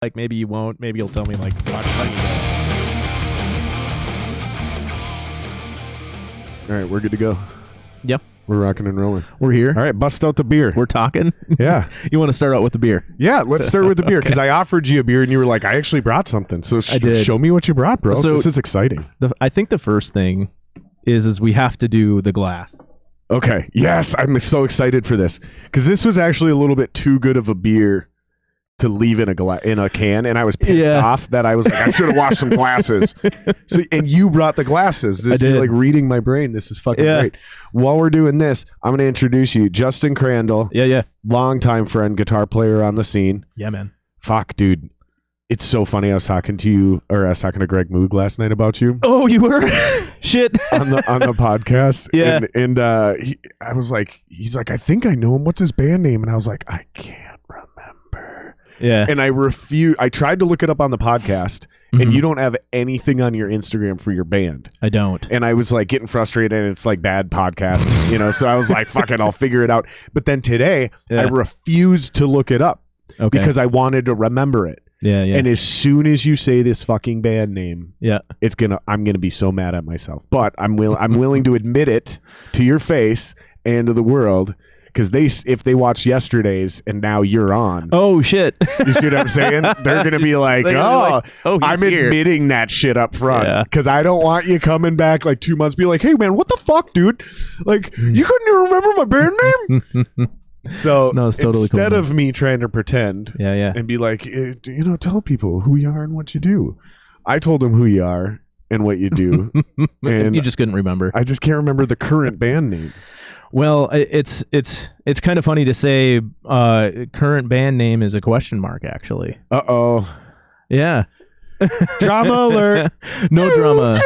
Like, maybe you won't. Maybe you'll tell me, like, talk about All right, we're good to go. Yep. We're rocking and rolling. We're here. All right, bust out the beer. We're talking. Yeah. You want to start out with the beer? Yeah, let's start with the beer, because I offered you a beer, and you were like, I actually brought something. So show me what you brought, bro. So this is exciting. I think the first thing is we have to do the glass. Okay. Yes, I'm so excited for this, because this was actually a little bit too good of a beer to leave in a can, and I was pissed off that I was like, I should have washed some glasses. So, and you brought the glasses. I did. You're like reading my brain. This is fucking great. While we're doing this, I'm going to introduce you, Justin Crandall. Yeah. Longtime friend, guitar player on the scene. Yeah, man. Fuck, dude. It's so funny. I was talking to Greg Moog last night about you. Oh, you were? Shit. on the podcast. Yeah. And I was like, he's like, I think I know him. What's his band name? And I was like, I can't remember. Yeah. And I tried to look it up on the podcast, and you don't have anything on your Instagram for your band. I don't. And I was like getting frustrated, and it's like bad podcast, so I was like, fuck it, I'll figure it out. But then today, I refused to look it up because I wanted to remember it. Yeah. And as soon as you say this fucking band name, I'm gonna be so mad at myself. But I'm willing to admit it to your face and to the world, because if they watch yesterday's and now you're on. Oh shit! You see what I'm saying? They're gonna be like, I'm admitting that shit up front, because I don't want you coming back like 2 months, be like, hey man, what the fuck, dude? Like, you couldn't even remember my band name? So no, it's totally instead cool, of me trying to pretend and be like, tell people who you are and what you do, I told them who you are and what you do. And you just couldn't remember. I just can't remember the current band name. Well, it's kind of funny to say current band name is a question mark, actually. Uh-oh. Yeah. Drama alert. No drama.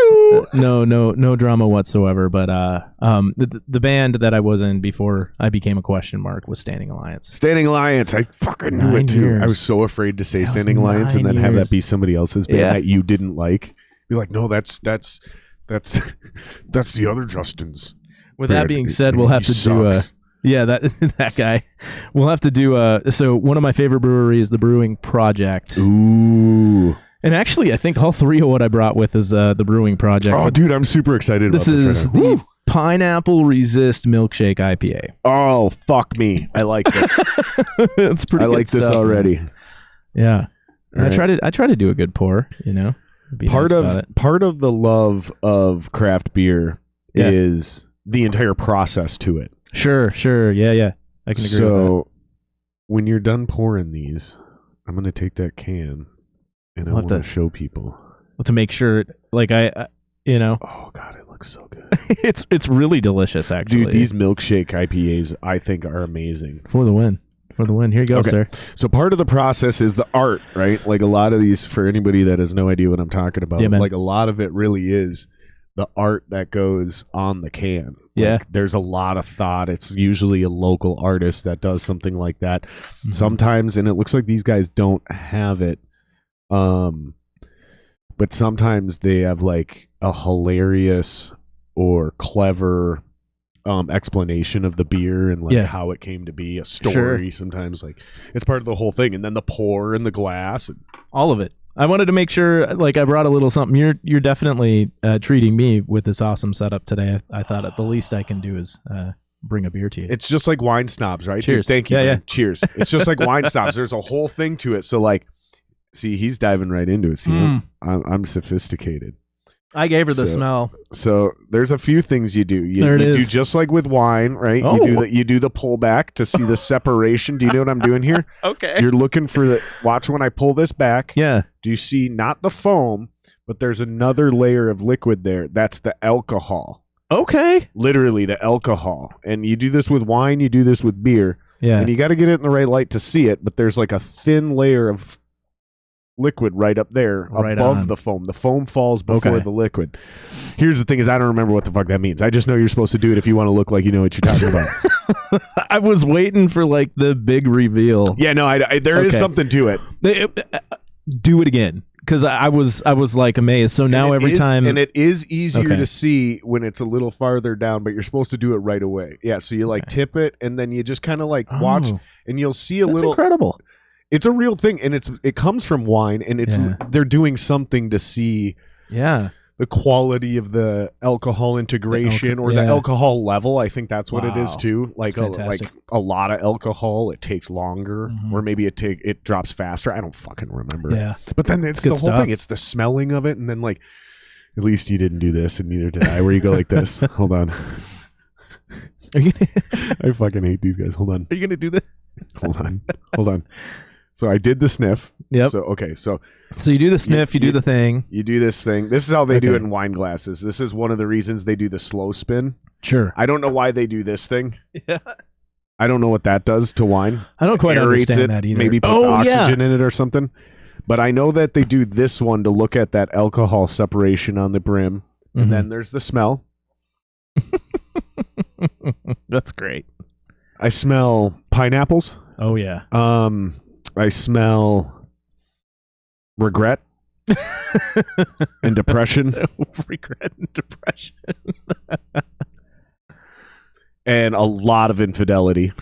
No drama whatsoever. But the band that I was in before I became a question mark was Standing Alliance. Standing Alliance. I fucking knew it too. Years. I was so afraid to say Standing Alliance and then have that be somebody else's band that you didn't like. Be like, no, that's the other Justin's. With that being said, we'll have to do that guy. We'll have to do so one of my favorite breweries, the Brewing Project. Ooh. And actually, I think all three of what I brought with is the Brewing Project. Oh, dude, I'm super excited about this. This is the Pineapple Resist Milkshake IPA. Oh, fuck me. I like this. It's pretty. I like this stuff, already. Man. Yeah. Right. I try to do a good pour, Part of the love of craft beer is the entire process to it. Sure. Yeah. I can agree with that. So when you're done pouring these, I'm going to take that can and I want to show people. To make sure, like oh God, it looks so good. it's really delicious, actually. Dude, these milkshake IPAs I think are amazing. For the win. Here you go, sir. So part of the process is the art, right? Like a lot of these, for anybody that has no idea what I'm talking about, like a lot of it really is the art that goes on the can. Like, there's a lot of thought. It's usually a local artist that does something like that. Sometimes, and it looks like these guys don't have it, but sometimes they have like a hilarious or clever explanation of the beer and like how it came to be, a story. Sometimes like it's part of the whole thing, and then the pour and the glass and all of it. I wanted to make sure, like, I brought a little something. You're definitely treating me with this awesome setup today. I thought the least I can do is bring a beer to you. It's just like Wine Snobs, right? Cheers. Dude, thank you. Yeah. Cheers. It's just like Wine Snobs. There's a whole thing to it. So like, see, he's diving right into it. See, I'm sophisticated. I gave her the smell. So there's a few things you do. You do just like with wine, right? Oh. You do the pullback to see the separation. Do you know what I'm doing here? Okay. You're looking for the. Watch when I pull this back. Yeah. Do you see not the foam, but there's another layer of liquid there? That's the alcohol. Okay. Literally the alcohol. And you do this with wine. You do this with beer. Yeah. And you got to get it in the right light to see it. But there's like a thin layer of liquid right up there above the foam. The foam falls before the liquid. Here's the thing is I don't remember what the fuck that means. I just know you're supposed to do it if you want to look like you know what you're talking about. I was waiting for like the big reveal. Yeah, no, there is something to it. Do it again. Because I was like amazed. So now every time, and it is easier to see when it's a little farther down, but you're supposed to do it right away. Yeah, so you like tip it, and then you just kind of like watch, and you'll see a little. Incredible. It's a real thing, and it comes from wine, and they're doing something to see the quality of the alcohol integration or the alcohol level. I think that's what it is too. Like a lot of alcohol, it takes longer, or maybe it drops faster. I don't fucking remember. Yeah, but then it's the whole thing. It's the smelling of it, and then like, at least you didn't do this, and neither did I. Where you go like this? Hold on. Are you I fucking hate these guys. Hold on. Are you gonna do this? Hold on. So I did the sniff. Yep. So okay. So you do the sniff. You do the thing. You do this thing. This is how they do it in wine glasses. This is one of the reasons they do the slow spin. Sure. I don't know why they do this thing. Yeah. I don't know what that does to wine. I don't quite understand that either. Maybe puts oxygen in it or something. But I know that they do this one to look at that alcohol separation on the brim, and then there's the smell. That's great. I smell pineapples. Oh yeah. I smell regret and depression. Regret and depression. And a lot of infidelity.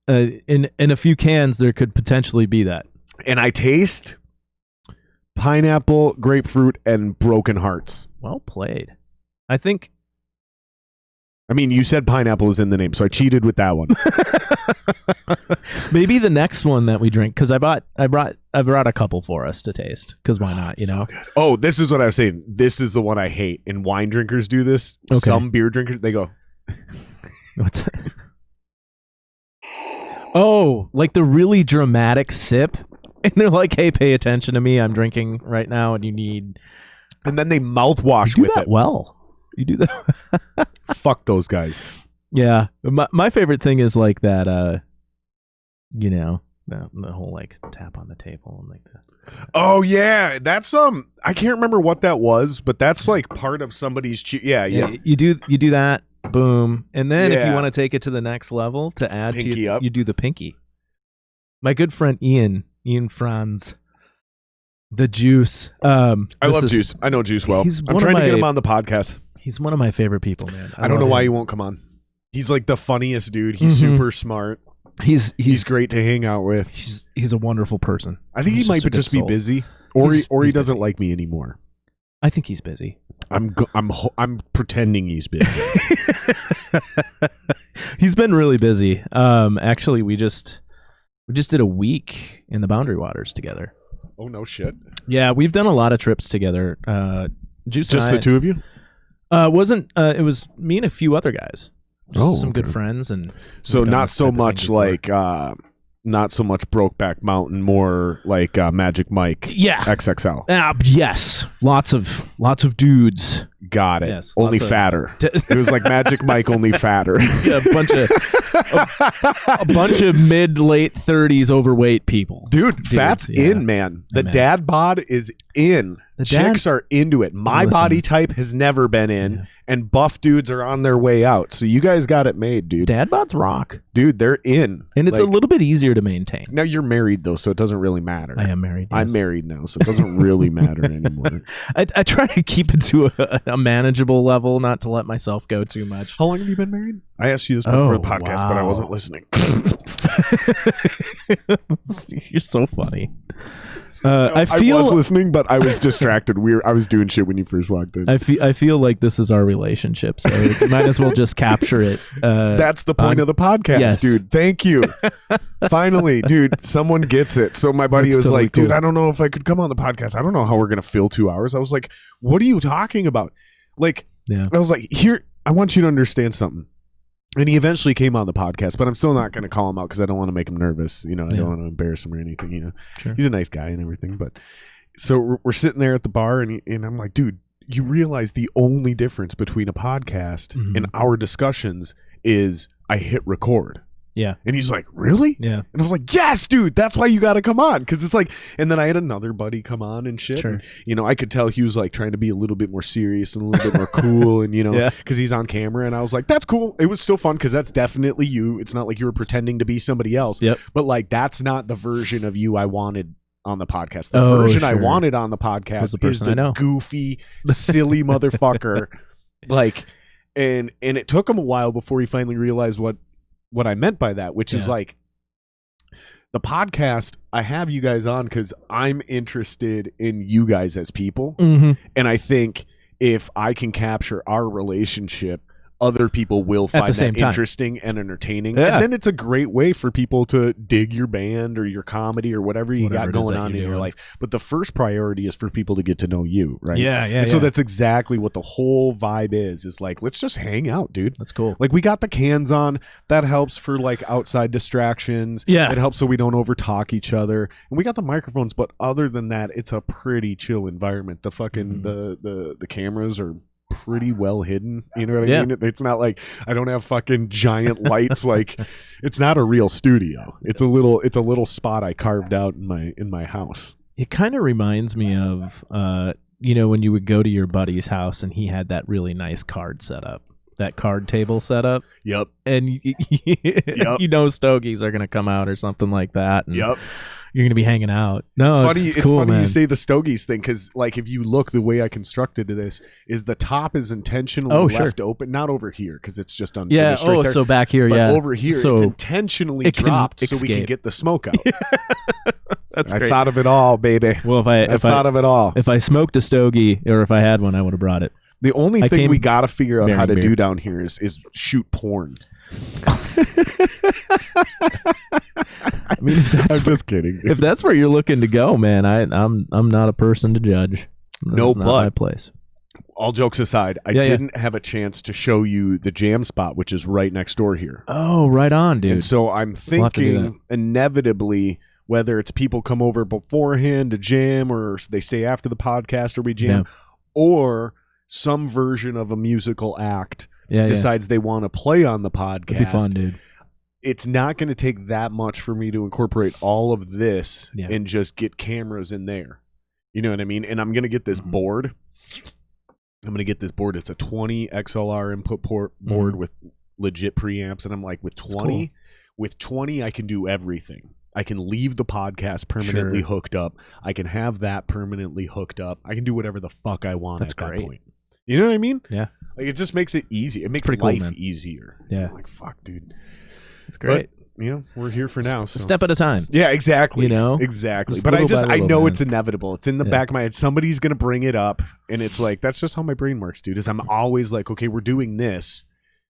In a few cans, there could potentially be that. And I taste pineapple, grapefruit, and broken hearts. Well played. I think. I mean, you said pineapple is in the name, so I cheated with that one. Maybe the next one that we drink, because I brought a couple for us to taste. Because why not? You know. So good. Oh, this is what I was saying. This is the one I hate, and wine drinkers do this. Okay. Some beer drinkers, they go. What's that? Oh, like the really dramatic sip, and they're like, "Hey, pay attention to me. I'm drinking right now, and you need." And then they mouthwash with it. Well. You do that. Fuck those guys. Yeah. My favorite thing is like that, the whole like tap on the table and like that. Oh yeah. That's I can't remember what that was, but that's like part of somebody's yeah. You do that, boom. And then if you want to take it to the next level to add pinky up, you do the pinky. My good friend Ian Franz. The Juice. I love Juice. I know Juice well. I'm trying to get him on the podcast. He's one of my favorite people, man. I don't know why he won't come on. He's like the funniest dude. He's super smart. He's great to hang out with. He's a wonderful person. I think he might just be busy, or he doesn't like me anymore. I think he's busy. I'm pretending he's busy. He's been really busy. Actually, we just did a week in the Boundary Waters together. Oh no shit. Yeah, we've done a lot of trips together. Juice just and the two of you? It was me and a few other guys. Some good friends, and so not so much like not so much Brokeback Mountain, more like Magic Mike. Yeah, XXL. Yes, lots of dudes. Got it. Yes, only fatter. It was like Magic Mike, only fatter. Yeah, a bunch of mid late 30s overweight people. Dude, fat's in, man. The dad bod is in. Chicks are into it. My body type has never been in, and buff dudes are on their way out. So you guys got it made, dude. Dad bods rock. Dude, they're in. And it's a little bit easier to maintain. Now you're married, though, so it doesn't really matter. I am married. Yes. I'm married now, so it doesn't really matter anymore. I try to keep it to a manageable level, not to let myself go too much. How long have you been married? I asked you this before the podcast, but I wasn't listening. You're so funny. I was listening, but I was distracted. I was doing shit when you first walked in. I feel like this is our relationship, so we might as well just capture it. That's the point of the podcast, dude. Thank you. Finally, dude, someone gets it. So my buddy was totally like, dude, I don't know if I could come on the podcast. I don't know how we're going to fill 2 hours. I was like, what are you talking about? Like, I was like, here, I want you to understand something. And he eventually came on the podcast, but I'm still not going to call him out because I don't want to make him nervous. I don't want to embarrass him or anything. Sure. He's a nice guy and everything. But so we're sitting there at the bar, and I'm like, dude, you realize the only difference between a podcast and our discussions is I hit record. Yeah. And he's like, really? Yeah. And I was like, yes, dude, that's why you got to come on. Because it's like, and then I had another buddy come on and shit. Sure. And, I could tell he was like trying to be a little bit more serious and a little bit more cool. And, because he's on camera. And I was like, that's cool. It was still fun because that's definitely you. It's not like you were pretending to be somebody else. Yep. But like, that's not the version of you I wanted on the podcast. The version I wanted on the podcast is the goofy, silly motherfucker. Like, and it took him a while before he finally realized what I meant by that, which is like The podcast, I have you guys on because I'm interested in you guys as people. Mm-hmm. And I think if I can capture our relationship, other people will find that interesting and entertaining. Yeah. And then it's a great way for people to dig your band or your comedy or whatever you got going on in your life. But the first priority is for people to get to know you, right? Yeah, yeah. And so that's exactly what the whole vibe is like, let's just hang out, dude. That's cool. Like, we got the cans on. That helps for like outside distractions. Yeah. It helps so we don't overtalk each other. And we got the microphones, but other than that, it's a pretty chill environment. The fucking the cameras are pretty well hidden, you know what I mean? It's not like I don't have fucking giant lights. Like, it's not a real studio. It's a little spot I carved out in my house. It kind of reminds me of when you would go to your buddy's house and he had that really nice card setup, that card table setup. Yep. And stogies are gonna come out or something like that. And yep. You're gonna be hanging out. No, it's cool, funny man. You say the stogies thing, because like if you look, the way I constructed this is the top is intentionally left open, not over here because it's just unfinished. Yeah. Right there. So back here, but over here, so it's intentionally dropped so we can get the smoke out. That's great. I thought of it all, baby. Well, I thought of it all. If I smoked a stogie, or if I had one, I would have brought it. The only thing we got to figure out how to do down here is shoot porn. I mean, I'm just kidding. Dude. If that's where you're looking to go, man, I'm not a person to judge. That's not my place. All jokes aside, I didn't have a chance to show you the jam spot, which is right next door here. Oh, right on, dude. And so I'm thinking inevitably, whether it's people come over beforehand to jam, or they stay after the podcast or we jam, or some version of a musical act decides they want to play on the podcast. It'd be fun, dude. It's not going to take that much for me to incorporate all of this and just get cameras in there. You know what I mean? And I'm going to get this board. I'm going to get this board. It's a 20 XLR input board with legit preamps. And I'm like, with 20, I can do everything. I can leave the podcast permanently hooked up. I can have that permanently hooked up. I can do whatever the fuck I want at that point. You know what I mean? Yeah. Like, it just makes it easy. It makes life easier. Yeah. I'm like, fuck, dude. It's great. But, we're here for now. So. A step at a time. Yeah, exactly. Exactly. But I know it's inevitable. It's in the back of my head. Somebody's going to bring it up. And it's like, that's just how my brain works, dude. Is I'm always like, okay, we're doing this.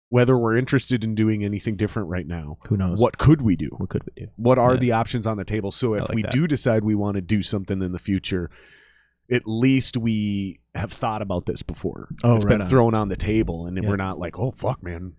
Whether we're interested in doing anything different right now. Who knows? What could we do? What could we do? What are the options on the table? So if we do decide we want to do something in the future, at least we have thought about this before. It's been thrown on the table, and we're not like, oh, fuck, man.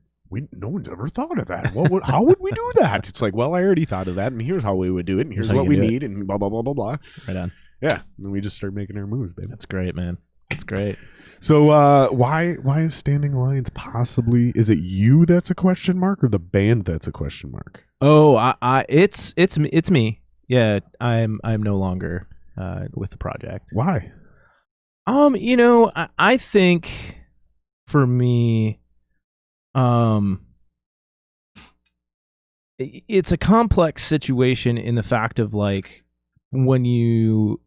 No one's ever thought of that. How would we do that? It's like, well, I already thought of that, and here's how we would do it, and here's what we need, and blah, blah, blah, blah, blah. Right on. Yeah, and we just start making our moves, baby. That's great, man. That's great. So why is Standing Lions possibly, is it you that's a question mark or the band that's a question mark? Oh, it's me. Yeah, I'm no longer with the project. Why? I think for me, it's a complex situation in the fact of like when you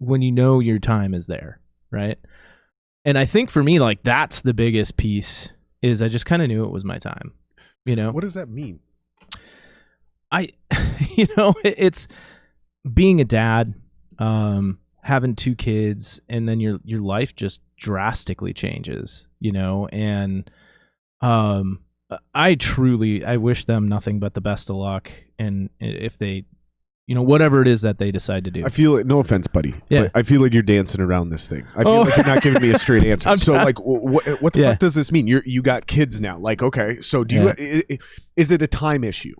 know your time is there, right? And I think for me, like, that's the biggest piece is I just kind of knew it was my time, What does that mean? It's being a dad, having 2 kids, and then your life just drastically changes, and I wish them nothing but the best of luck. And if they, whatever it is that they decide to do. I feel like, no offense, buddy. Yeah. But I feel like you're dancing around this thing. I feel like you're not giving me a straight answer. So like, what the fuck does this mean? You got kids now. Like, okay, so is it a time issue?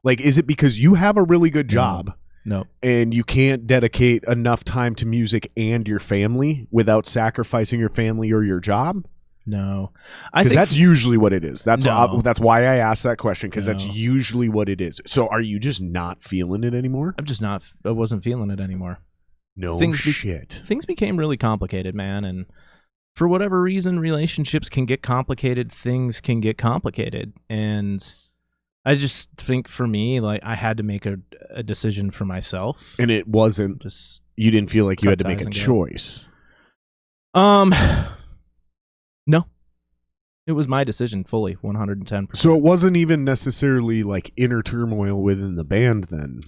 Like, is it because you have a really good job? No. And you can't dedicate enough time to music and your family without sacrificing your family or your job? No, because that's usually what it is. That's why I asked that question, because that's usually what it is. So are you just not feeling it anymore? I wasn't feeling it anymore. No shit. Things became really complicated, man. And for whatever reason, relationships can get complicated. Things can get complicated. And I just think for me, like, I had to make a decision for myself. And it wasn't just, you didn't feel like you had to make a choice. No. It was my decision fully, 110%. So it wasn't even necessarily like inner turmoil within the band then?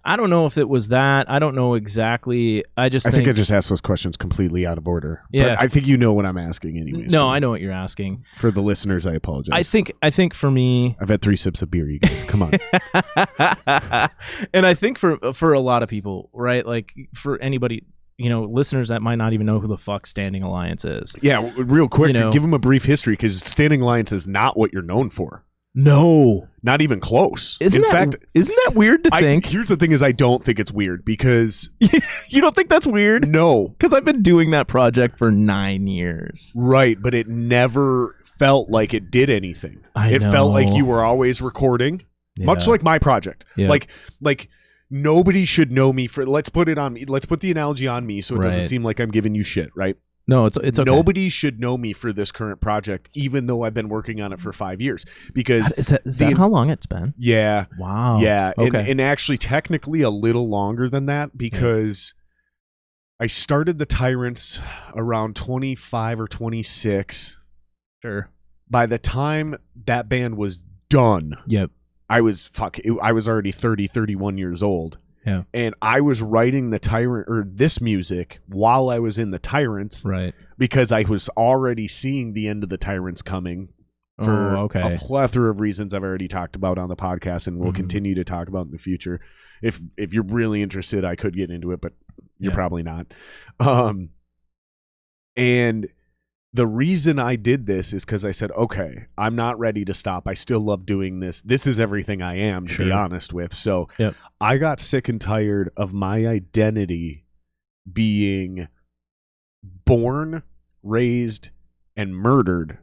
I don't know if it was that. I don't know exactly. I think I just asked those questions completely out of order. Yeah. But I think you know what I'm asking anyway. No, I know what you're asking. For the listeners, I apologize. I think for me, I've had 3 sips of beer, you guys. Come on. And I think for a lot of people, right? Like for anybody, listeners that might not even know who the fuck Standing Alliance is. Yeah, real quick, give them a brief history, because Standing Alliance is not what you're known for. No, not even close. Isn't that weird to think? Here's the thing: is I don't think it's weird, because you don't think that's weird? No, because I've been doing that project for 9 years. Right, but it never felt like it did anything. It felt like you were always recording, much like my project. Yeah. Like nobody should know me for. Let's put it on me. Let's put the analogy on me, so it doesn't seem like I'm giving you shit. Right. No, it's okay. Nobody should know me for this current project, even though I've been working on it for 5 years. Because is that how long it's been? Yeah. Wow. Yeah. Okay. And actually, technically, a little longer than that, because I started the Tyrants around 25 or 26. Sure. By the time that band was done, I was already 30, 31 years old. Yeah. And I was writing the Tyrant or this music while I was in the Tyrants. Right. Because I was already seeing the end of the Tyrants coming for a plethora of reasons I've already talked about on the podcast and will continue to talk about in the future. If you're really interested, I could get into it, but you're probably not. And the reason I did this is because I said, okay, I'm not ready to stop. I still love doing this. This is everything I am, to be honest with. So I got sick and tired of my identity being born, raised, and murdered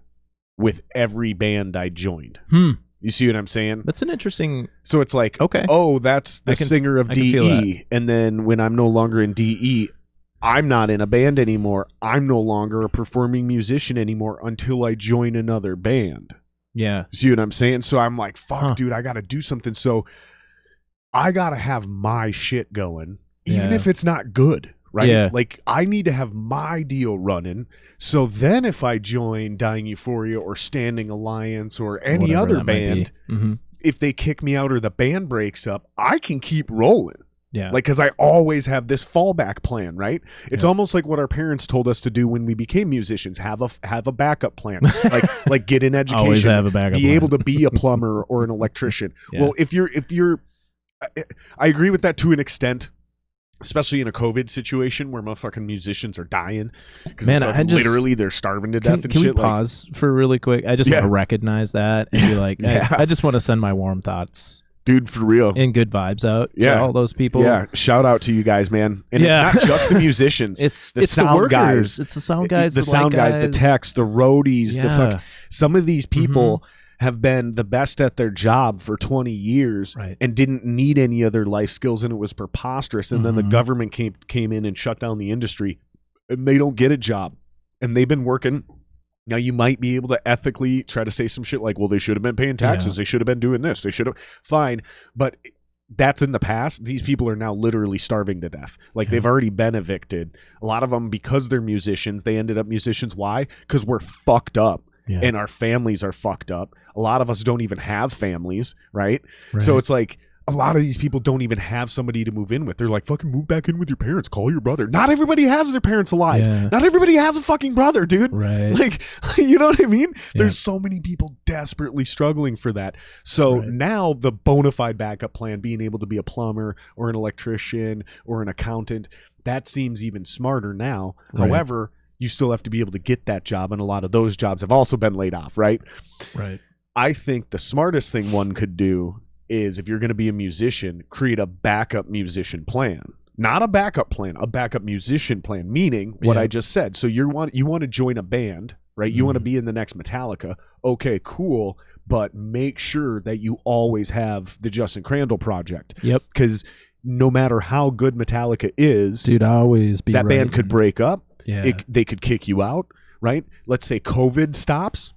with every band I joined. You see what I'm saying? That's an interesting... So it's like, that's the singer of DE. And then when I'm no longer in DE, I'm not in a band anymore. I'm no longer a performing musician anymore until I join another band. Yeah. See what I'm saying? So I'm like, fuck, dude, I got to do something. So I got to have my shit going, even if it's not good, right? Yeah. Like, I need to have my deal running. So then if I join Dying Euphoria or Standing Alliance or any other band, if they kick me out or the band breaks up, I can keep rolling. Yeah. Like, because I always have this fallback plan, right? It's almost like what our parents told us to do when we became musicians. Have a backup plan. like get an education. Always have a backup plan. Able to be a plumber or an electrician. Well, if you're I agree with that to an extent, especially in a COVID situation where motherfucking musicians are dying. Man, literally they're starving to death and shit. Can we pause for really quick? I just want to recognize that and be like, I just want to send my warm thoughts, dude, for real, and good vibes out to all those people. Yeah, shout out to you guys, man. And it's not just the musicians; it's the sound guys, it's the sound guys, the sound guys, the techs, the roadies. Some of these people have been the best at their job for 20 years and didn't need any other life skills, and it was preposterous. And then the government came in and shut down the industry, and they don't get a job, and they've been working. Now, you might be able to ethically try to say some shit like, well, they should have been paying taxes. They should have been doing this. They should have. Fine. But that's in the past. These people are now literally starving to death. Like, they've already been evicted. A lot of them, because they're musicians, they ended up musicians. Why? Because we're fucked up. And our families are fucked up. A lot of us don't even have families, right? So it's like, a lot of these people don't even have somebody to move in with. They're like, fucking move back in with your parents. Call your brother. Not everybody has their parents alive. Not everybody has a fucking brother, dude. Right. Like, you know what I mean? There's so many people desperately struggling for that. So now the bona fide backup plan, being able to be a plumber or an electrician or an accountant, that seems even smarter now. However, you still have to be able to get that job, and a lot of those jobs have also been laid off, right? Right. I think the smartest thing one could do is, if you're going to be a musician, create a backup musician plan. Not a backup plan, a backup musician plan, meaning what I just said. So you want to join a band, right? You want to be in the next Metallica. Okay, cool. But make sure that you always have the Justin Crandall project. Yep. Because no matter how good Metallica is, dude, always be that band could break up. Yeah. They could kick you out, right? Let's say COVID stops.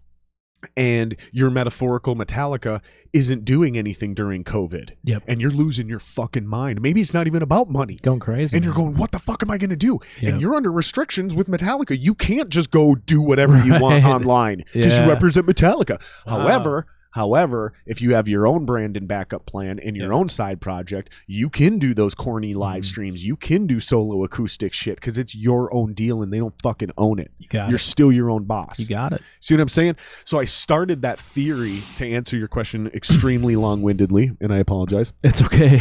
and your metaphorical Metallica isn't doing anything during COVID. Yep. And you're losing your fucking mind. Maybe it's not even about money. Going crazy. And you're going, what the fuck am I going to do? Yep. And you're under restrictions with Metallica. You can't just go do whatever you want online because you represent Metallica. Wow. However, if you have your own brand and backup plan and your own side project, you can do those corny live streams. You can do solo acoustic shit because it's your own deal and they don't fucking own it. You're still your own boss. You got it. See what I'm saying? So I started that theory to answer your question extremely long-windedly, and I apologize. It's okay.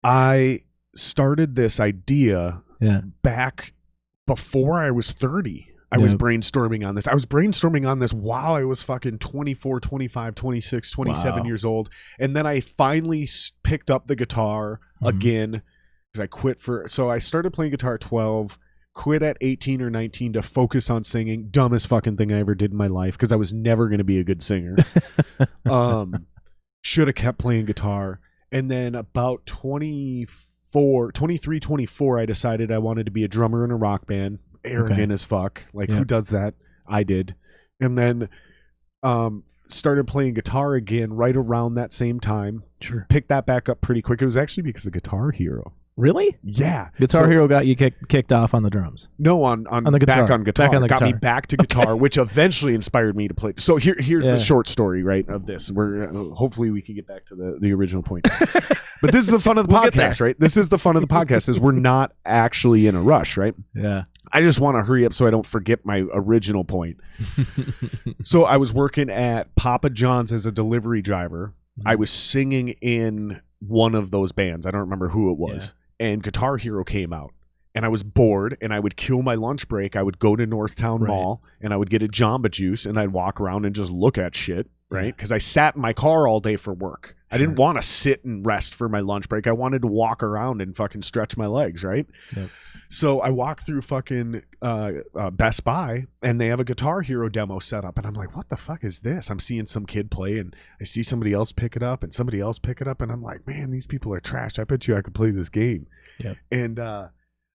I started this idea back before I was 30. I was brainstorming on this. I was brainstorming on this while I was fucking 24, 25, 26, 27 years old. And then I finally picked up the guitar again because I quit so I started playing guitar at 12, quit at 18 or 19 to focus on singing. Dumbest fucking thing I ever did in my life because I was never going to be a good singer. Should have kept playing guitar. And then about 23, 24, I decided I wanted to be a drummer in a rock band. Arrogant as fuck. Like, who does that? I did. And then started playing guitar again right around that same time. Sure. Picked that back up pretty quick. It was actually because of Guitar Hero. Really? Yeah. Guitar Hero got you kicked off on the drums. No, on the guitar. Back on guitar. Back on the got guitar. me back to guitar, which eventually inspired me to play. So here's the short story, right, of this. We're hopefully we can get back to the original point. But this is the fun of the podcast, right? This is the fun of the podcast is we're not actually in a rush, right? Yeah. I just want to hurry up so I don't forget my original point. So I was working at Papa John's as a delivery driver. I was singing in one of those bands. I don't remember who it was. And Guitar Hero came out. And I was bored, and I would kill my lunch break. I would go to Northtown Mall, and I would get a Jamba Juice, and I'd walk around and just look at shit, right? Because I sat in my car all day for work. I didn't want to sit and rest for my lunch break. I wanted to walk around and fucking stretch my legs, right? Yep. So I walked through fucking Best Buy, and they have a Guitar Hero demo set up. And I'm like, what the fuck is this? I'm seeing some kid play, and I see somebody else pick it up, and somebody else pick it up. And I'm like, man, these people are trash. I bet you I could play this game. Yep. And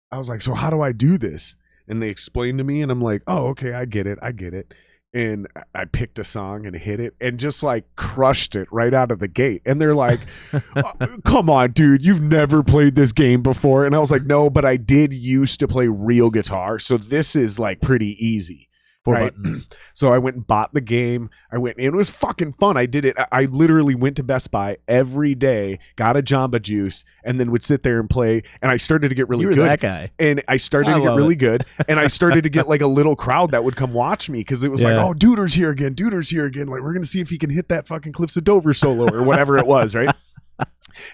I was like, so how do I do this? And they explained to me, and I'm like, oh, okay, I get it. And I picked a song and hit it and just like crushed it right out of the gate. And they're like, oh, come on, dude, you've never played this game before. And I was like, no, but I did used to play real guitar. So this is like pretty easy. Right? Buttons. So I went and bought the game. And it was fucking fun. I did it. I literally went to Best Buy every day, got a Jamba Juice, and then would sit there and play. And I started to get really good. You were that guy. And I started to get really good. And I started to get like a little crowd that would come watch me because it was like, oh, Duder's here again. Like, we're going to see if he can hit that fucking Cliffs of Dover solo or whatever it was, right?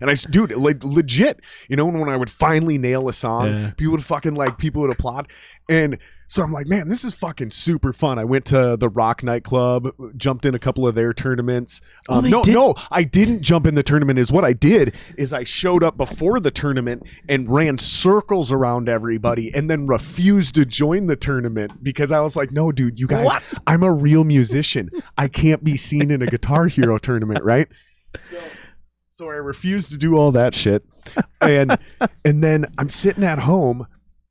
And like legit, you know, when I would finally nail a song, people would applaud. And so I'm like, man, this is fucking super fun. I went to the Rock nightclub, jumped in a couple of their tournaments. No, I didn't jump in the tournament. What I did is I showed up before the tournament and ran circles around everybody and then refused to join the tournament because I was like, no, dude, you guys, I'm a real musician. I can't be seen in a Guitar Hero tournament, right? So I refused to do all that shit. And then I'm sitting at home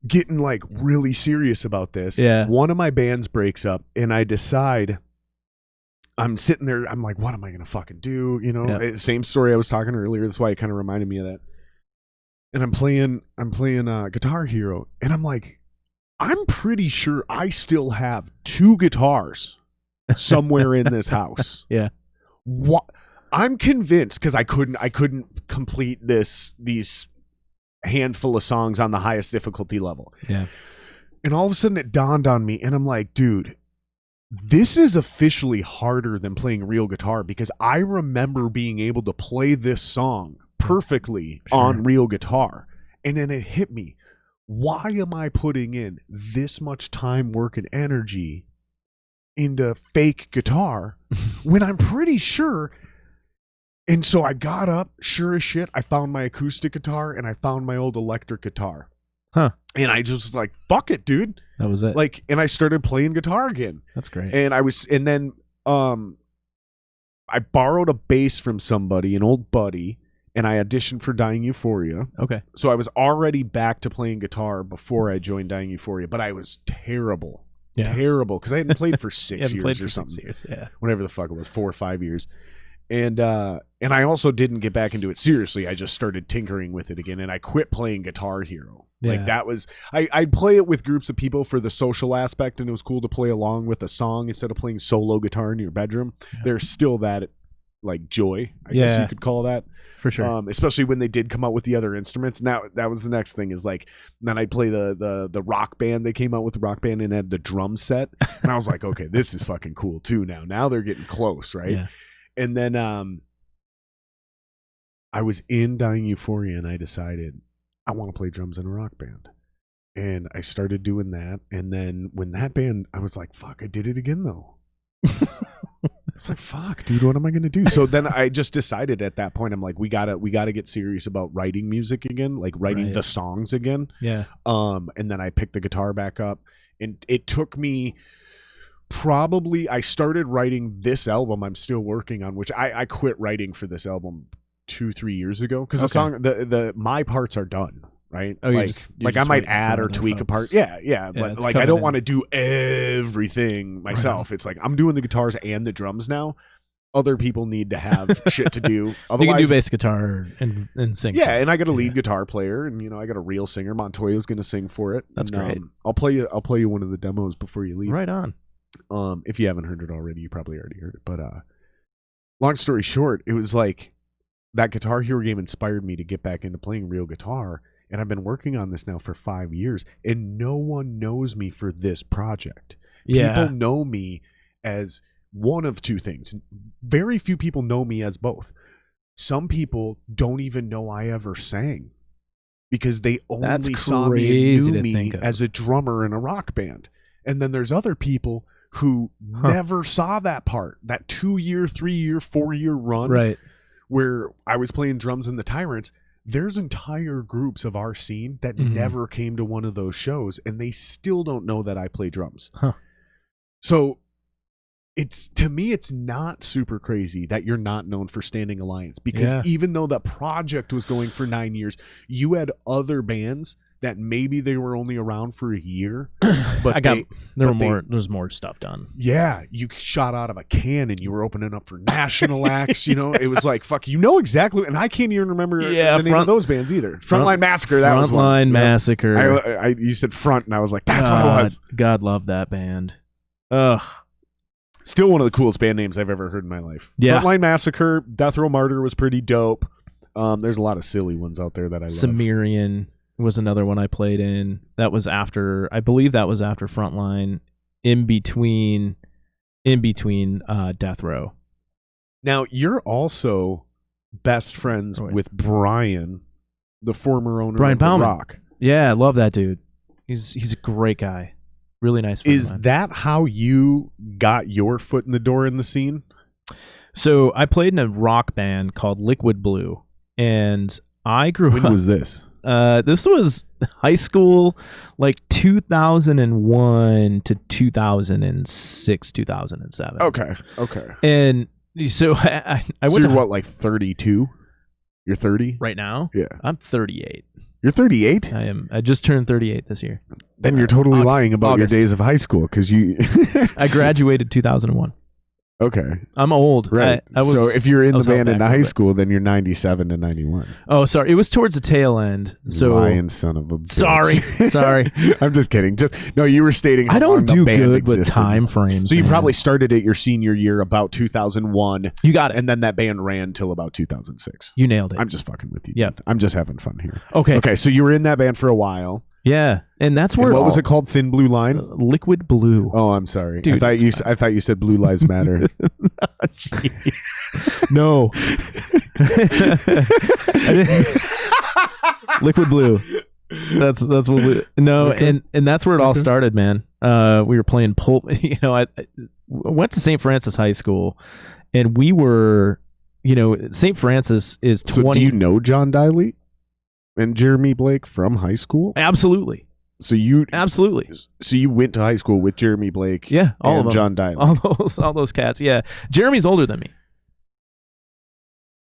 getting like really serious about this. Yeah. One of my bands breaks up and I decide I'm sitting there. I'm like, what am I going to fucking do? You know, same story I was talking earlier. That's why it kind of reminded me of that. And I'm playing Guitar Hero and I'm like, I'm pretty sure I still have 2 guitars somewhere in this house. Yeah. What? I'm convinced because I couldn't complete these handful of songs on the highest difficulty level. Yeah. And all of a sudden it dawned on me and I'm like, dude, this is officially harder than playing real guitar because I remember being able to play this song perfectly on real guitar. And then it hit me. Why am I putting in this much time, work, and energy into fake guitar when I'm pretty sure? And so I got up, sure as shit, I found my acoustic guitar and I found my old electric guitar. Huh. And I just was like, fuck it, dude. That was it. Like, and I started playing guitar again. That's great. And then I borrowed a bass from somebody, an old buddy, and I auditioned for Dying Euphoria. Okay. So I was already back to playing guitar before I joined Dying Euphoria, but I was terrible. terrible because I hadn't played for 6 years or something. 6 years, yeah, whatever the fuck it was, 4 or 5 years. And I also didn't get back into it seriously. I just started tinkering with it again, and I quit playing Guitar Hero. Yeah. Like that was I'd play it with groups of people for the social aspect, and it was cool to play along with a song instead of playing solo guitar in your bedroom. Yeah. There's still that like joy, I guess you could call that, for sure. Especially when they did come out with the other instruments. Now that was the next thing is like then I'd play the rock band. They came out with the rock band and had the drum set, and I was like, okay, this is fucking cool too. Now they're getting close, right? Yeah. And then I was in Dying Euphoria, and I decided I want to play drums in a rock band. And I started doing that. And then when that band, I was like, fuck, I did it again, though. It's like, fuck, dude, what am I going to do? So then I just decided at that point, I'm like, we gotta get serious about writing music again, like writing the songs again. Yeah. And then I picked the guitar back up. And it took me... Probably I started writing this album I'm still working on, which I quit writing for this album 2-3 years ago because the song the my parts are done, right? Oh, like I might add or tweak a part. Yeah, but like I don't want to do everything myself. Right. It's like I'm doing the guitars and the drums now. Other people need to have shit to do. Otherwise, you can do bass guitar and sing. Yeah, and I got a lead guitar player, and I got a real singer. Montoya's going to sing for it. That's great. I'll play you one of the demos before you leave. Right on. If you haven't heard it already, you probably already heard it. But long story short, it was like that Guitar Hero game inspired me to get back into playing real guitar. And I've been working on this now for 5 years, and no one knows me for this project. Yeah. People know me as one of two things. Very few people know me as both. Some people don't even know I ever sang because they only saw me and knew me as a drummer in a rock band. And then there's other people who never saw that part, that 2-year, 3-year, 4-year run, right, where I was playing drums in the Tyrants. There's entire groups of our scene that never came to one of those shows, and they still don't know that I play drums. So to me, it's not super crazy that you're not known for Standing Alliance, because even though that project was going for 9 years, you had other bands that maybe they were only around for a year, but there's more stuff done. Yeah, you shot out of a can and you were opening up for national acts. It was like, fuck, exactly, and I can't even remember the name of those bands either. Frontline Massacre, that was one. Frontline Massacre. You said front, and I was like, that's what it was. God love that band. Ugh. Still one of the coolest band names I've ever heard in my life. Yeah. Frontline Massacre, Death Row Martyr was pretty dope. There's a lot of silly ones out there that I love. Sumerian was another one I played in. I believe that was after Frontline, in between Death Row. Now, you're also best friends with Brian, the former owner of The Rock. Yeah, I love that dude. He's a great guy. Really nice friend. Is that how you got your foot in the door in the scene? So I played in a rock band called Liquid Blue, and I grew up... When was this? This was high school, like 2001 to 2006, 2007. Okay. And so I went to... you're what, like 32? You're 30? Right now? Yeah. I'm 38. You're 38? I am. I just turned 38 this year. Then you're totally lying about your days of high school, because you... I graduated 2001. Okay. I'm old. Right. So if you're in the band in high school, then you're 97 to 91. Oh, sorry. It was towards the tail end. So lying son of a bitch. Sorry. I'm just kidding. No, you were stating how I don't do good existed. With time frames. So you probably started it your senior year about 2001. You got it. And then that band ran till about 2006. You nailed it. I'm just fucking with you. Yeah. I'm just having fun here. Okay. So you were in that band for a while. Yeah, and that's where... what was it called? Thin Blue Line? Liquid Blue. Oh, I'm sorry. Dude, I thought you said Blue Lives Matter. Jeez. No. Liquid Blue. That's what and that's where it all started, man. We were playing pulp. I went to St. Francis High School, and we were, St. Francis is 20... So do you know John Diley and Jeremy Blake from high school? Absolutely. So you went to high school with Jeremy Blake, all of them. John Diley, all those cats. Yeah, Jeremy's older than me,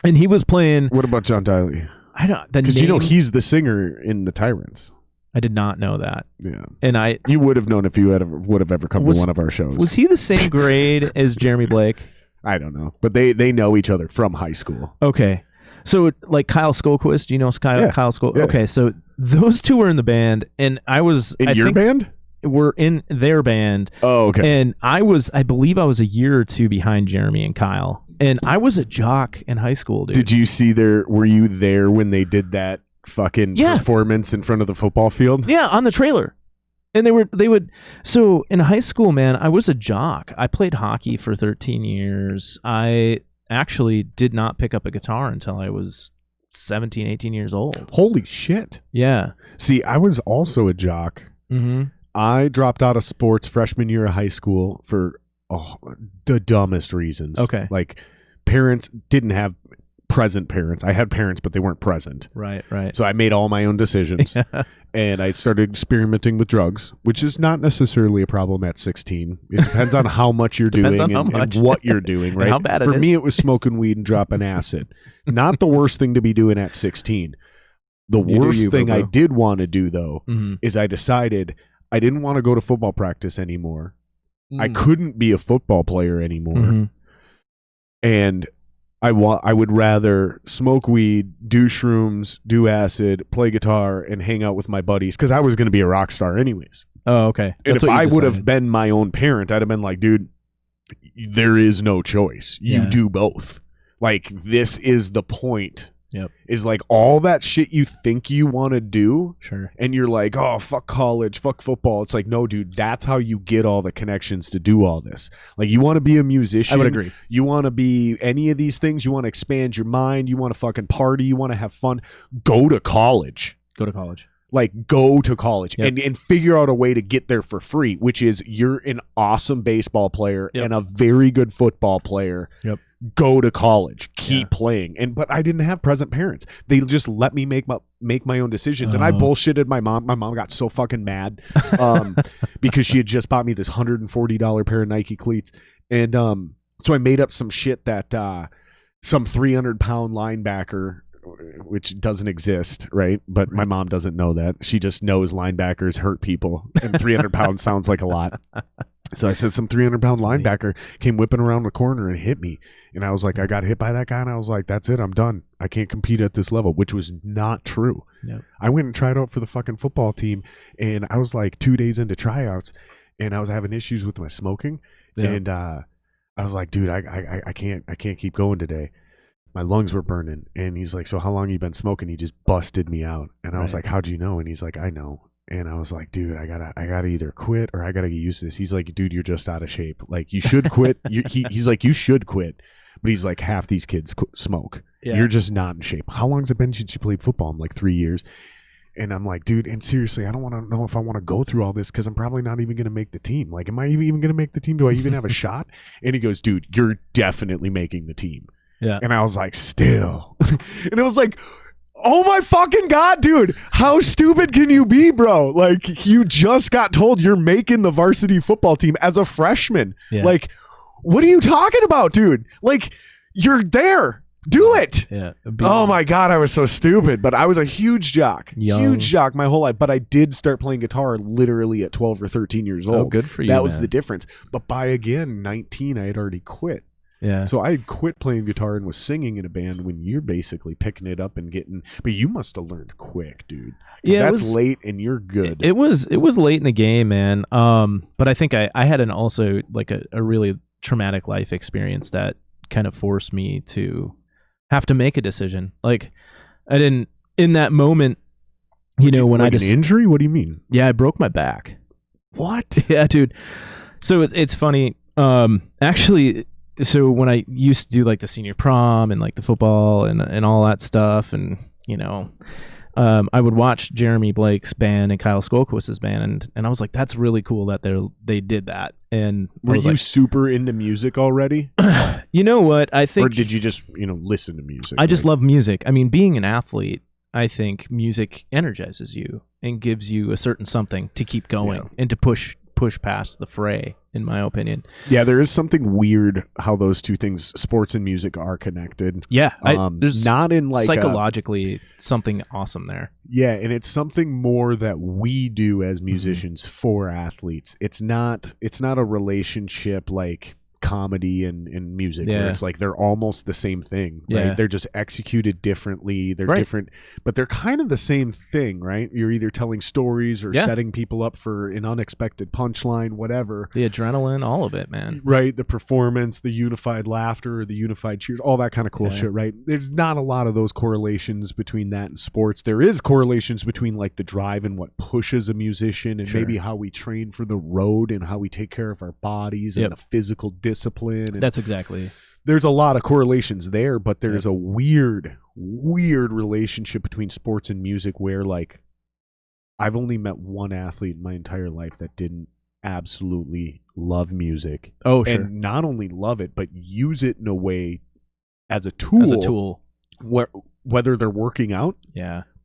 and he was playing. What about John Diley? I don't, because he's the singer in the Tyrants. I did not know that. Yeah. And you would have known if you would have ever come to one of our shows. Was he the same grade as Jeremy Blake? I don't know. But they know each other from high school. Okay. So like Kyle Skolquist, do you know Kyle Skolquist? Yeah. Okay, so those two were in the band, and I think your band? We're in their band. Oh, okay. And I believe I was a year or two behind Jeremy and Kyle. And I was a jock in high school, dude. Did you see were you there when they did that fucking performance in front of the football field? Yeah, on the trailer. And they would so in high school, man, I was a jock. I played hockey for 13 years. I actually did not pick up a guitar until I was 17, 18 years old. Holy shit. Yeah. See, I was also a jock. Mm-hmm. I dropped out of sports freshman year of high school for the dumbest reasons. Okay. Like parents didn't have present parents. I had parents, but they weren't present. Right. So I made all my own decisions. And I started experimenting with drugs, which is not necessarily a problem at 16. It depends on how much you're doing and what you're doing, right? How bad it is. For me, it was smoking weed and dropping acid. Not the worst thing to be doing at 16. The worst thing I did want to do, though, is I decided I didn't want to go to football practice anymore. I couldn't be a football player anymore. And I would rather smoke weed, do shrooms, do acid, play guitar, and hang out with my buddies because I was going to be a rock star anyways. Oh, okay. And if I would have been my own parent, I'd have been like, dude, there is no choice. You do both. Like, this is the point. Yep. Is like all that shit you think you want to do. Sure. And you're like, oh, fuck college, fuck football. It's like, no, dude, that's how you get all the connections to do all this. Like, you want to be a musician. I would agree. You want to be any of these things. You want to expand your mind. You want to fucking party. You want to have fun. Go to college. Go to college. Like, go to college and figure out a way to get there for free, which is you're an awesome baseball player and a very good football player. Yep. Go to college, keep playing. But I didn't have present parents. They just let me make my own decisions. And I bullshitted my mom. My mom got so fucking mad because she had just bought me this $140 pair of Nike cleats. And so I made up some shit that some 300-pound linebacker, which doesn't exist, right? But my mom doesn't know that. She just knows linebackers hurt people, and 300 pounds sounds like a lot. So I said some 300-pound linebacker came whipping around the corner and hit me. And I was like, I got hit by that guy, and I was like, that's it, I'm done. I can't compete at this level, which was not true. Yep. I went and tried out for the fucking football team, and I was like 2 days into tryouts, and I was having issues with my smoking. Yep. And I was like, dude, I can't keep going today. My lungs were burning. And he's like, so how long you been smoking? He just busted me out. And I was like, how'd you know? And he's like, I know. And I was like, dude, I gotta either quit or I gotta get used to this. He's like, dude, you're just out of shape. Like, you should quit. He's like, you should quit. But he's like, half these kids smoke. Yeah. You're just not in shape. How long has it been since you played football? I'm like, 3 years. And I'm like, dude, and seriously, I don't want to know if I want to go through all this because I'm probably not even going to make the team. Like, am I even going to make the team? Do I even have a shot? And he goes, dude, you're definitely making the team. Yeah. And I was like, still. And it was like, oh my fucking God, dude, how stupid can you be, bro? Like, you just got told you're making the varsity football team as a freshman. Yeah. Like, what are you talking about, dude? Like, you're there. Do it. Yeah. Oh my God, I was so stupid. But I was a huge jock. Huge jock my whole life. But I did start playing guitar literally at 12 or 13 years old. Oh, good for you. That was the difference. But by, again, 19, I had already quit. Yeah. So I had quit playing guitar and was singing in a band when you're basically picking it up and getting. But you must have learned quick, dude. Yeah, that's late and you're good. It was late in the game, man. But I think I had also like a really traumatic life experience that kind of forced me to have to make a decision. Like, I didn't in that moment. When like an injury. What do you mean? Yeah, I broke my back. What? Yeah, dude. So it's funny. Actually. So when I used to do like the senior prom and like the football and all that stuff, and I would watch Jeremy Blake's band and Kyle Skolquist's band, and I was like, that's really cool that they did that. And were you super into music already? You know what? I think, or did you just listen to music? I just love music. I mean, being an athlete, I think music energizes you and gives you a certain something to keep going and to push push past the fray, in my opinion. Yeah, there is something weird how those two things, sports and music, are connected. Yeah, there's not in like psychologically something awesome there. Yeah, and it's something more that we do as musicians for athletes. It's not a relationship like comedy and music where it's like they're almost the same thing, right? They're just executed differently. They're different, but they're kind of the same thing, right? You're either telling stories or setting people up for an unexpected punchline, whatever. The adrenaline, all of it, man. Right, the performance, the unified laughter, the unified cheers, all that kind of cool shit, right? There's not a lot of those correlations between that and sports. There is correlations between like the drive and what pushes a musician and maybe how we train for the road and how we take care of our bodies and the physical discipline. And that's exactly. There's a lot of correlations there, but there's a weird relationship between sports and music where like I've only met one athlete in my entire life that didn't absolutely love music. Oh, sure. And not only love it, but use it in a way as a tool. Whether they're working out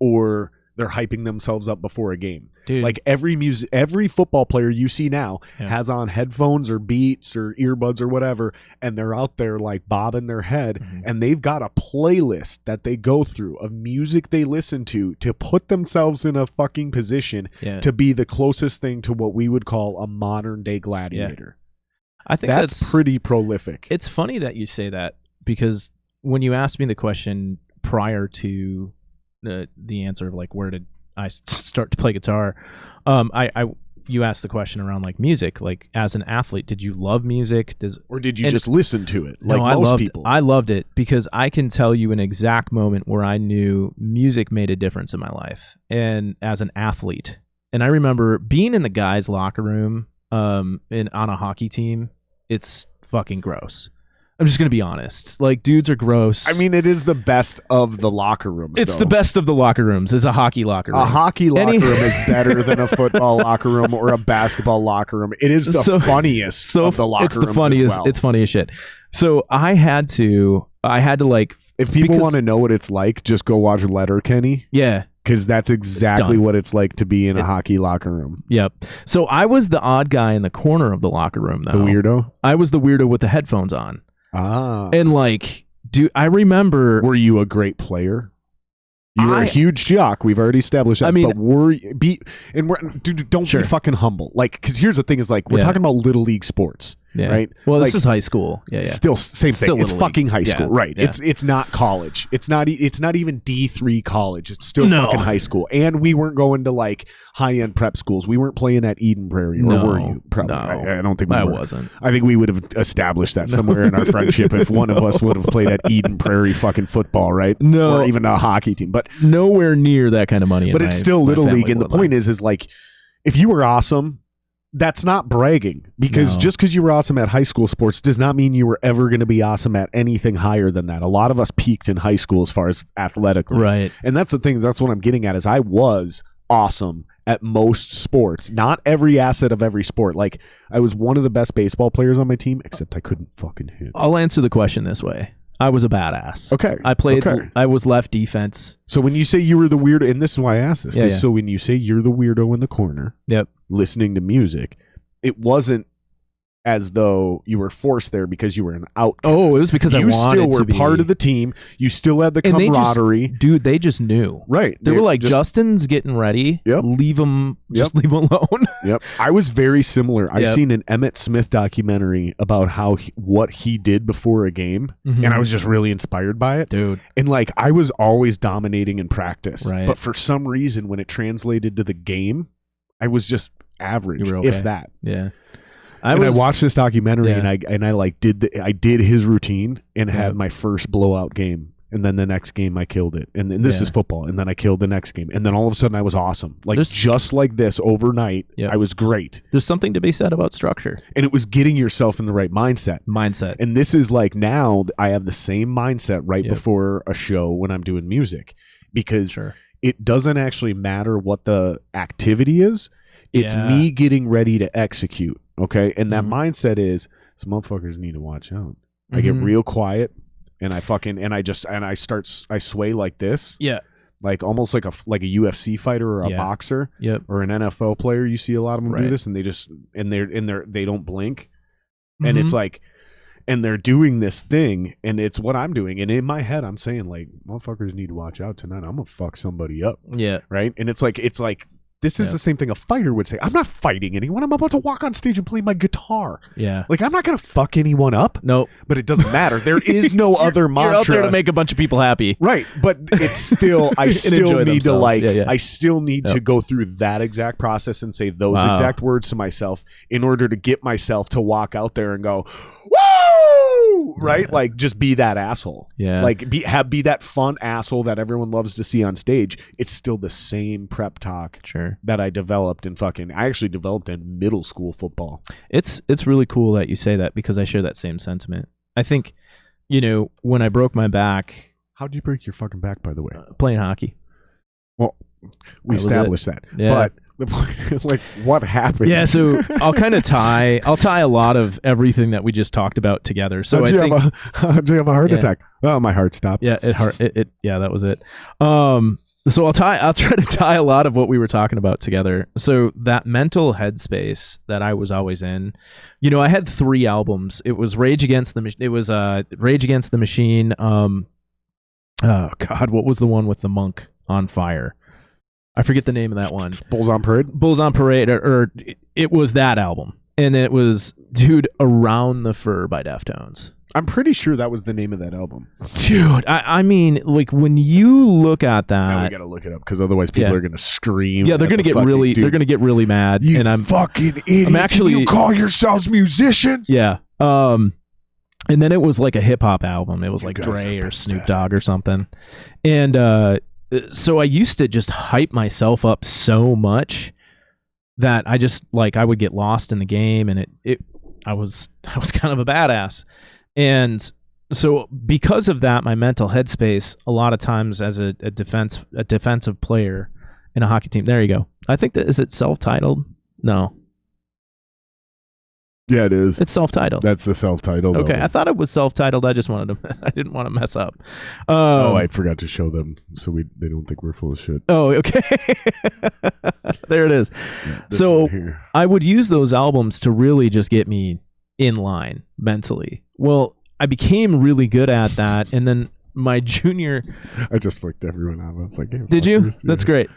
or they're hyping themselves up before a game. Dude. Like every football player you see now has on headphones or Beats or earbuds or whatever, and they're out there like bobbing their head, and they've got a playlist that they go through of music they listen to put themselves in a fucking position to be the closest thing to what we would call a modern day gladiator. I think that's pretty prolific. It's funny that you say that, because when you asked me the question prior to the answer of like where did I start to play guitar, you asked the question around like music, like as an athlete, did you love music? Or did you just listen to it like most people? I loved it, because I can tell you an exact moment where I knew music made a difference in my life and as an athlete. And I remember being in the guys' locker room on a hockey team. It's fucking gross. I'm just going to be honest. Like, dudes are gross. I mean, it is the best of the locker rooms. It's the best of the locker rooms, is a hockey locker room. A hockey locker room is better than a football locker room or a basketball locker room. It is the funniest of the locker rooms. It's the funniest. As well. It's funny as shit. So I had to like... If people want to know what it's like, just go watch Letterkenny. Yeah. Because that's exactly what it's like to be in a hockey locker room. Yep. So I was the odd guy in the corner of the locker room, though. The weirdo? I was the weirdo with the headphones on. Ah. And like, dude, I remember... Were you a great player? You were a huge jock. We've already established that. I mean, but don't be fucking humble. Like, because here's the thing: is like we're talking about little league sports, right? Well, like, this is high school. Yeah. Still same thing. It's fucking high school, right? Yeah. It's not college. It's not even D3 college. It's still fucking high school. And we weren't going to like high end prep schools. We weren't playing at Eden Prairie, or were you? Probably. No, I don't think we were. I wasn't. I think we would have established that somewhere in our friendship if one of us would have played at Eden Prairie fucking football, right? No, or even a hockey team, but nowhere near that kind of money. But it's still little league, and the point is like, if you were awesome, that's not bragging, because just because you were awesome at high school sports does not mean you were ever going to be awesome at anything higher than that. A lot of us peaked in high school as far as athletically, right? And that's the thing. That's what I'm getting at. Is I was awesome at most sports, not every asset of every sport. Like, I was one of the best baseball players on my team, except I couldn't fucking hit. I'll answer the question this way. I was a badass. Okay. I was left defense. So when you say you were the weirdo, and this is why I asked this, so when you say you're the weirdo in the corner, listening to music, it wasn't as though you were forced there because you were an outcast. Oh, it was because I wanted to be. You still were part of the team. You still had the camaraderie. They just knew. Right. They were like, Justin's getting ready. Yep. Leave him alone. Yep. I was very similar. I've seen an Emmett Smith documentary about what he did before a game, and I was just really inspired by it. Dude. And like, I was always dominating in practice. Right. But for some reason, when it translated to the game, I was just average, if that. Yeah. I watched this documentary and I did his routine and had my first blowout game, and then the next game I killed it, and this is football, and then I killed the next game, and then all of a sudden I was awesome, like just like this overnight. I was great. There's something to be said about structure, and it was getting yourself in the right mindset. And this is like, now I have the same mindset right before a show when I'm doing music, because it doesn't actually matter what the activity is. It's me getting ready to execute. Okay. And that mindset is, some motherfuckers need to watch out. I get real quiet, and I sway like this. Yeah. like almost like a UFC fighter or a boxer or an NFL player. You see a lot of them do this, and they just they don't blink, and it's like, and they're doing this thing, and it's what I'm doing, and in my head I'm saying like, motherfuckers need to watch out tonight. I'm gonna fuck somebody up. Right, and it's like this is the same thing a fighter would say. I'm not fighting anyone. I'm about to walk on stage and play my guitar. Like, I'm not going to fuck anyone up. Nope. But it doesn't matter. There is no other mantra. You're out there to make a bunch of people happy. Right. But it's still, I still need to I still need to go through that exact process and say those exact words to myself in order to get myself to walk out there and go, woo! Right? Like, just be that asshole. Like, be that fun asshole that everyone loves to see on stage. It's still the same prep talk. That I developed I actually developed in middle school football. It's really cool that you say that, because I share that same sentiment. I think, when I broke my back. How'd you break your fucking back, by the way? Playing hockey. Well, we established that. But like, what happened? Yeah, so I'll tie a lot of everything that we just talked about together. So did you have a heart attack? Oh, my heart stopped. Yeah, that was it. So I'll try to tie a lot of what we were talking about together. So that mental headspace that I was always in, I had 3 albums. It was Rage Against the Machine. Oh God, what was the one with the monk on fire? I forget the name of that one. Bulls on Parade, or it was that album, and it was Around the Fur by Deftones. I'm pretty sure that was the name of that album. Dude, I mean, like, when you look at that, now we gotta look it up, because otherwise people are gonna scream. Yeah, they're gonna get really mad. You fucking idiots! You call yourselves musicians? Yeah. And then it was like a hip hop album. It was like Dre or Snoop Dogg or something. And so I used to just hype myself up so much that I just I would get lost in the game, and I was kind of a badass. And so because of that, my mental headspace, a lot of times as a defensive player in a hockey team. There you go. I think is it self-titled? No. Yeah, it is. It's self-titled. That's the self-titled. Okay, I thought it was self-titled. I didn't want to mess up. I forgot to show them so they don't think we're full of shit. Oh, okay. There it is. Yeah, so I would use those albums to really just get me in line mentally. Well, I became really good at that, and then my junior, I just flicked everyone out. I was like, hey, did you? That's great.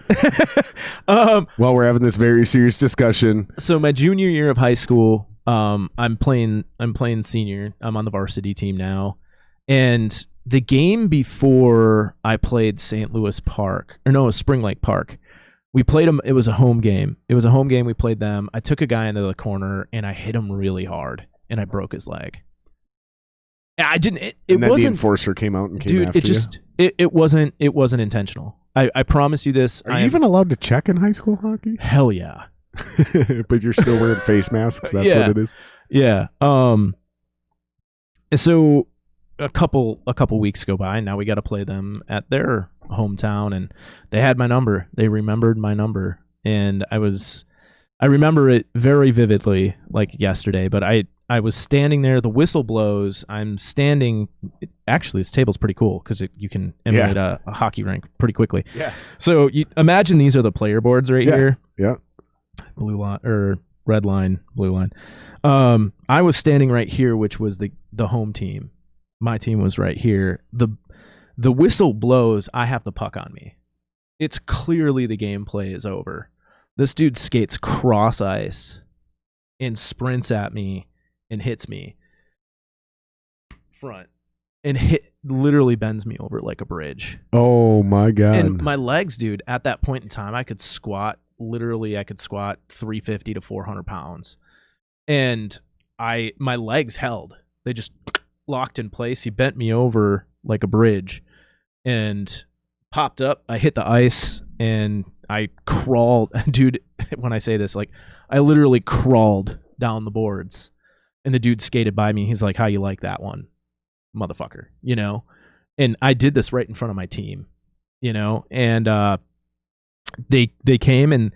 Well, we're having this very serious discussion. So my junior year of high school, I'm playing senior. I'm on the varsity team now, and the game before I played St. Louis Park, or no, it was Spring Lake Park. We played them. It was a home game. We played them. I took a guy into the corner and I hit him really hard, and I broke his leg. I didn't. It wasn't. The enforcer came out and came after you. It wasn't intentional. I promise you this. Are you even allowed to check in high school hockey? Hell yeah. But you're still wearing face masks. That's what it is. Yeah. So a couple weeks go by, and now we got to play them at their hometown, and they had my number. They remembered my number, and I remember it very vividly, like yesterday. But I was standing there. The whistle blows. I'm standing. Actually, this table's pretty cool because you can emulate a hockey rink pretty quickly. Yeah. So you imagine these are the player boards right here. Yeah. Blue line or red line, blue line. I was standing right here, which was the home team. My team was right here. The whistle blows. I have the puck on me. It's clearly the gameplay is over. This dude skates cross ice and sprints at me and hits me front and literally bends me over like a bridge. Oh my God. And my legs, dude, at that point in time, I could squat 350 to 400 pounds. And my legs held. They just locked in place. He bent me over like a bridge and popped up. I hit the ice and I crawled. Dude, when I say this, like, I literally crawled down the boards, and the dude skated by me. He's like, how you like that one, motherfucker? You know? And I did this right in front of my team, you know? And they came, and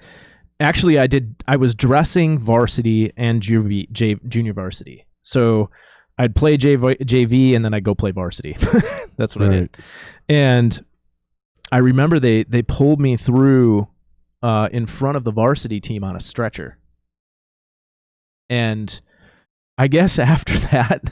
actually I was dressing varsity and junior varsity. So I'd play JV and then I'd go play varsity. That's what I did. And I remember they pulled me through in front of the varsity team on a stretcher. And I guess after that,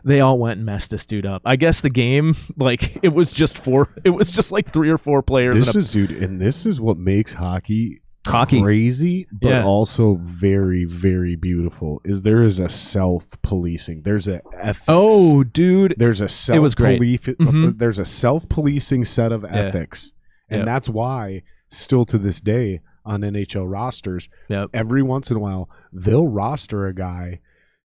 they all went and messed this dude up. I guess the game, like, it was just like 3 or 4 players. This is what makes hockey crazy, but also very, very beautiful. Is there is a self-policing. There's a ethics. Oh, dude, there's a self. It was great. There's a self-policing set of ethics, and that's why still to this day on NHL rosters, every once in a while they'll roster a guy,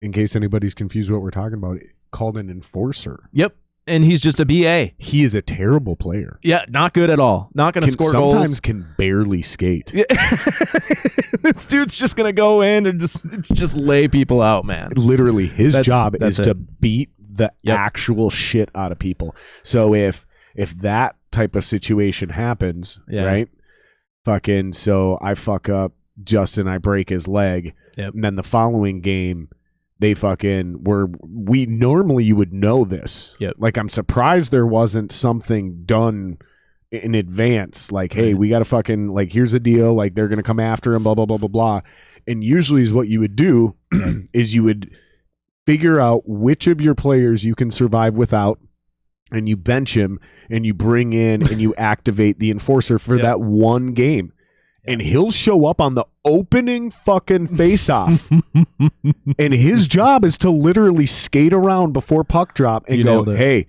in case anybody's confused what we're talking about, called an enforcer. Yep. And he's just a BA. He is a terrible player. Yeah, not good at all. Not going to score goals. Sometimes can barely skate. Yeah. This dude's just going to go in and just lay people out, man. Literally, his job is to beat the actual shit out of people. So if that type of situation happens, right? Fucking, so I fuck up Justin, I break his leg, and then the following game, they fucking we normally you would know this. Like, I'm surprised there wasn't something done in advance. Like, hey, we got to fucking, like, here's the deal. Like, they're going to come after him, blah, blah, blah, blah, blah. And usually is what you would do is you would figure out which of your players you can survive without, and you bench him and you bring in and you activate the enforcer for that one game. And he'll show up on the opening fucking face-off. And his job is to literally skate around before puck drop and go, hey,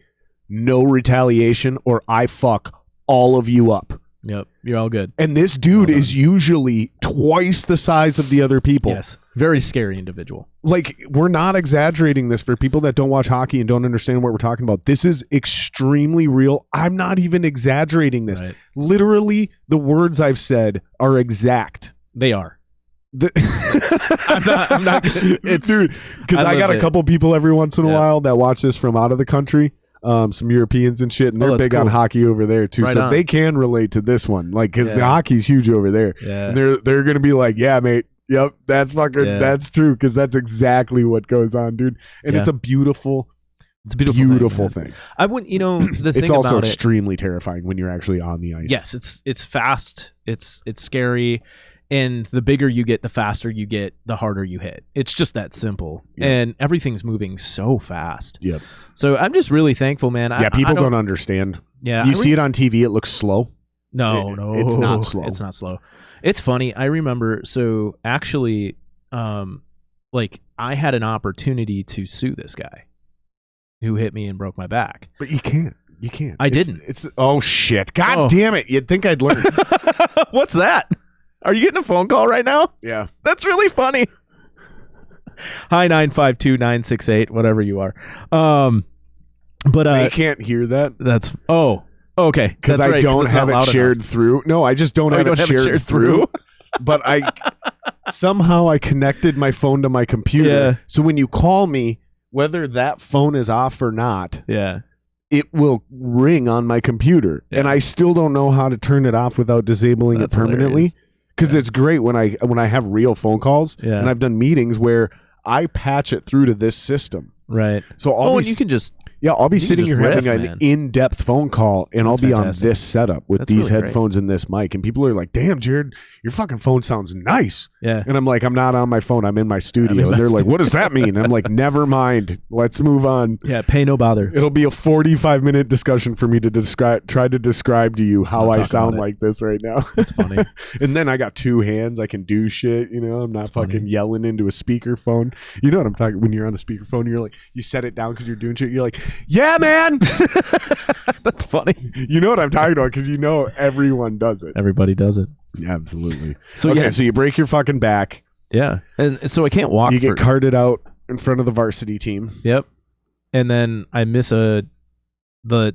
no retaliation or I fuck all of you up. Yep, you're all good. And this dude is usually twice the size of the other people. Yes, very scary individual. Like, we're not exaggerating this for people that don't watch hockey and don't understand what we're talking about. This is extremely real. I'm not even exaggerating this. Right. Literally, the words I've said are exact. They are. I'm not. It's, dude, because I got a couple people every once in a while that watch this from out of the country. Some Europeans and shit, and they're big on hockey over there too, so they can relate to this one, like, because the hockey's huge over there. And they're gonna be like, yeah, mate, yep, that's fucking that's true, because that's exactly what goes on, dude. And it's a beautiful thing. I wouldn't, the thing it's also about extremely terrifying when you're actually on the ice. Yes, it's fast, it's scary. And the bigger you get, the faster you get, the harder you hit. It's just that simple. Yep. And everything's moving so fast. Yep. So I'm just really thankful, man. People don't understand. Yeah. You see it on TV, it looks slow. No. It's not slow. It's not slow. It's funny. I remember, so actually, like, I had an opportunity to sue this guy who hit me and broke my back. But you can't. You can't. I didn't. Oh, shit. God damn it. You'd think I'd learn. What's that? Are you getting a phone call right now? Yeah. That's really funny. Hi, 952-968, whatever you are. But they can't hear that. That's okay. Because I don't have it shared through. No, I just don't have it shared through. But somehow I connected my phone to my computer. Yeah. So when you call me, whether that phone is off or not, it will ring on my computer. And I still don't know how to turn it off without disabling it permanently. Because it's great when I have real phone calls, and I've done meetings where I patch it through to this system. Right. So and you can just I'll be sitting here having an in-depth phone call, and I'll be fantastic. on this setup with these headphones and this mic, and people are like, "Damn, Jared, your fucking phone sounds nice." Yeah. And I'm like, "I'm not on my phone. I'm in my studio." And they're like, "What does that mean?" And I'm like, "Never mind. Let's move on." Yeah. Pay no bother. It'll be a 45-minute discussion for me to try to describe to you how I sound like this right now. That's funny. And then I got 2 hands. I can do shit. I'm not fucking yelling into a speakerphone. You know what I'm talking? When you're on a speakerphone, you're like, you set it down because you're doing shit. You're like, "Yeah, man." That's funny. You know what I'm talking about, because everyone does it. Everybody does it. Yeah, absolutely. So so you break your fucking back. Yeah. And so I can't walk. You get carted out in front of the varsity team. Yep. And then I miss the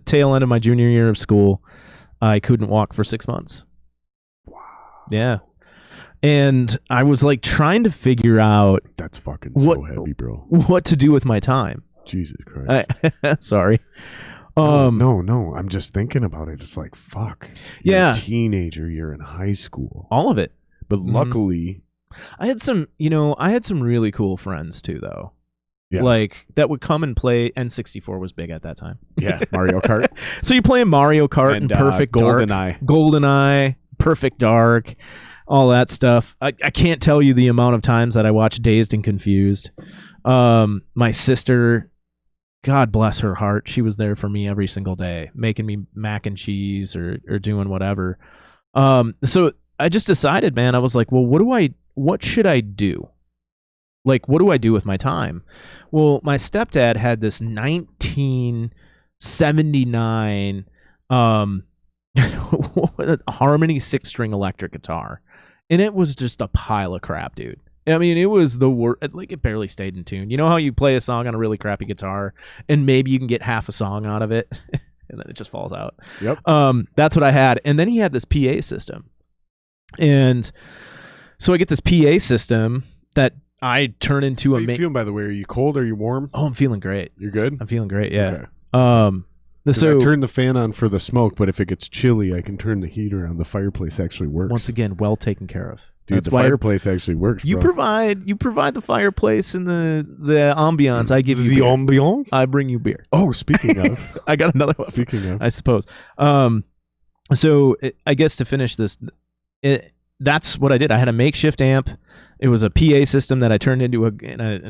tail end of my junior year of school. I couldn't walk for 6 months. Wow. Yeah. And I was like trying to figure out that's fucking so heavy, bro. What to do with my time. Jesus Christ. Sorry. No. I'm just thinking about it. It's like, fuck. You're a teenager. You're in high school. All of it. But luckily, I had some really cool friends too, though. Yeah. Like that would come and play. N64 was big at that time. Yeah, Mario Kart. So you play Mario Kart and Perfect GoldenEye. GoldenEye, Perfect Dark, all that stuff. I can't tell you the amount of times that I watched Dazed and Confused. My sister, God bless her heart, she was there for me every single day, making me mac and cheese or doing whatever. So I just decided, man, I was like, well, what should I do? Like, what do I do with my time? Well, my stepdad had this 1979 Harmony 6-string electric guitar, and it was just a pile of crap, dude. I mean, it was the worst. Like, it barely stayed in tune. You know how you play a song on a really crappy guitar, and maybe you can get half a song out of it, and then it just falls out. Yep. That's what I had. And then he had this PA system, and so I get this PA system that I turn into How are you feeling, by the way? Are you cold? Are you warm? Oh, I'm feeling great. You're good? I'm feeling great, yeah. Okay. So I turn the fan on for the smoke, but if it gets chilly, I can turn the heater on. The fireplace actually works. Once again, well taken care of. Dude, the fireplace actually works. You bro. provide the fireplace and the ambiance. I give you the beer. ambiance. I bring you beer. Oh, speaking of, I got another one. Speaking of, I suppose. So I guess to finish this, that's what I did. I had a makeshift amp. It was a PA system that I turned into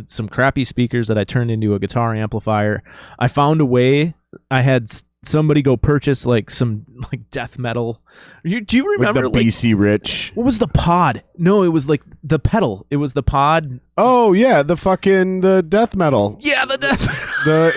some crappy speakers that I turned into a guitar amplifier. I found a way. I had somebody go purchase like some like death metal. Do you remember like the BC Rich? What was the pod? No, it was like the pedal. It was the pod. Oh yeah, the death metal. Yeah, the death.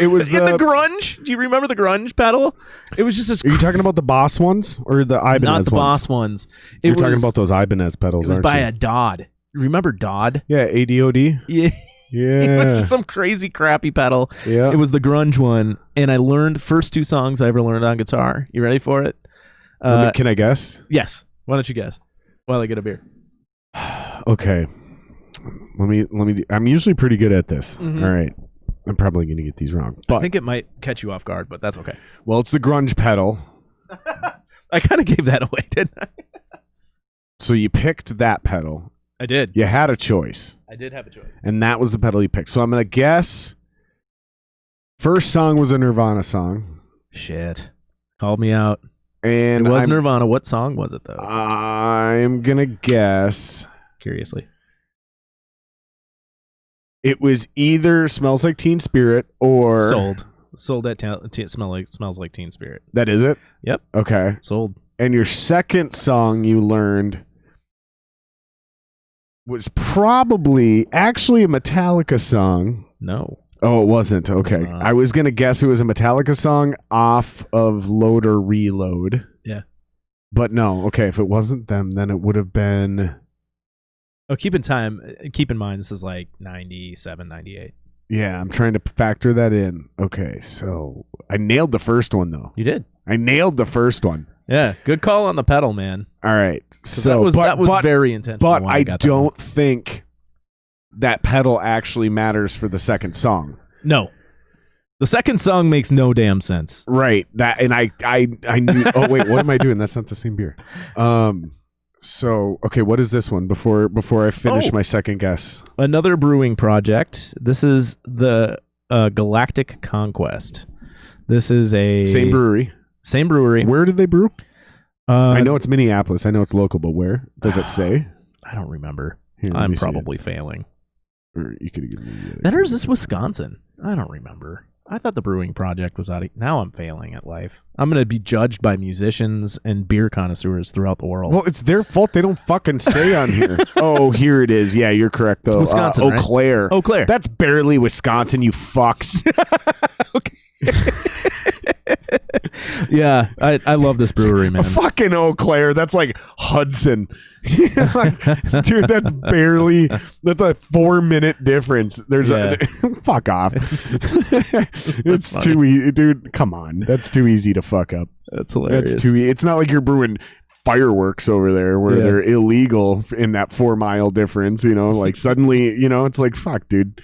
It was the grunge. Do you remember the grunge pedal? It was just this. Are you talking about the Boss ones or the Ibanez ones? Not the Boss ones. You're talking about those Ibanez pedals. It was aren't by you? a Dodd. Remember Dodd? Yeah, ADOD. Yeah. Yeah. It was just some crazy crappy pedal. Yeah. It was the grunge one, and I learned first 2 songs I ever learned on guitar. You ready for it? Can I guess? Yes. Why don't you guess? While I get a beer. Okay. Let me. I'm usually pretty good at this. Mm-hmm. All right. I'm probably going to get these wrong. But I think it might catch you off guard, but that's okay. Well, it's the grunge pedal. I kind of gave that away, didn't I? So you picked that pedal. I did. You had a choice. I did have a choice. And that was the pedal you picked. So I'm going to guess first song was a Nirvana song. Shit. Called me out. And it was Nirvana. What song was it, though? I'm going to guess. Curiously. It was either Smells Like Teen Spirit or... Sold at Smells Like Teen Spirit. That is it? Yep. Okay. Sold. And your second song you learned was probably actually a Metallica song. No. Oh, it wasn't. Okay. I was going to guess it was a Metallica song off of Load or Reload. Yeah. But no. Okay. If it wasn't them, then it would have been... Oh, keep in mind, this is like 97, 98. Yeah, I'm trying to factor that in. Okay, so I nailed the first one, though. You did. I nailed the first one. Yeah, good call on the pedal, man. All right. So that was very intentional. But I don't think that pedal actually matters for the second song. No. The second song makes no damn sense. Right. That and I knew. Oh wait, what am I doing? That's not the same beer. So okay, what is this one before I finish my second guess? Another brewing project. This is the Galactic Conquest. This is a same brewery. Where did they brew? I know it's Minneapolis. I know it's local, but where does it say? I don't remember. Here, I'm probably failing. Or you could give me. Then or is this Wisconsin? I don't remember. I thought the brewing project was out of... Now I'm failing at life. I'm going to be judged by musicians and beer connoisseurs throughout the world. Well, it's their fault. They don't fucking stay on here. Oh, here it is. Yeah, you're correct, though. It's Wisconsin, Eau Claire. Eau Claire. That's barely Wisconsin, you fucks. Okay. Yeah, I love this brewery, man. Fucking Eau Claire. That's like Hudson. Dude, that's a 4-minute difference. Fuck off. It's too easy. Dude, come on. That's too easy to fuck up. That's hilarious. That's too easy. It's not like you're brewing fireworks over there where they're illegal in that 4-mile difference, like suddenly, it's like, fuck, dude.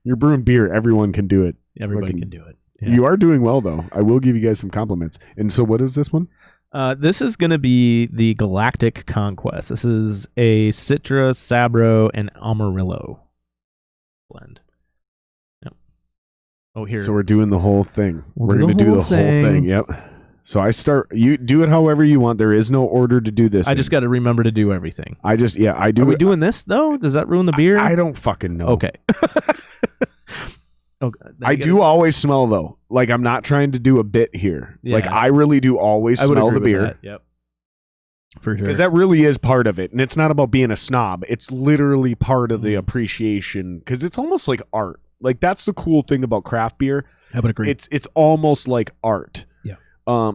You're brewing beer. Everyone can do it. Everybody can do it. Yeah. You are doing well, though. I will give you guys some compliments. And so what is this one? This is going to be the Galactic Conquest. This is a Citra, Sabro, and Amarillo blend. Yep. Oh, here. So we're doing the whole thing. We're going to do the whole thing. Yep. So you do it however you want. There is no order to do this. I just got to remember to do everything. I do. Are we doing this though? Does that ruin the beer? I don't fucking know. Okay. I do always smell though. Like I'm not trying to do a bit here. Yeah. Like I really do always smell the beer. Yep. For sure. Because that really is part of it. And it's not about being a snob. It's literally part of the appreciation. Because it's almost like art. Like that's the cool thing about craft beer. I would agree. It's almost like art. Yeah.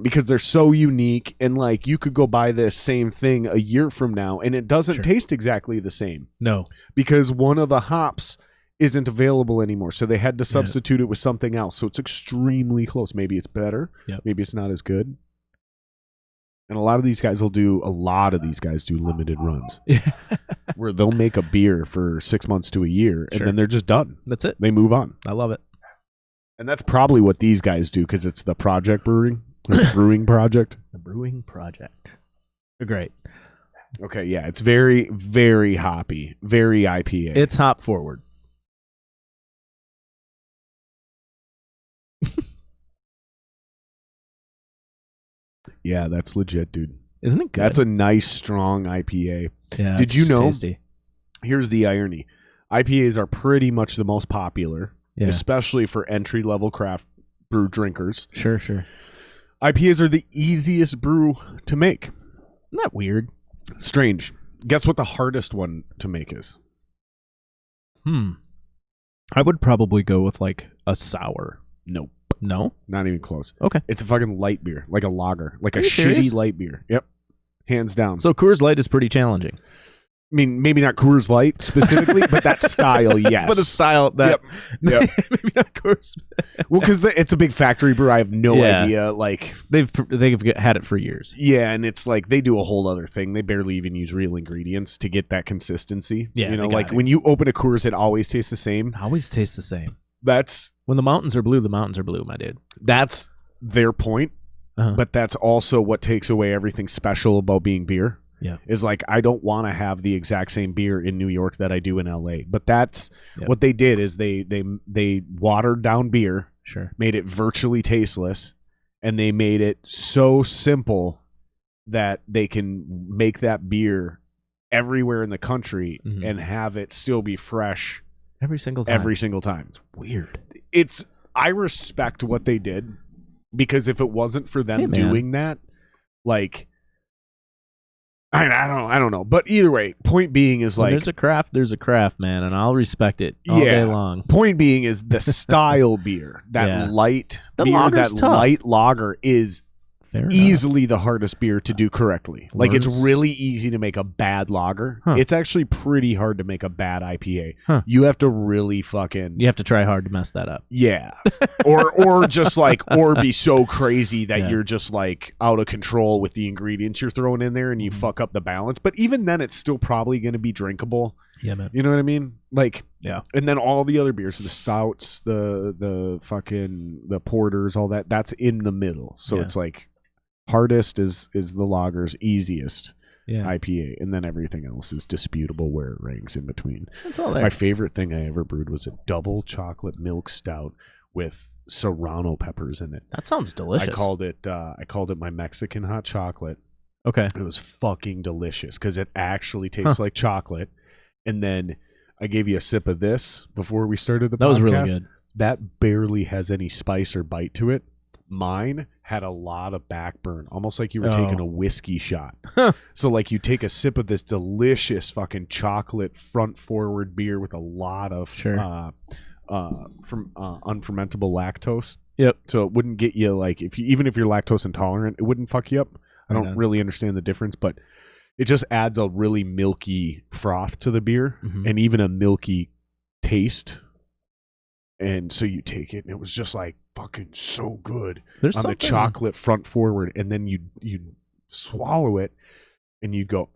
Because they're so unique. And like you could go buy this same thing a year from now and it doesn't taste exactly the same. No. Because one of the hops isn't available anymore. So they had to substitute it with something else. So it's extremely close. Maybe it's better. Yep. Maybe it's not as good. And a lot of these guys do limited runs. Where they'll make a beer for 6 months to a year and then they're just done. That's it. They move on. I love it. And that's probably what these guys do because it's the project brewing. Brewing project. The brewing project. Great. Okay, yeah. It's very, very hoppy. Very IPA. It's hop forward. Yeah, that's legit, dude. Isn't it good? That's a nice, strong IPA. Yeah. Did you know? Tasty. Here's the irony. IPAs are pretty much the most popular, especially for entry-level craft brew drinkers. Sure. IPAs are the easiest brew to make. Isn't that weird? Strange. Guess what the hardest one to make is? I would probably go with like a sour. Nope. No? Not even close. Okay. It's a fucking light beer, like a lager, like a serious? shitty light beer. Yep. Hands down. So Coors Light is pretty challenging. I mean, maybe not Coors Light specifically, but that style, yes. But a style that... Yep. Maybe not Coors. Well, because it's a big factory brew. I have no idea. Like they've had it for years. Yeah, and it's like they do a whole other thing. They barely even use real ingredients to get that consistency. Yeah, you know, like when you open a Coors, it always tastes the same. Always tastes the same. That's when the mountains are blue, my dude. That's their point. But that's also what takes away everything special about being beer. Yeah. Is like I don't want to have the exact same beer in New York that I do in LA. But that's what they did is they watered down beer, made it virtually tasteless, and they made it so simple that they can make that beer everywhere in the country and have it still be fresh every single time. It's weird. I respect what they did because if it wasn't for them doing that, like I don't know. But either way, point being is like there's a craft, man, and I'll respect it all day long. Point being is the style beer, that light beer, that light lager is easily the hardest beer to do correctly. Like it's really easy to make a bad lager. It's actually pretty hard to make a bad IPA. You have to really you have to try hard to mess that up. Yeah. or just like or be so crazy that you're just like out of control with the ingredients you're throwing in there and you fuck up the balance. But even then it's still probably going to be drinkable. Yeah, man. You know what I mean? Like yeah. And then all the other beers, the stouts, the porters, all that's in the middle. So it's like hardest is the lager's easiest IPA, and then everything else is disputable where it ranks in between. That's all there. My favorite thing I ever brewed was a double chocolate milk stout with serrano peppers in it. That sounds delicious. I called it my Mexican hot chocolate. Okay. It was fucking delicious because it actually tastes like chocolate. And then I gave you a sip of this before we started the podcast. That was really good. That barely has any spice or bite to it. Mine had a lot of backburn, almost like you were taking a whiskey shot. So like you take a sip of this delicious fucking chocolate front forward beer with a lot of unfermentable lactose. Yep. So it wouldn't get you like even if you're lactose intolerant, it wouldn't fuck you up. I don't really understand the difference, but it just adds a really milky froth to the beer and even a milky taste. And so you take it and it was just like fucking so good. There's on the chocolate front forward, and then you swallow it and you go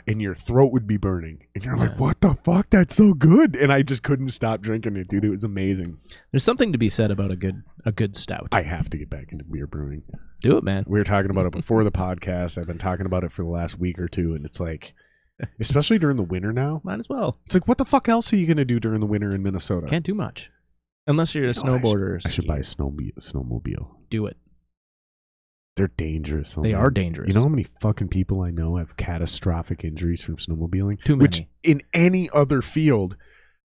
and your throat would be burning and you're like, what the fuck, that's so good. And I just couldn't stop drinking it, dude. It was amazing. There's something to be said about a good stout. I have to get back into beer brewing. Do it, man. We were talking about it before the podcast. I've been talking about it for the last week or two, and it's like, especially during the winter now, might as well. It's like, what the fuck else are you gonna do during the winter in Minnesota? Can't do much. Unless you're a snowboarder. I should buy a snowmobile. Do it. They're dangerous. They are dangerous. You know how many fucking people I know have catastrophic injuries from snowmobiling? Too many. Which in any other field,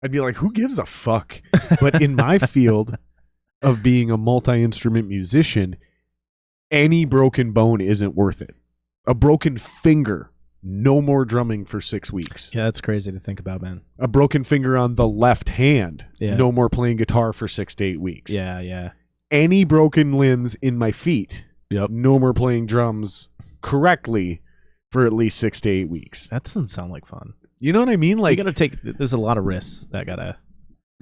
I'd be like, who gives a fuck? But in my field of being a multi-instrument musician, any broken bone isn't worth it. A broken finger, no more drumming for 6 weeks. Yeah, that's crazy to think about, man. A broken finger on the left hand, no more playing guitar for 6 to 8 weeks. Yeah. Any broken limbs in my feet, no more playing drums correctly for at least 6 to 8 weeks. That doesn't sound like fun. You know what I mean? Like, you gotta there's a lot of risks that gotta.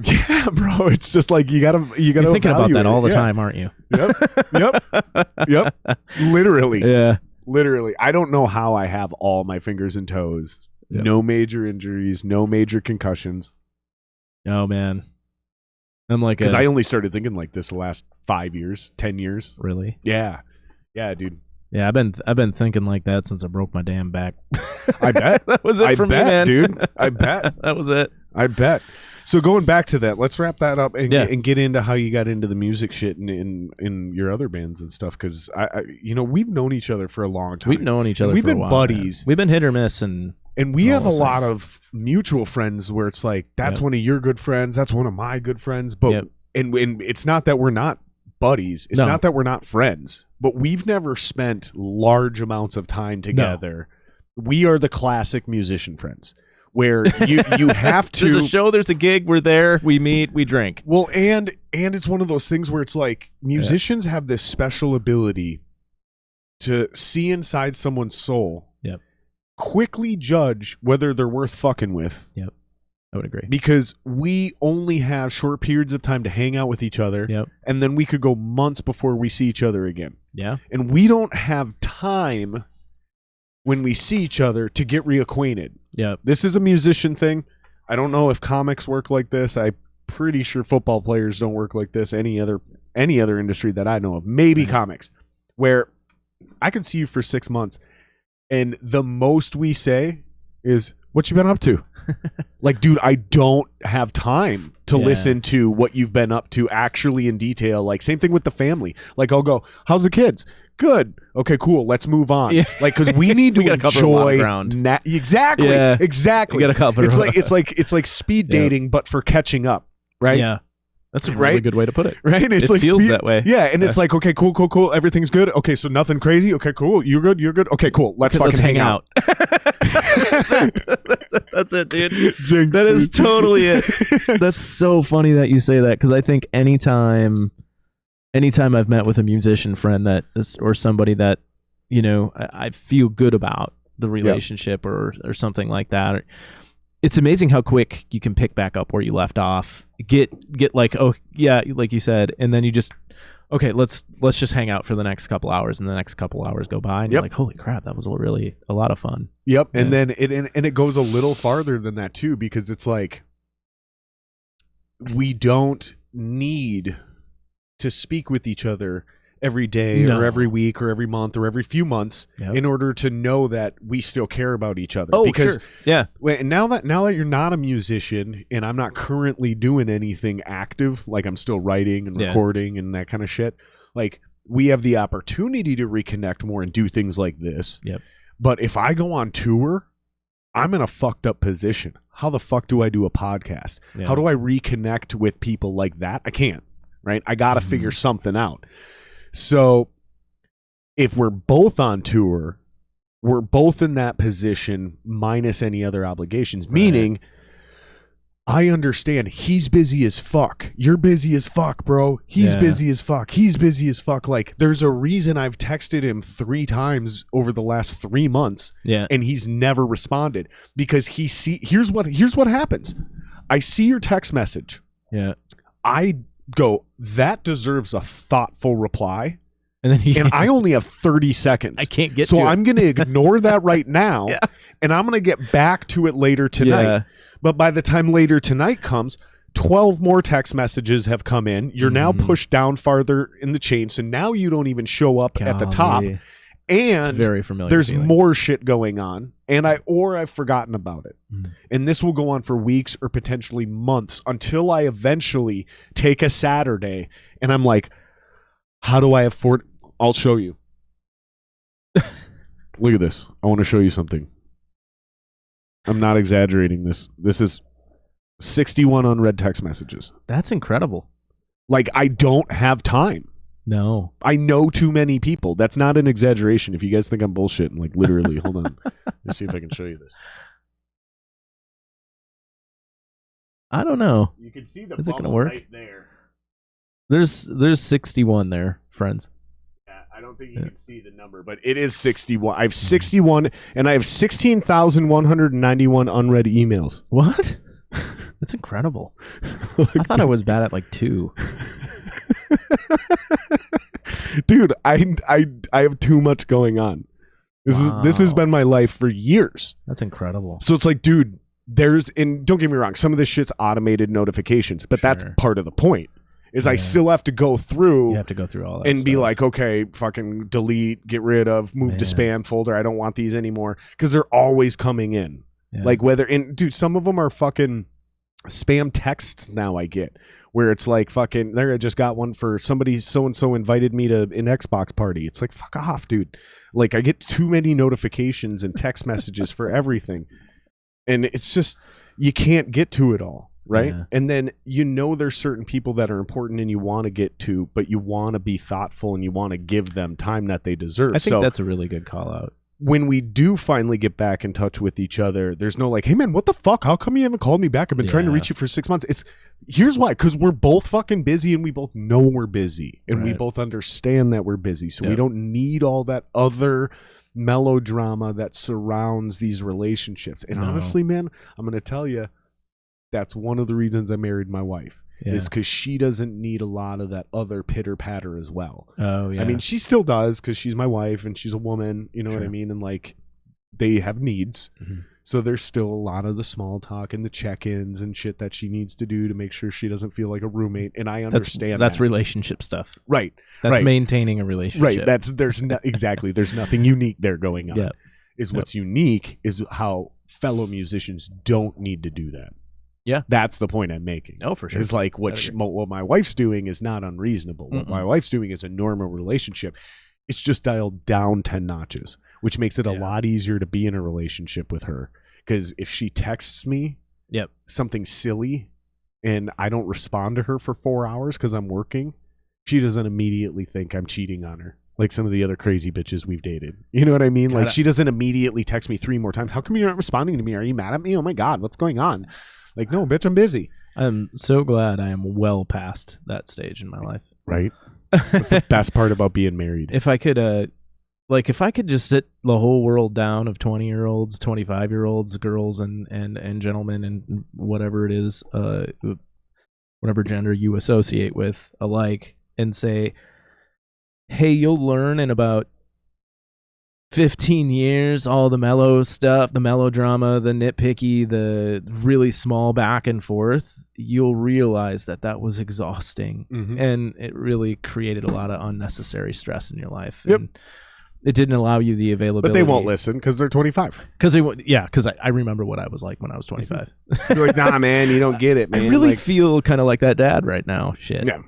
Yeah, bro. It's just like you gotta. You're thinking about that all the time, aren't you? Yep. Literally. Yeah. Literally. I don't know how I have all my fingers and toes. Yep. No major injuries, no major concussions. Oh man. I'm like, because I only started thinking like this the last 5 years, 10 years. Really? Yeah, dude. Yeah, I've been thinking like that since I broke my damn back. I bet that was it for me, man. Dude. I bet that was it. I bet. So going back to that, let's wrap that up and get into how you got into the music shit in your other bands and stuff. Because I we've known each other for a long time. We've known each other. We've for a been while, buddies. Man. We've been hit or miss, and we have a lot of mutual friends where it's like that's one of your good friends, that's one of my good friends, but and it's not that we're not buddies. It's not that we're not friends, but we've never spent large amounts of time together. No. We are the classic musician friends. Where you have to. There's a show, there's a gig, we're there, we meet, we drink. Well, and it's one of those things where it's like musicians have this special ability to see inside someone's soul. Yep. Quickly judge whether they're worth fucking with. Yep. I would agree. Because we only have short periods of time to hang out with each other. Yep. And then we could go months before we see each other again. Yeah. And we don't have time when we see each other to get reacquainted. Yeah. This is a musician thing. I don't know if comics work like this. I'm pretty sure football players don't work like this. Any other industry that I know of. Maybe comics. Where I can see you for 6 months and the most we say is, what you been up to? Like, dude, I don't have time to listen to what you've been up to actually in detail. Like, same thing with the family. Like, I'll go, how's the kids? Good. Okay, cool. Let's move on. Yeah. Like, because we need to enjoy exactly. Yeah. Exactly. You gotta cover it's like speed dating, but for catching up. Right? Yeah. That's a really good way to put it. Right? It's it like feels that way. Yeah, and it's like, okay, cool. Everything's good. Okay, so nothing crazy. Okay, cool. You're good. Okay, cool. Let's hang out. That's it, dude. Jinx, that is totally it. That's so funny that you say that, because I think anytime I've met with a musician friend or somebody that, I feel good about the relationship or something like that, it's amazing how quick you can pick back up where you left off, get like, oh yeah, like you said, and then you just, okay, let's just hang out for the next couple hours, and the next couple hours go by, and you're like, holy crap, that was really a lot of fun. Yep. And then it goes a little farther than that too, because it's like, we don't need to speak with each other every day or every week or every month or every few months in order to know that we still care about each other. Oh, because sure. Yeah. Now that you're not a musician and I'm not currently doing anything active, like I'm still writing and recording and that kind of shit, like we have the opportunity to reconnect more and do things like this. Yep. But if I go on tour, I'm in a fucked up position. How the fuck do I do a podcast? Yeah. How do I reconnect with people like that? I can't, right? I got to figure something out. So if we're both on tour, we're both in that position minus any other obligations, meaning I understand he's busy as fuck. You're busy as fuck, bro. He's busy as fuck. He's busy as fuck. Like, there's a reason I've texted him 3 times over the last 3 months and he's never responded, because here's what happens. I see your text message. Yeah. I go, that deserves a thoughtful reply, and then I only have 30 seconds. I can't get to it. So I'm going to ignore that right now, and I'm going to get back to it later tonight. Yeah. But by the time later tonight comes, 12 more text messages have come in. You're now pushed down farther in the chain, so now you don't even show up at the top. And it's very familiar. There's more shit going on, and I've forgotten about it. And this will go on for weeks or potentially months until I eventually take a Saturday and I'm like, how do I afford? I'll show you. Look at this. I want to show you something. I'm not exaggerating this. This is 61 unread text messages. That's incredible. Like, I don't have time. No. I know too many people. That's not an exaggeration. If you guys think I'm bullshitting, like literally, hold on. Let me see if I can show you this. I don't know. You can see the Is it gonna bubble work? right there. There's 61 there, friends. Yeah, I don't think you can see the number, but it is 61. I have 61, and I have 16,191 unread emails. What? That's incredible. I thought I was bad at like 2. Dude, I have too much going on. This has been my life for years. That's incredible. So it's like, dude, and don't get me wrong, some of this shit's automated notifications, but that's part of the point. Is I still have to go through. You have to go through all that and stuff. be like, okay, fucking delete, get rid of, move to spam folder. I don't want these anymore because they're always coming in. Yeah. Like dude, some of them are fucking spam texts now I get where it's like fucking there. I just got one for somebody so-and-so invited me to an Xbox party. It's like, fuck off, dude. Like I get too many notifications and text messages for everything. And it's just, you can't get to it all. Right. Yeah. And then, there's certain people that are important and you want to get to, but you want to be thoughtful and you want to give them time that they deserve. I think that's a really good call out. When we do finally get back in touch with each other, there's no like, hey man, what the fuck? How come you haven't called me back? I've been trying to reach you for 6 months. Here's why. Because we're both fucking busy and we both know we're busy and we both understand that we're busy. So we don't need all that other melodrama that surrounds these relationships. And honestly, man, I'm going to tell you, that's one of the reasons I married my wife is because she doesn't need a lot of that other pitter patter as well. Oh yeah. I mean, she still does because she's my wife and she's a woman, you know what I mean? And like they have needs. Mm-hmm. So there's still a lot of the small talk and the check-ins and shit that she needs to do to make sure she doesn't feel like a roommate. And I understand that's relationship stuff. Right. That's maintaining a relationship. Right. There's nothing unique there going on. Yeah. What's unique is how fellow musicians don't need to do that. Yeah, that's the point I'm making. Oh, for sure. It's like what my wife's doing is not unreasonable. What my wife's doing is a normal relationship. It's just dialed down 10 notches, which makes it a lot easier to be in a relationship with her. Because if she texts me something silly and I don't respond to her for 4 hours because I'm working, she doesn't immediately think I'm cheating on her. Like some of the other crazy bitches we've dated. You know what I mean? Like she doesn't immediately text me 3 more times. How come you're not responding to me? Are you mad at me? Oh my God, what's going on? Like, no, bitch, I'm busy. I'm so glad I am well past that stage in my life. Right? That's the best part about being married. If I could just sit the whole world down of 20-year-olds, 25-year-olds, girls and gentlemen and whatever it is, whatever gender you associate with alike, and say, hey, you'll learn in about 15 years, all the mellow stuff, the melodrama, the nitpicky, the really small back and forth, you'll realize that was exhausting. Mm-hmm. And it really created a lot of unnecessary stress in your life. Yep. And it didn't allow you the availability. But they won't listen because they're 25. Because I remember what I was like when I was 25. You're like, nah, man, you don't get it, man. I really feel kind of like that dad right now. Shit. Yeah.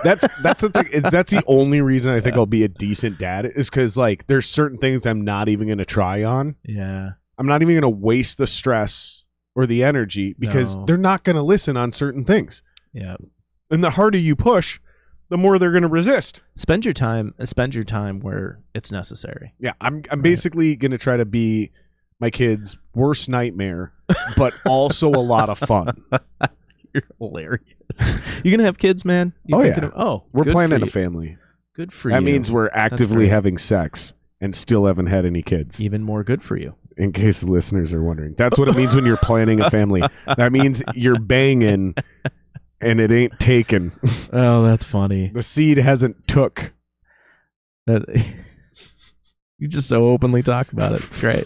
That's the thing. That's the only reason I think I'll be a decent dad is because like there's certain things I'm not even going to try on. Yeah. I'm not even going to waste the stress or the energy because they're not going to listen on certain things. Yeah. And the harder you push, the more they're going to resist. Spend your time where it's necessary. Yeah. I'm basically going to try to be my kid's worst nightmare, but also a lot of fun. You're hilarious. You gonna have kids, man? We're planning a family. Good for you. That means we're actively having sex and still haven't had any kids. Even more good for you. In case the listeners are wondering, that's what it means when you're planning a family. That means you're banging and it ain't taken. Oh, that's funny. The seed hasn't took. You just so openly talk about it. It's great.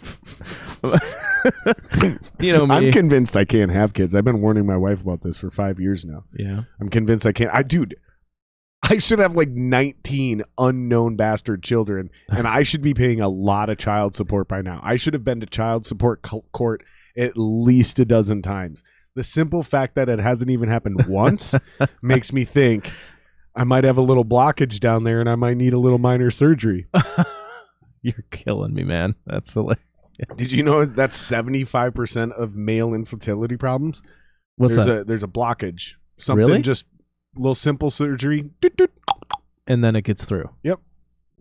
You know me. I'm convinced I can't have kids. I've been warning my wife about this for 5 years now. Yeah. I'm convinced I can't. I should have like 19 unknown bastard children, and I should be paying a lot of child support by now. I should have been to child support court at least a dozen times. The simple fact that it hasn't even happened once makes me think I might have a little blockage down there and I might need a little minor surgery. You're killing me, man. That's hilarious. Did you know that's 75% of male infertility problems? What's that? There's a blockage. Something really? Just a little simple surgery. And then it gets through. Yep.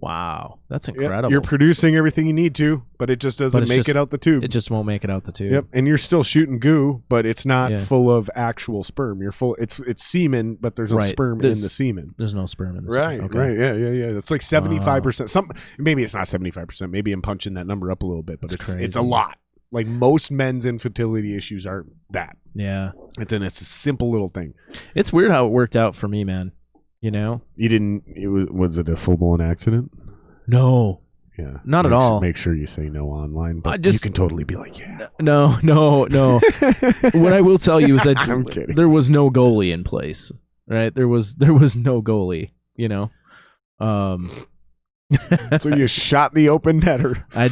Wow. That's incredible. Yep. You're producing everything you need to, but it just doesn't make it out the tube. It just won't make it out the tube. Yep. And you're still shooting goo, but it's not full of actual sperm. You're full. It's semen, but there's no sperm in the semen. There's no sperm in the semen. Okay. Right. Yeah. It's like 75%. Maybe it's not 75%. Maybe I'm punching that number up a little bit, but it's a lot. Like most men's infertility issues are that. Yeah. It's a simple little thing. It's weird how it worked out for me, man. You know? You didn't was it a full-blown accident? No. Yeah. Not at all. Make sure you say no online, but you can totally be like, yeah. No. What I will tell you is that I'm kidding. There was no goalie in place, right? There was no goalie, you know? So you shot the open netter. I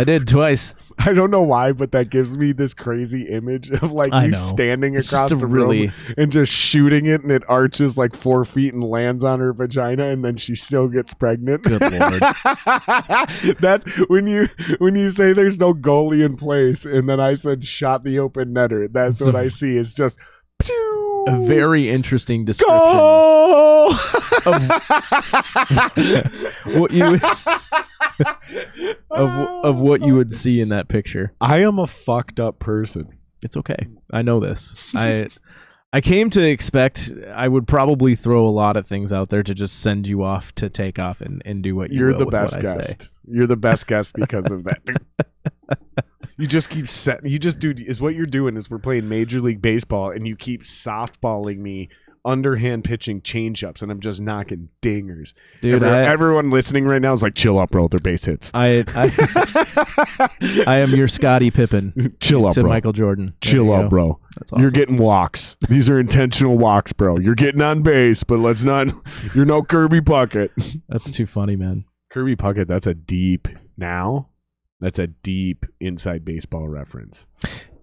did twice. I don't know why, but that gives me this crazy image of like you standing across the room and just shooting it, and it arches like 4 feet and lands on her vagina, and then she still gets pregnant. Good Lord. That's when you say there's no goalie in place, and then I said shot the open netter. That's what I see. It's just pew, a very interesting description of what you of what you would see in that picture. I am a fucked up person. It's okay. I know this. I came to expect I would probably throw a lot of things out there to just send you off to take off and do what you're the best guest. You're the best guest because of that. You just keep what you're doing is we're playing Major League Baseball and you keep softballing me underhand pitching change-ups, and I'm just knocking dingers. Dude, everyone listening right now is like, chill out, bro. They're base hits. I am your Scottie Pippen. Chill out, to bro. Michael Jordan. Chill out, bro. That's awesome. You're getting walks. These are intentional walks, bro. You're getting on base, but you're no Kirby Puckett. That's too funny, man. Kirby Puckett, that's a deep inside baseball reference.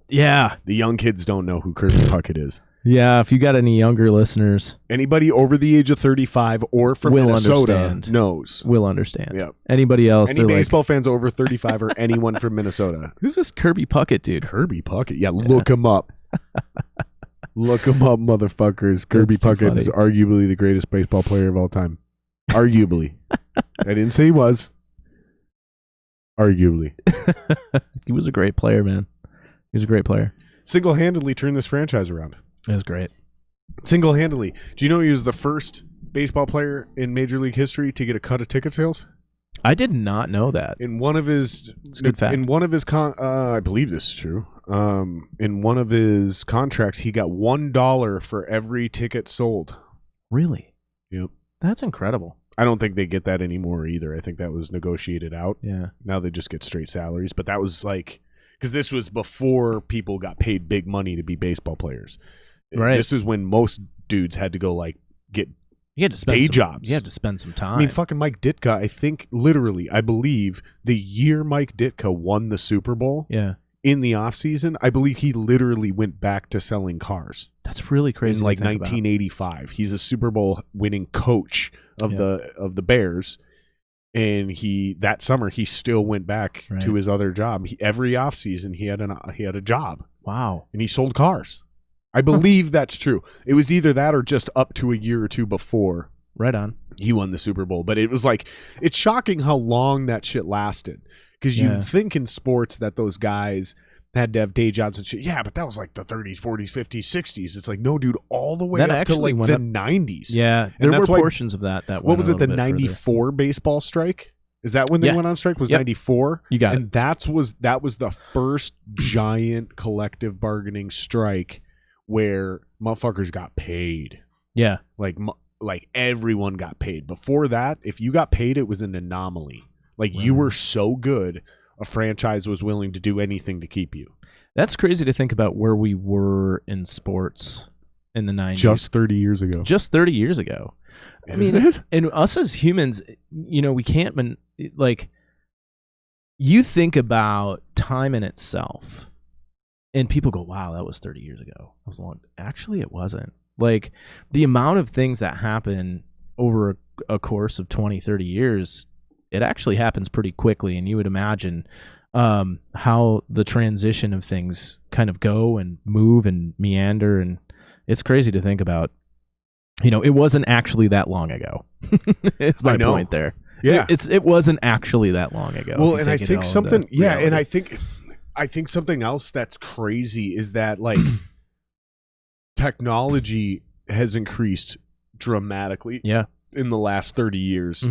Yeah. The young kids don't know who Kirby Puckett is. Yeah, if you got any younger listeners, anybody over the age of 35 or from Minnesota knows. Will understand. Yep. Anybody else? Any baseball fans over 35 or anyone from Minnesota. Who's this Kirby Puckett dude? Kirby Puckett. Yeah, look him up. Look him up, motherfuckers. Kirby Puckett is arguably the greatest baseball player of all time. Arguably. I didn't say he was. Arguably. He was a great player, man. He was a great player. Single-handedly turned this franchise around. It was great. Single-handedly. Do you know he was the first baseball player in Major League history to get a cut of ticket sales? I did not know that. In one of his, it's a good fact. In one of his, I believe this is true. In one of his contracts, he got $1 for every ticket sold. Really? Yep. That's incredible. I don't think they get that anymore either. I think that was negotiated out. Yeah. Now they just get straight salaries. But that was like, because this was before people got paid big money to be baseball players. Right. This is when most dudes had to go like get day jobs. You had to spend some time. I mean, fucking Mike Ditka, I believe the year Mike Ditka won the Super Bowl in the offseason, I believe he literally went back to selling cars. That's really crazy. In like 1985. He's a Super Bowl winning coach of the Bears. And that summer he still went back to his other job. Every offseason he had a job. Wow. And he sold cars. I believe that's true. It was either that or just up to a year or two before. Right on. He won the Super Bowl. But it was like, it's shocking how long that shit lasted. Because you think in sports that those guys had to have day jobs and shit. Yeah, but that was like the 30s, 40s, 50s, 60s. It's like, no, dude, all the way up to like the 90s. Yeah, there were portions of that what was it, the 94 baseball strike? Is that when they went on strike? Was 94? You got it. And that was the first giant collective bargaining strike where motherfuckers got paid. Yeah. Like everyone got paid. Before that, if you got paid, it was an anomaly. Like you were so good, a franchise was willing to do anything to keep you. That's crazy to think about where we were in sports in the 90s. Just 30 years ago. Just 30 years ago. I mean, and us as humans, we can't like. You think about time in itself, and people go, "Wow, that was 30 years ago." I was like, actually, it wasn't. Like the amount of things that happen over a course of 20, 30 years, it actually happens pretty quickly, and you would imagine how the transition of things kind of go and move and meander, and it's crazy to think about. It wasn't actually that long ago. It's my point there. Yeah, it wasn't actually that long ago. Well, and I think something, and I think something else that's crazy is that like technology has increased dramatically. Yeah. In the last 30 years,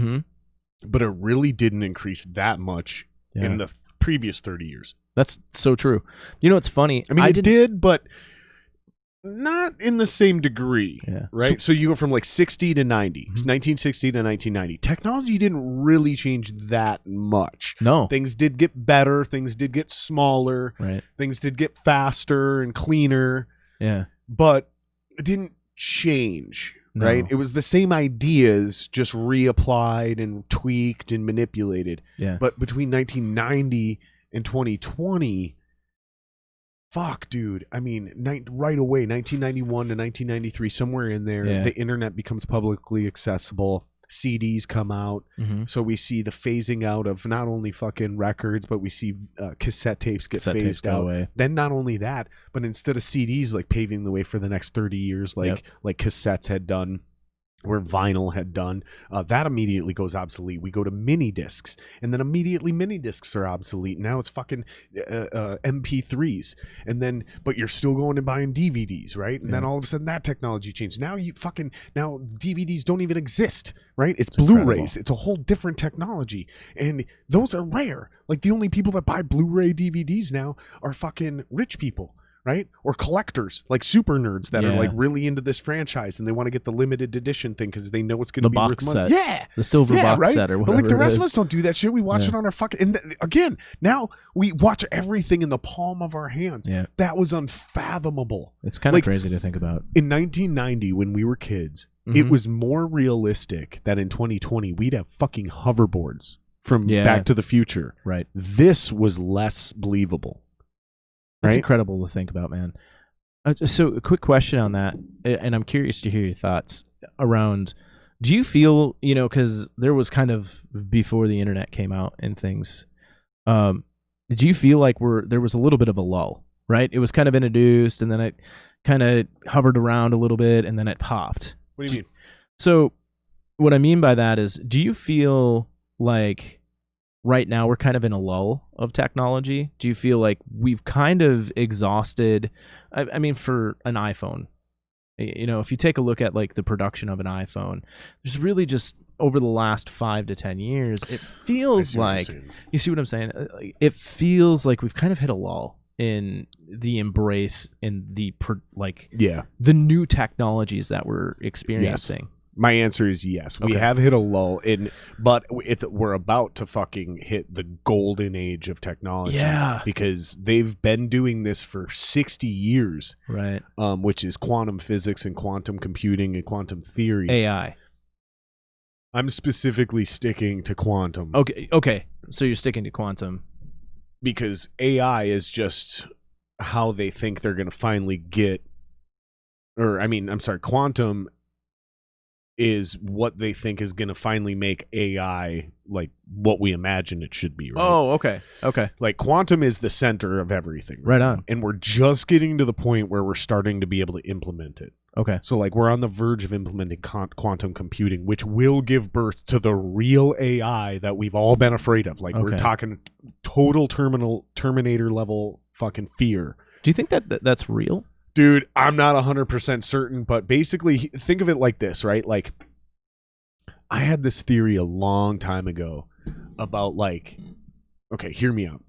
but it really didn't increase that much in the previous 30 years. That's so true. It's funny. I mean, it did, but not in the same degree, right? So you go from like 60 to 90, 1960 to 1990. Technology didn't really change that much. No. Things did get better. Things did get smaller. Right. Things did get faster and cleaner. Yeah. But it didn't change, right? No. It was the same ideas, just reapplied and tweaked and manipulated. Yeah. But between 1990 and 2020... fuck, dude. I mean, right away, 1991 to 1993, somewhere in there, the internet becomes publicly accessible. CDs come out. So we see the phasing out of not only fucking records, but we see cassette tapes get phased out. Away. Then not only that, but instead of CDs like paving the way for the next 30 years, like cassettes had done, where vinyl had done, that immediately goes obsolete. We go to mini discs, and then immediately mini discs are obsolete. Now it's fucking MP3s, and then but you're still going and buying DVDs, right? And then all of a sudden that technology changed. Now now DVDs don't even exist, right? It's Blu-rays. Incredible. It's a whole different technology, and those are rare. Like the only people that buy Blu-ray DVDs now are fucking rich people. Right? Or collectors, like super nerds that are like really into this franchise and they want to get the limited edition thing because they know it's going to be worth money. Yeah. The silver box set or whatever. But like the rest of us don't do that shit. We watch it on our fucking... And again, now we watch everything in the palm of our hands. Yeah. That was unfathomable. It's kind of crazy to think about. In 1990, when we were kids, it was more realistic that in 2020 we'd have fucking hoverboards from Back to the Future. Right. This was less believable. It's incredible to think about, man. So a quick question on that, and I'm curious to hear your thoughts around, do you feel, because there was kind of, before the internet came out and things, did you feel like there was a little bit of a lull, right? It was kind of introduced, and then it kind of hovered around a little bit, and then it popped. What do you mean? So what I mean by that is, do you feel like right now we're kind of in a lull of technology? Do you feel like we've kind of exhausted, I mean, for an iPhone, if you take a look at like the production of an iPhone, there's really just over the last 5 to 10 years, it feels like, you see what I'm saying? It feels like we've kind of hit a lull in the embrace and the the new technologies that we're experiencing. Yes. My answer is yes. We have hit a lull, but we're about to fucking hit the golden age of technology. Yeah. Because they've been doing this for 60 years. Right. Which is quantum physics and quantum computing and quantum theory. AI. I'm specifically sticking to quantum. Okay. So you're sticking to quantum. Because AI is just how they think they're going to finally get... quantum is what they think is going to finally make AI like what we imagine it should be. Right? Oh, okay. Like quantum is the center of everything. Right on. And we're just getting to the point where we're starting to be able to implement it. Okay. So like we're on the verge of implementing quantum computing, which will give birth to the real AI that we've all been afraid of. Like we're talking total Terminator level fucking fear. Do you think that's real? Dude, I'm not 100% certain, but basically think of it like this, right? Like I had this theory a long time ago about like, okay, hear me out.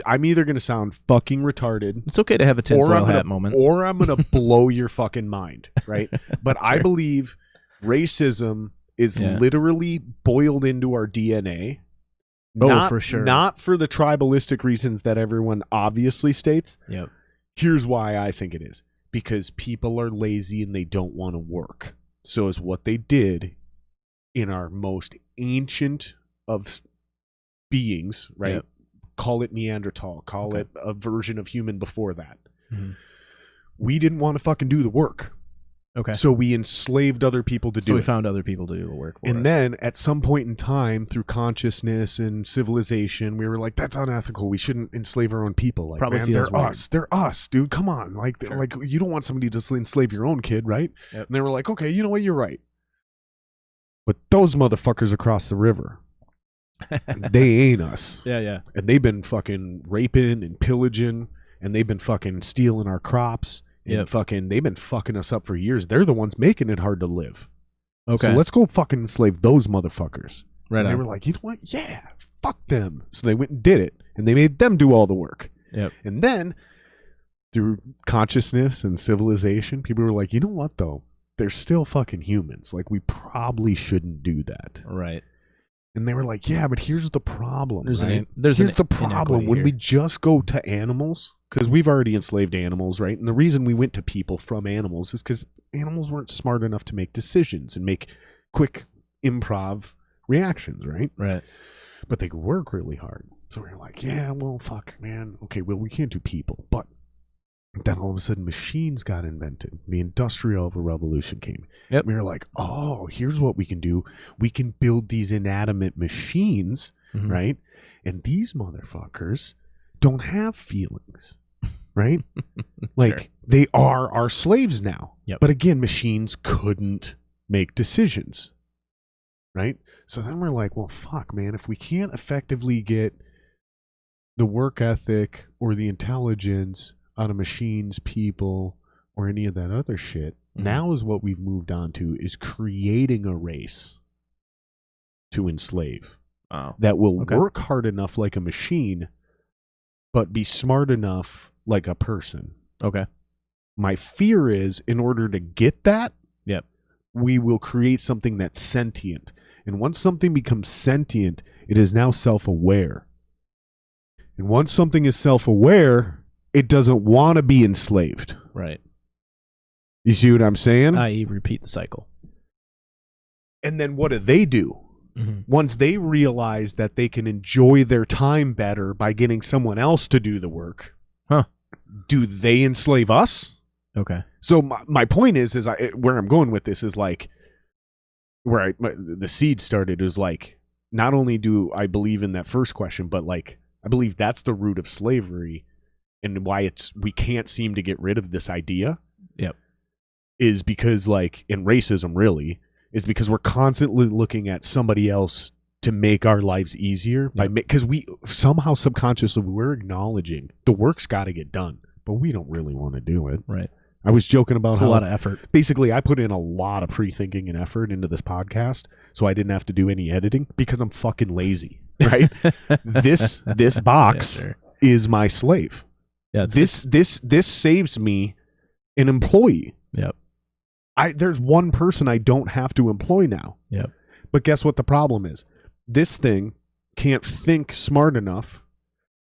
I'm either going to sound fucking retarded. It's okay to have a tinfoil hat moment. Or I'm going to blow your fucking mind, right? But sure. I believe racism is literally boiled into our DNA. For sure. Not for the tribalistic reasons that everyone obviously states. Yep. Here's why I think it is. Because people are lazy and they don't want to work. So is what they did in our most ancient of beings, right? Yep. Call it Neanderthal, call it a version of human before that. Mm-hmm. We didn't want to fucking do the work. Okay. So we enslaved other people to do it. So we found other people to do the work for us. And then at some point in time, through consciousness and civilization, we were like, that's unethical. We shouldn't enslave our own people. Like, probably man, feels they're weird. us. They're us, dude. Come on. Like, Sure. like you don't want somebody to enslave your own kid, right? Yep. And they were like, okay, you know what? You're right. But those motherfuckers across the river, they ain't us. Yeah. And they've been fucking raping and pillaging, and they've been fucking stealing our crops. And they've been fucking us up for years. They're the ones making it hard to live. Okay. So let's go fucking enslave those motherfuckers. Right. And they were like, you know what? Yeah, fuck them. So they went and did it. And they made them do all the work. Yep. And then through consciousness and civilization, people were like, you know what though? They're still fucking humans. Like, we probably shouldn't do that. Right. And they were like, yeah, but here's the problem. Here's the problem. When we just go to animals, because we've already enslaved animals, right? And the reason we went to people from animals is because animals weren't smart enough to make decisions and make quick improv reactions, right? Right. But they could work really hard. So we were like, yeah, well, fuck, man. Okay, well, we can't do people. But then all of a sudden, machines got invented. The Industrial Revolution came. Yep. We were like, oh, here's what we can do. We can build these inanimate machines, right? And these motherfuckers don't have feelings, right? Like, sure. They are our slaves now. Yep. But again, machines couldn't make decisions, right? So then we're like, well, fuck, man. If we can't effectively get the work ethic or the intelligence out of machines, people, or any of that other shit, now is what we've moved on to, is creating a race to enslave. Wow. That will work hard enough like a machine, but be smart enough like a person. Okay. My fear is, in order to get that, yep, we will create something that's sentient. And once something becomes sentient, it is now self-aware. And once something is self-aware, it doesn't want to be enslaved. Right. You see what I'm saying? I.e. repeat the cycle. And then what do? Once they realize that they can enjoy their time better by getting someone else to do the work, do they enslave us? Okay. So my point is where I'm going with this is like, the seed started is like, not only do I believe in that first question, but like, I believe that's the root of slavery. And why we can't seem to get rid of this idea, is because, like, in racism, really, is because we're constantly looking at somebody else to make our lives easier. Because we somehow subconsciously we're acknowledging the work's got to get done, but we don't really want to do it. Right. I was joking about how a lot of effort. Basically, I put in a lot of pre-thinking and effort into this podcast, so I didn't have to do any editing because I'm fucking lazy. Right. This box is my slave. Yeah, this saves me an employee. Yep. There's one person I don't have to employ now. Yep. But guess what the problem is? This thing can't think smart enough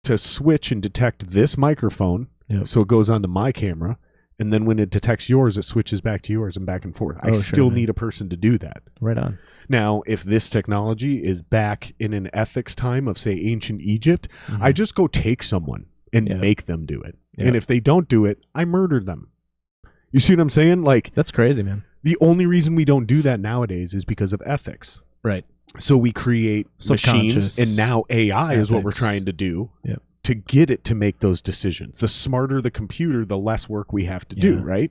to switch and detect this microphone. Yep. So it goes onto my camera, and then when it detects yours, it switches back to yours and back and forth. I still need a person to do that. Right on. Now, if this technology is back in an ethics time of, say, ancient Egypt, I just go take someone and make them do it. And if they don't do it, I murder them. You see what I'm saying? Like, that's crazy, man. The only reason we don't do that nowadays is because of ethics. Right. So we create machines, and now AI is what we're trying to do to get it to make those decisions. The smarter the computer, the less work we have to do, right?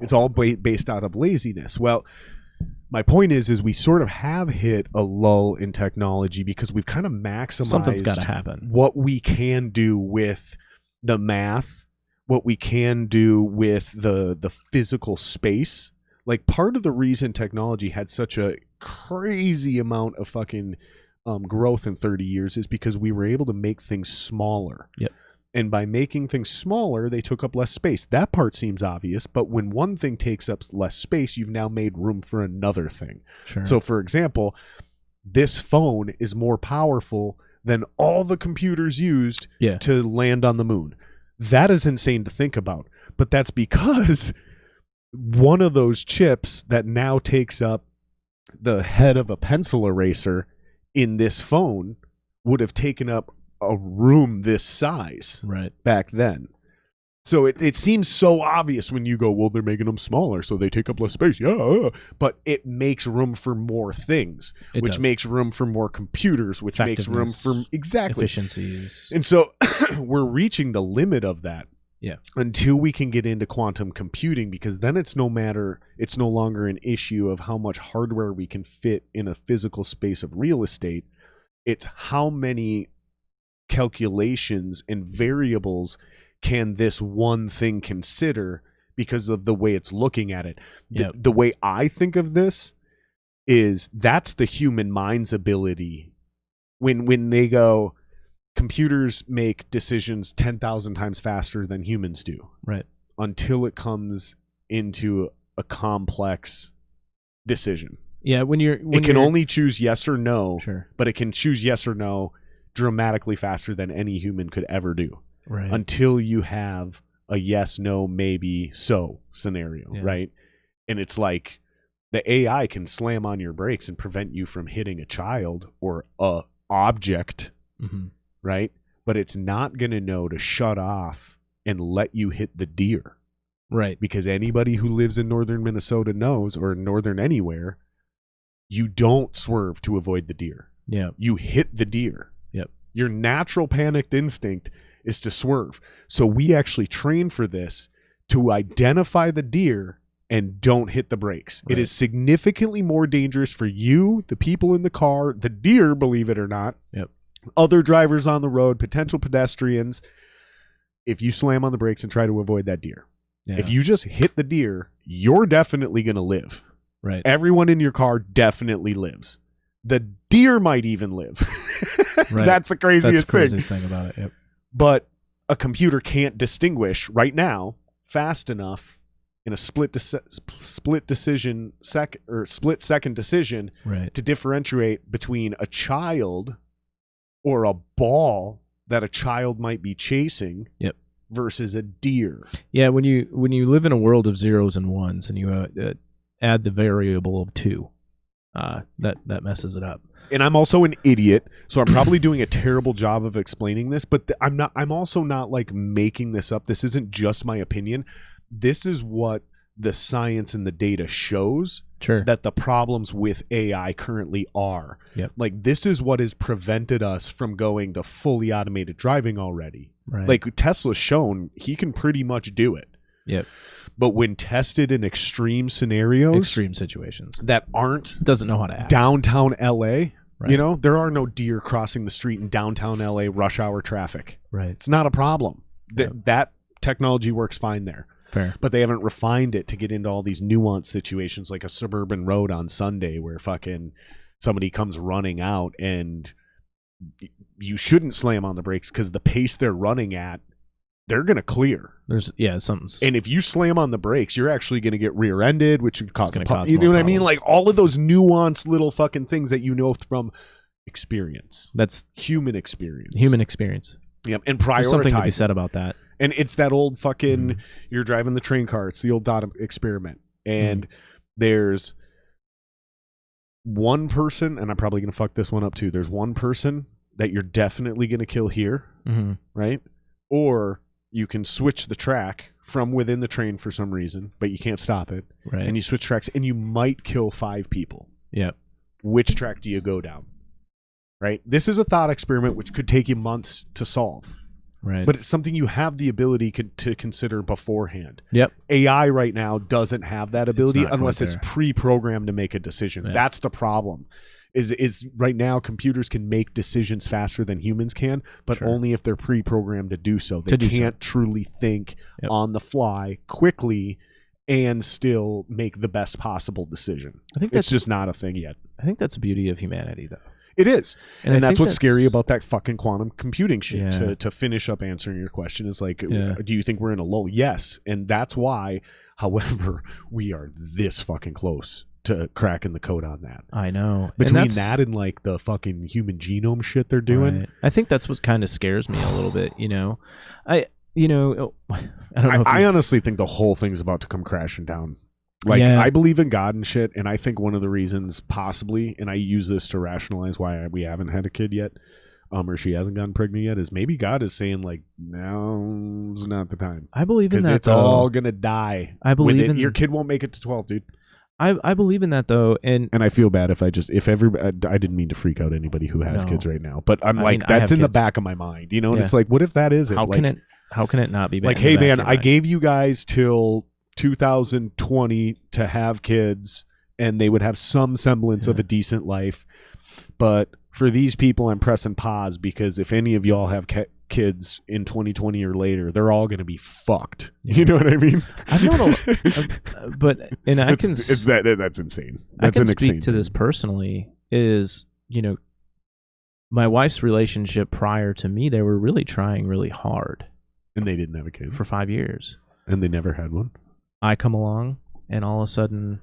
It's all based out of laziness. Well, my point is we sort of have hit a lull in technology because we've kind of maximized something's got to happen. What we can do with the math, what we can do with the physical space. Like, part of the reason technology had such a crazy amount of fucking growth in 30 years is because we were able to make things smaller. Yep. And by making things smaller, they took up less space. That part seems obvious, but when one thing takes up less space, you've now made room for another thing. Sure. So, for example, this phone is more powerful than all the computers used to land on the moon. That is insane to think about. But that's because one of those chips that now takes up the head of a pencil eraser in this phone would have taken up a room this size back then. So it seems so obvious when you go, well, they're making them smaller, so they take up less space. Yeah, but it makes room for more things, which makes room for more computers, which makes room for efficiencies. And so we're reaching the limit of that. Yeah. Until we can get into quantum computing, because then it's no longer an issue of how much hardware we can fit in a physical space of real estate. It's how many calculations and variables can this one thing consider because of the way it's looking at it. The way I think of this is that's the human mind's ability. When they go, computers make decisions 10,000 times faster than humans do. Right. Until it comes into a complex decision. Yeah, it can only choose yes or no, sure, but it can choose yes or no dramatically faster than any human could ever do. Right. Until you have a yes, no, maybe, so scenario, right? And it's like the AI can slam on your brakes and prevent you from hitting a child or a object, right? But it's not going to know to shut off and let you hit the deer. Right. Because anybody who lives in northern Minnesota knows, or northern anywhere, you don't swerve to avoid the deer. Yeah. You hit the deer. Yep. Your natural panicked instinct is to swerve. So we actually train for this to identify the deer and don't hit the brakes. Right. It is significantly more dangerous for you, the people in the car, the deer, believe it or not, other drivers on the road, potential pedestrians, if you slam on the brakes and try to avoid that deer. Yeah. If you just hit the deer, you're definitely going to live. Right. Everyone in your car definitely lives. The deer might even live. Right. That's the craziest thing about it. Yep. But a computer can't distinguish right now fast enough in a split second decision to differentiate between a child or a ball that a child might be chasing versus a deer. Yeah, when you live in a world of zeros and ones and you add the variable of 2, that messes it up. And I'm also an idiot, so I'm probably doing a terrible job of explaining this, but I'm also not like making this up. This isn't just my opinion. This is what the science and the data shows that the problems with AI currently are. Yep. Like, this is what has prevented us from going to fully automated driving already. Right. Like, Tesla's shown he can pretty much do it. Yep. But when tested in extreme scenarios, extreme situations that aren't doesn't know how to act. Downtown LA, you know, there are no deer crossing the street in downtown LA rush hour traffic. Right. It's not a problem. That technology works fine there. Fair. But they haven't refined it to get into all these nuanced situations like a suburban road on Sunday where fucking somebody comes running out and you shouldn't slam on the brakes because the pace they're running at, they're going to clear. Something's... And if you slam on the brakes, you're actually going to get rear-ended, which would cause you know what I mean? Like all of those nuanced little fucking things that you know from experience. That's human experience. Yep. And prioritize. There's something to be said about that. And it's that old fucking, you're driving the train car. It's the old dot experiment. And there's one person, and I'm probably going to fuck this one up too. There's one person that you're definitely going to kill here, right? Or you can switch the track from within the train for some reason, but you can't stop it. Right. And you switch tracks and you might kill 5 people. Yep. Which track do you go down? Right? This is a thought experiment which could take you months to solve. Right. But it's something you have the ability to consider beforehand. Yep. AI right now doesn't have that ability unless it's pre-programmed to make a decision. Yep. That's the problem. Is right now computers can make decisions faster than humans can, but only if they're pre-programmed to do so. They can't truly think on the fly quickly and still make the best possible decision. I think that's just not a thing yet. I think that's the beauty of humanity, though. It is. And that's what's scary about that fucking quantum computing shit. To finish up answering your question is like, do you think we're in a lull? Yes. And that's why, however, we are this fucking close to cracking the code on that. I know. Between that and like the fucking human genome shit they're doing. Right. I think that's what kind of scares me a little bit, you know. I don't know. I honestly think the whole thing's about to come crashing down. Like, I believe in God and shit, and I think one of the reasons, possibly, and I use this to rationalize why we haven't had a kid yet, or she hasn't gotten pregnant yet, is maybe God is saying, like, now's not the time. I believe in that, because it's all gonna die. I believe your kid won't make it to 12, dude. I believe in that, though, and I feel bad if everybody. I didn't mean to freak out anybody who has kids right now, but I'm like, that's in the back of my mind, you know. And it's like, what if that is it? How can it not be? Like, hey, man, I gave you guys till 2020 to have kids, and they would have some semblance of a decent life, but for these people, I'm pressing pause because if any of y'all have kids in 2020 or later, they're all going to be fucked. Yeah. You know what I mean? I've known but and I can. That's insane. That's I can speak to this personally. Is, you know, my wife's relationship prior to me, they were really trying really hard, and they didn't have a kid for 5 years, and they never had one. I come along, and all of a sudden,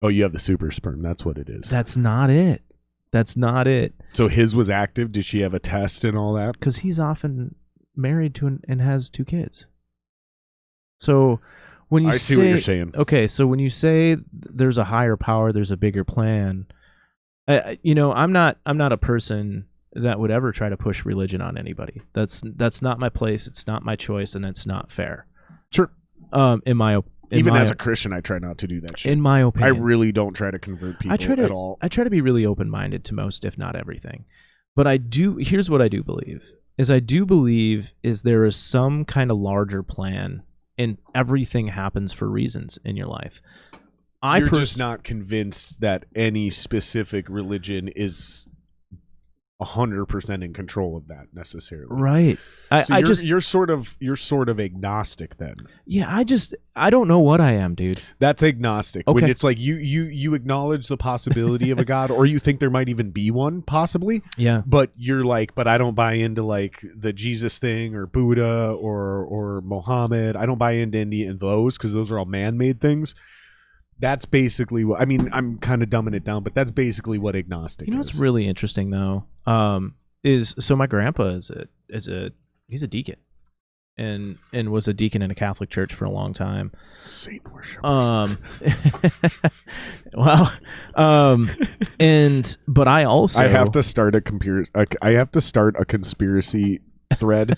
oh, you have the super sperm. That's what it is. That's not it. That's not it. So his was active. Did she have a test and all that? Because he's often married to and has 2 kids. So when you see what you're saying. Okay, so when you say there's a higher power, there's a bigger plan. You know, I'm not a person that would ever try to push religion on anybody. That's not my place. It's not my choice, and it's not fair. Sure. Even as a Christian, I try not to do that shit. In my opinion. I really don't try to convert people at all. I try to be really open-minded to most, if not everything. But here's what I do believe. I do believe there is some kind of larger plan, and everything happens for reasons in your life. You're just not convinced that any specific religion is 100% in control of that necessarily, right? You're sort of agnostic then. Yeah, I don't know what I am, dude. That's agnostic. Okay. When it's like you acknowledge the possibility of a God, or you think there might even be one, possibly. Yeah. But you're like, but I don't buy into like the Jesus thing or Buddha or Muhammad. I don't buy into any of those because those are all man-made things. That's basically what I mean. I'm kind of dumbing it down, but that's basically what agnostic is. You know what's really interesting though, is so my grandpa he's a deacon, and was a deacon in a Catholic church for a long time. Satan worshipers. Well, but I have to start a conspiracy thread.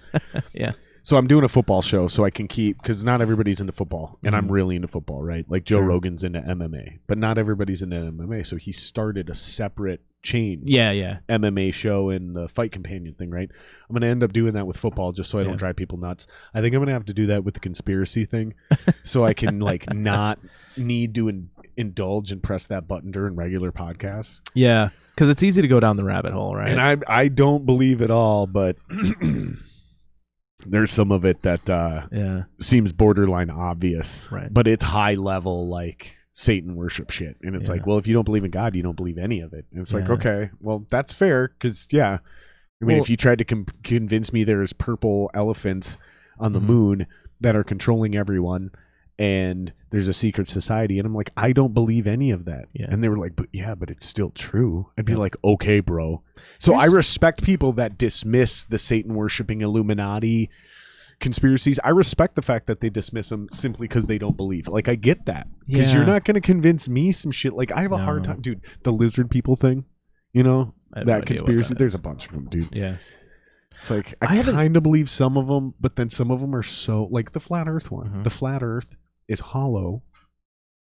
Yeah. So I'm doing a football show so I can keep, because not everybody's into football, and I'm really into football, right? Like Joe Rogan's into MMA, but not everybody's into MMA. So he started a separate chain, MMA show and the Fight Companion thing, right? I'm going to end up doing that with football just so I don't drive people nuts. I think I'm going to have to do that with the conspiracy thing so I can like not need to indulge and press that button during regular podcasts. Yeah, because it's easy to go down the rabbit hole, right? And I don't believe it all, but... There's some of it that seems borderline obvious, right? But it's high level, like Satan worship shit. And it's like, well, if you don't believe in God, you don't believe any of it. And it's like, okay, well, that's fair. Because, I mean, if you tried to convince me there's purple elephants on the moon that are controlling everyone and there's a secret society, and I'm like, I don't believe any of that. Yeah. And they were like, but it's still true. I'd be like, okay, bro. So I respect people that dismiss the Satan worshiping Illuminati conspiracies. I respect the fact that they dismiss them simply because they don't believe. Like, I get that. Because you're not going to convince me some shit. Like, I have a hard time, dude. The lizard people thing, you know, that conspiracy. There's a bunch of them, dude. Yeah. It's like, I kind of believe some of them, but then some of them are so, like the flat earth one. Mm-hmm. The flat earth is hollow,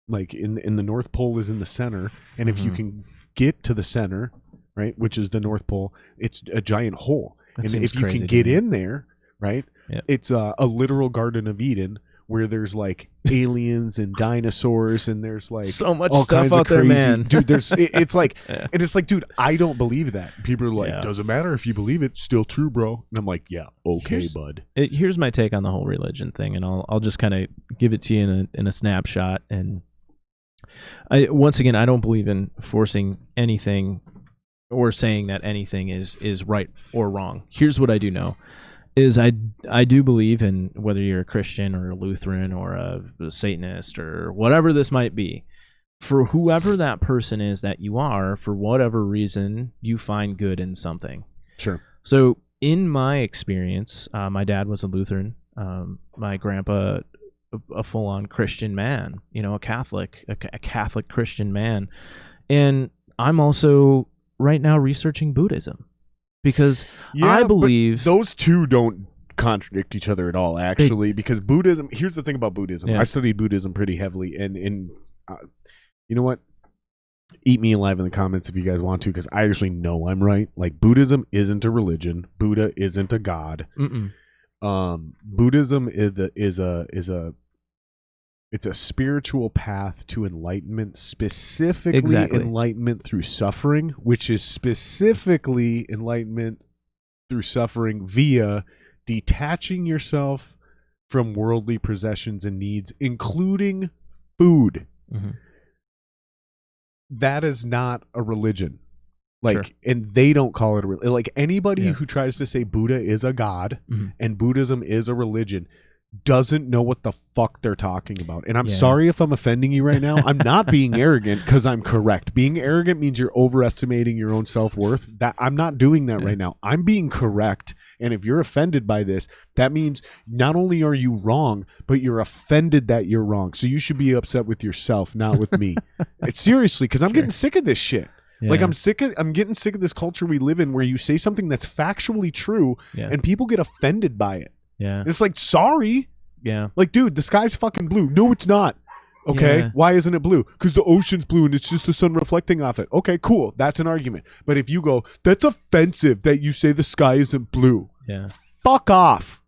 like in the North Pole is in the center, and if you can get to the center, right, which is the North Pole, it's a giant hole. And if you can get in there, right, it's a literal Garden of Eden where there's like aliens and dinosaurs, and there's like so much stuff out there, man. Dude, it's like, and it's like, dude, I don't believe that. People are like, doesn't matter if you believe it, still true, bro. And I'm like, yeah, okay, bud. Here's my take on the whole religion thing, and I'll just kind of give it to you in a snapshot. And once again, I don't believe in forcing anything or saying that anything is right or wrong. Here's what I do know. I do believe in, whether you're a Christian or a Lutheran or a Satanist or whatever this might be, for whoever that person is that you are, for whatever reason, you find good in something. Sure. So in my experience, my dad was a Lutheran. My grandpa a full-on Christian man, a Catholic Christian man. And I'm also right now researching Buddhism because I believe those two don't contradict each other at all, actually, because Buddhism, here's the thing about Buddhism. I studied Buddhism pretty heavily, and you know what? Eat me alive in the comments if you guys want to, because I actually know I'm right. Like, Buddhism isn't a religion. Buddha isn't a god. Buddhism it's a spiritual path to enlightenment, specifically enlightenment through suffering, which is specifically enlightenment through suffering via detaching yourself from worldly possessions and needs, including food. That is not a religion. And they don't call it a religion. Like, anybody who tries to say Buddha is a god and Buddhism is a religion doesn't know what the fuck they're talking about. And I'm sorry if I'm offending you right now. I'm not being arrogant because I'm correct. Being arrogant means you're overestimating your own self-worth. That I'm not doing that right now. I'm being correct. And if you're offended by this, that means not only are you wrong, but you're offended that you're wrong. So you should be upset with yourself, not with me. It's seriously, because I'm getting sick of this shit. Like, I'm getting sick of this culture we live in where you say something that's factually true and people get offended by it. And it's like, sorry. Like, dude, the sky's fucking blue. No, it's not. Okay. Why isn't it blue? Because the ocean's blue and it's just the sun reflecting off it. Okay, cool. That's an argument. But if you go, that's offensive that you say the sky isn't blue. Fuck off.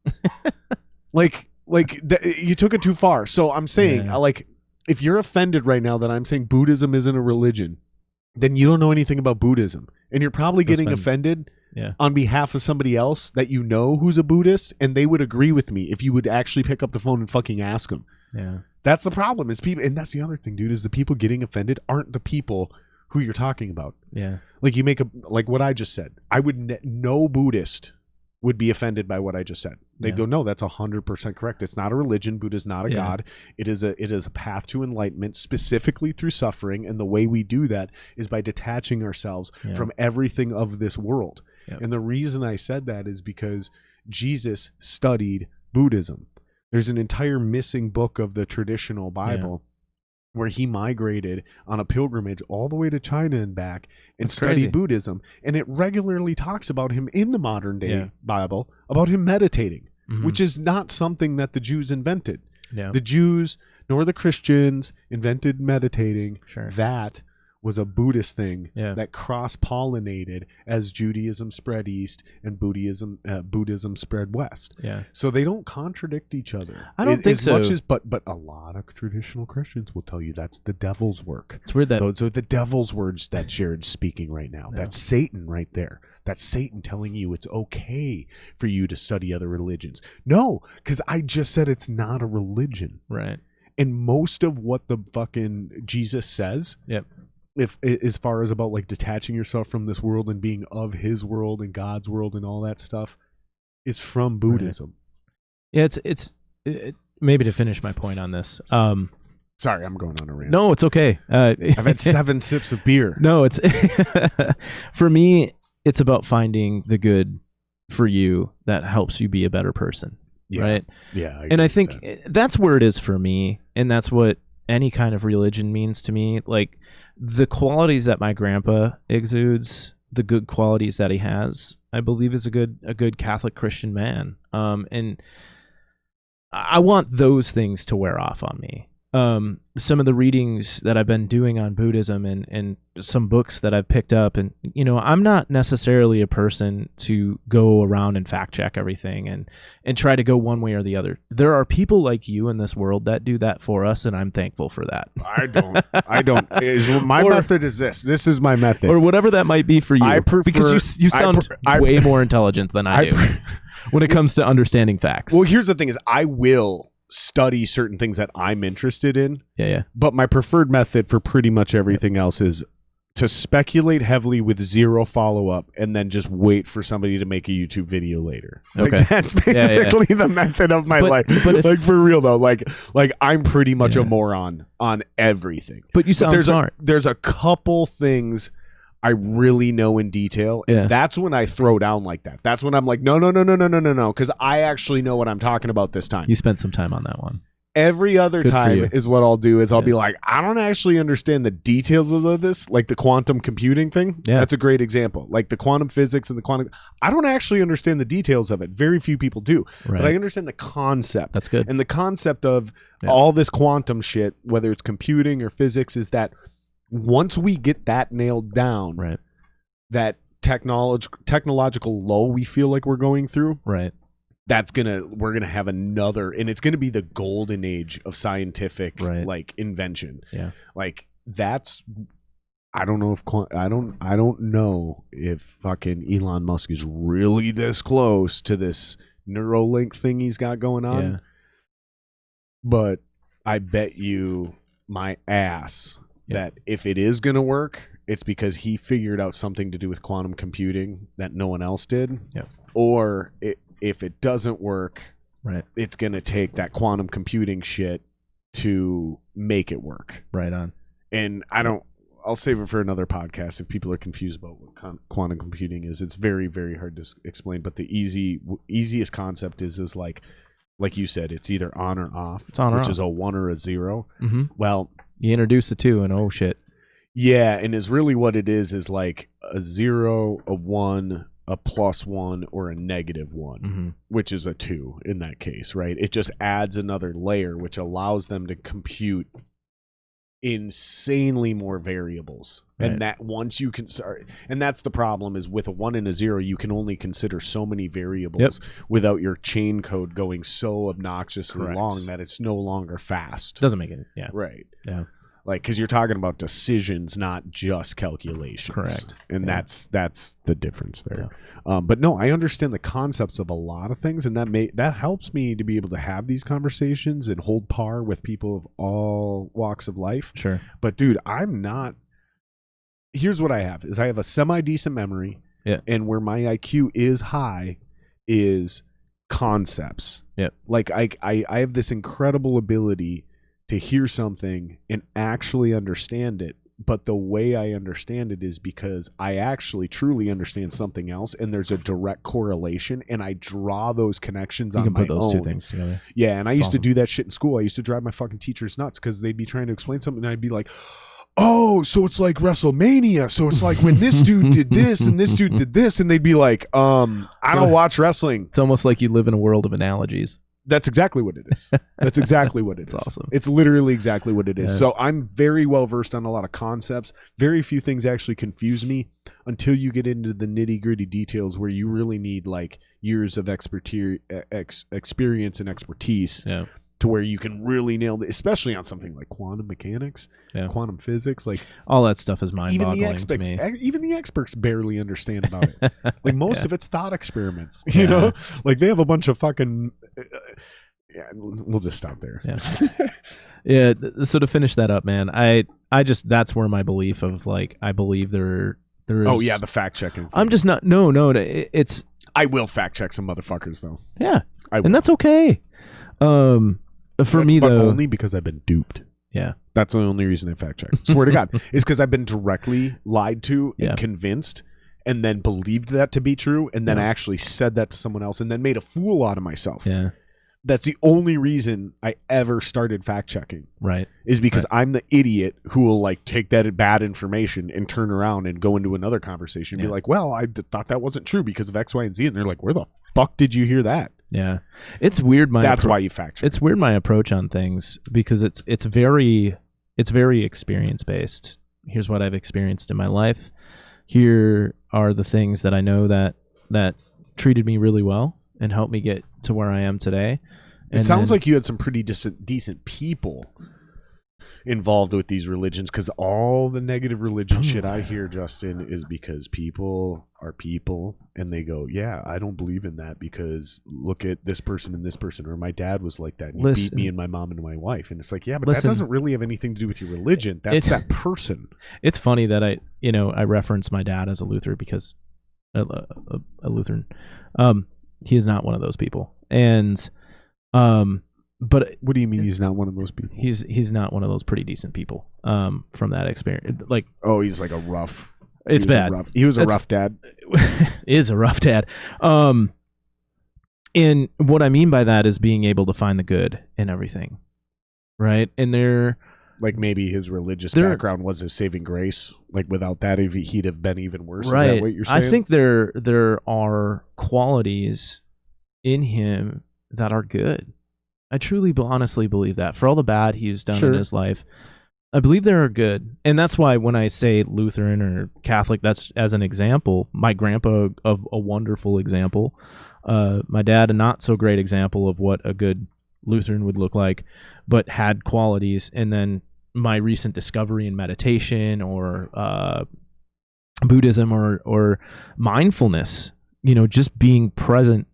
You took it too far. So I'm saying, like, if you're offended right now that I'm saying Buddhism isn't a religion, then you don't know anything about Buddhism. And you're probably getting offended on behalf of somebody else that you know who's a Buddhist, and they would agree with me if you would actually pick up the phone and fucking ask them. That's the problem, is people, and that's the other thing, dude, is the people getting offended aren't the people who you're talking about. Like, you make like what I just said. I would no Buddhist would be offended by what I just said. They'd go, no, that's 100% correct. It's not a religion. Buddha's not a god. It is a path to enlightenment, specifically through suffering. And the way we do that is by detaching ourselves from everything of this world. And the reason I said that is because Jesus studied Buddhism. There's an entire missing book of the traditional Bible where he migrated on a pilgrimage all the way to China and back and studied Buddhism. And it regularly talks about him in the modern day Bible, about him meditating, which is not something that the Jews invented. The Jews nor the Christians invented meditating. That was a Buddhist thing that cross-pollinated as Judaism spread east and Buddhism spread west. So they don't contradict each other. I don't think so. But a lot of traditional Christians will tell you that's the devil's work. It's weird that those are the devil's words that Jared's speaking right now. That's Satan right there. That's Satan telling you it's okay for you to study other religions. No, because I just said it's not a religion. Right. And most of what the fucking Jesus says if as far as about like detaching yourself from this world and being of his world and God's world and all that stuff is from Buddhism. It's maybe to finish my point on this. Sorry, I'm going on a rant. No, it's okay. I've had 7 sips of beer. No, it's for me, it's about finding the good for you that helps you be a better person. Right? Yeah. I think that's where it is for me. And that's what any kind of religion means to me. Like, the qualities that my grandpa exudes, the good qualities that he has, I believe is a good Catholic Christian man. And I want those things to wear off on me. Some of the readings that I've been doing on Buddhism and some books that I've picked up, and I'm not necessarily a person to go around and fact check everything and try to go one way or the other. There are people like you in this world that do that for us, and I'm thankful for that. I don't. My method is this. This is my method, or whatever that might be for you. I prefer, because you sound way more intelligent than I do when it comes to understanding facts. Well, here's the thing: is I will study certain things that I'm interested in. But my preferred method for pretty much everything else is to speculate heavily with zero follow-up and then just wait for somebody to make a YouTube video later. Like, that's basically the method of my life. But like, for real though, like I'm pretty much a moron on everything. But you sound smart. There's a couple things I really know in detail, and that's when I throw down like that. That's when I'm like, no, because I actually know what I'm talking about this time. You spent some time on that one. Every other time is what I'll do is I'll be like, I don't actually understand the details of this, like the quantum computing thing. Yeah. That's a great example. Like the quantum physics and the quantum. I don't actually understand the details of it. Very few people do. Right. But I understand the concept. That's good. And the concept of all this quantum shit, whether it's computing or physics, is that once we get that nailed down, right, that technological low we feel like we're going through, right, we're gonna have another, and it's gonna be the golden age of scientific like invention. Yeah, like that's, I don't know if fucking Elon Musk is really this close to this Neuralink thing he's got going on. Yeah. But I bet you my ass that if it is gonna work, it's because he figured out something to do with quantum computing that no one else did. Yeah. Or if it doesn't work, right, it's going to take that quantum computing shit to make it work. Right on. And I'll save it for another podcast if people are confused about what quantum computing is. It's very, very hard to explain, but the easiest concept is like you said, it's either on or off, which is a 1 or a 0. Mm-hmm. Well, you introduce a 2 and oh shit. Yeah, and is really what it is like a 0, a 1, a +1, or a -1, which is a 2 in that case, right? It just adds another layer, which allows them to compute insanely more variables. Right. And that once you can start, and that's the problem, is with a 1 and a 0, you can only consider so many variables without your chain code going so obnoxiously long that it's no longer fast. Doesn't make it. Yeah. Right. Yeah. Like, because you're talking about decisions, not just calculations. Correct. And that's the difference there. Yeah. But no, I understand the concepts of a lot of things, and that helps me to be able to have these conversations and hold par with people of all walks of life. Sure. But dude, here's what I have a semi-decent memory. Yeah. And where my IQ is high is concepts. Yeah. Like I have this incredible ability to hear something and actually understand it, but the way I understand it is because I actually truly understand something else, and there's a direct correlation, and I draw those connections on my own. You can put those two things together. Yeah, and I used to do that shit in school. I used to drive my fucking teachers nuts because they'd be trying to explain something, and I'd be like, oh, so it's like WrestleMania. So it's like when this dude did this and this dude did this, and they'd be like, I don't watch wrestling. It's almost like you live in a world of analogies. That's exactly what it is. That's exactly what it is. It's awesome. It's literally exactly what it is. Yeah. So I'm very well versed on a lot of concepts. Very few things actually confuse me until you get into the nitty gritty details where you really need like years of experience and expertise to where you can really nail it, especially on something like quantum mechanics, quantum physics. Like all that stuff is mind-boggling to me. Even the experts barely understand about it. Like most of it's thought experiments, you know? Like they have a bunch of fucking... we'll just stop there. Yeah. So to finish that up, man, I just, that's where my belief of like, I believe there is... Oh yeah, the fact checking thing. I'm just not... No, it's... I will fact check some motherfuckers though. Yeah. And that's okay. For me, though, only because I've been duped. Yeah, that's the only reason I fact check. Swear to God, is because I've been directly lied to and convinced, and then believed that to be true, and then I actually said that to someone else, and then made a fool out of myself. Yeah, that's the only reason I ever started fact checking. Right, is because I'm the idiot who will like take that bad information and turn around and go into another conversation and be like, "Well, I thought that wasn't true because of X, Y, and Z," and they're like, "Where the fuck did you hear that?" Yeah, it's weird. That's why you fact check. It's weird my approach on things because it's very experience based. Here's what I've experienced in my life. Here are the things that I know that treated me really well and helped me get to where I am today. And it sounds like you had some pretty decent people involved with these religions, because all the negative religion shit I hear, Justin, is because people are people and they go, yeah, I don't believe in that because look at this person and this person, or my dad was like that and he beat me and my mom and my wife, and it's like, yeah, but that doesn't really have anything to do with your religion. That's that person. It's funny that I reference my dad as a Lutheran because a Lutheran. He is not one of those people, and but what do you mean he's not one of those people? He's not one of those pretty decent people. From that experience, like, oh, he's like a rough. It's bad. He was a rough dad. Is a rough dad. And what I mean by that is being able to find the good in everything. right? And they're like maybe his religious background was his saving grace. Like without that, he'd have been even worse. Right. Is that what you're saying? I think there are qualities in him that are good. I truly, honestly believe that. For all the bad he's done in his life, I believe there are good. And that's why when I say Lutheran or Catholic, that's as an example. My grandpa, a wonderful example. My dad, a not so great example of what a good Lutheran would look like, but had qualities. And then my recent discovery in meditation or Buddhism or mindfulness, just being present,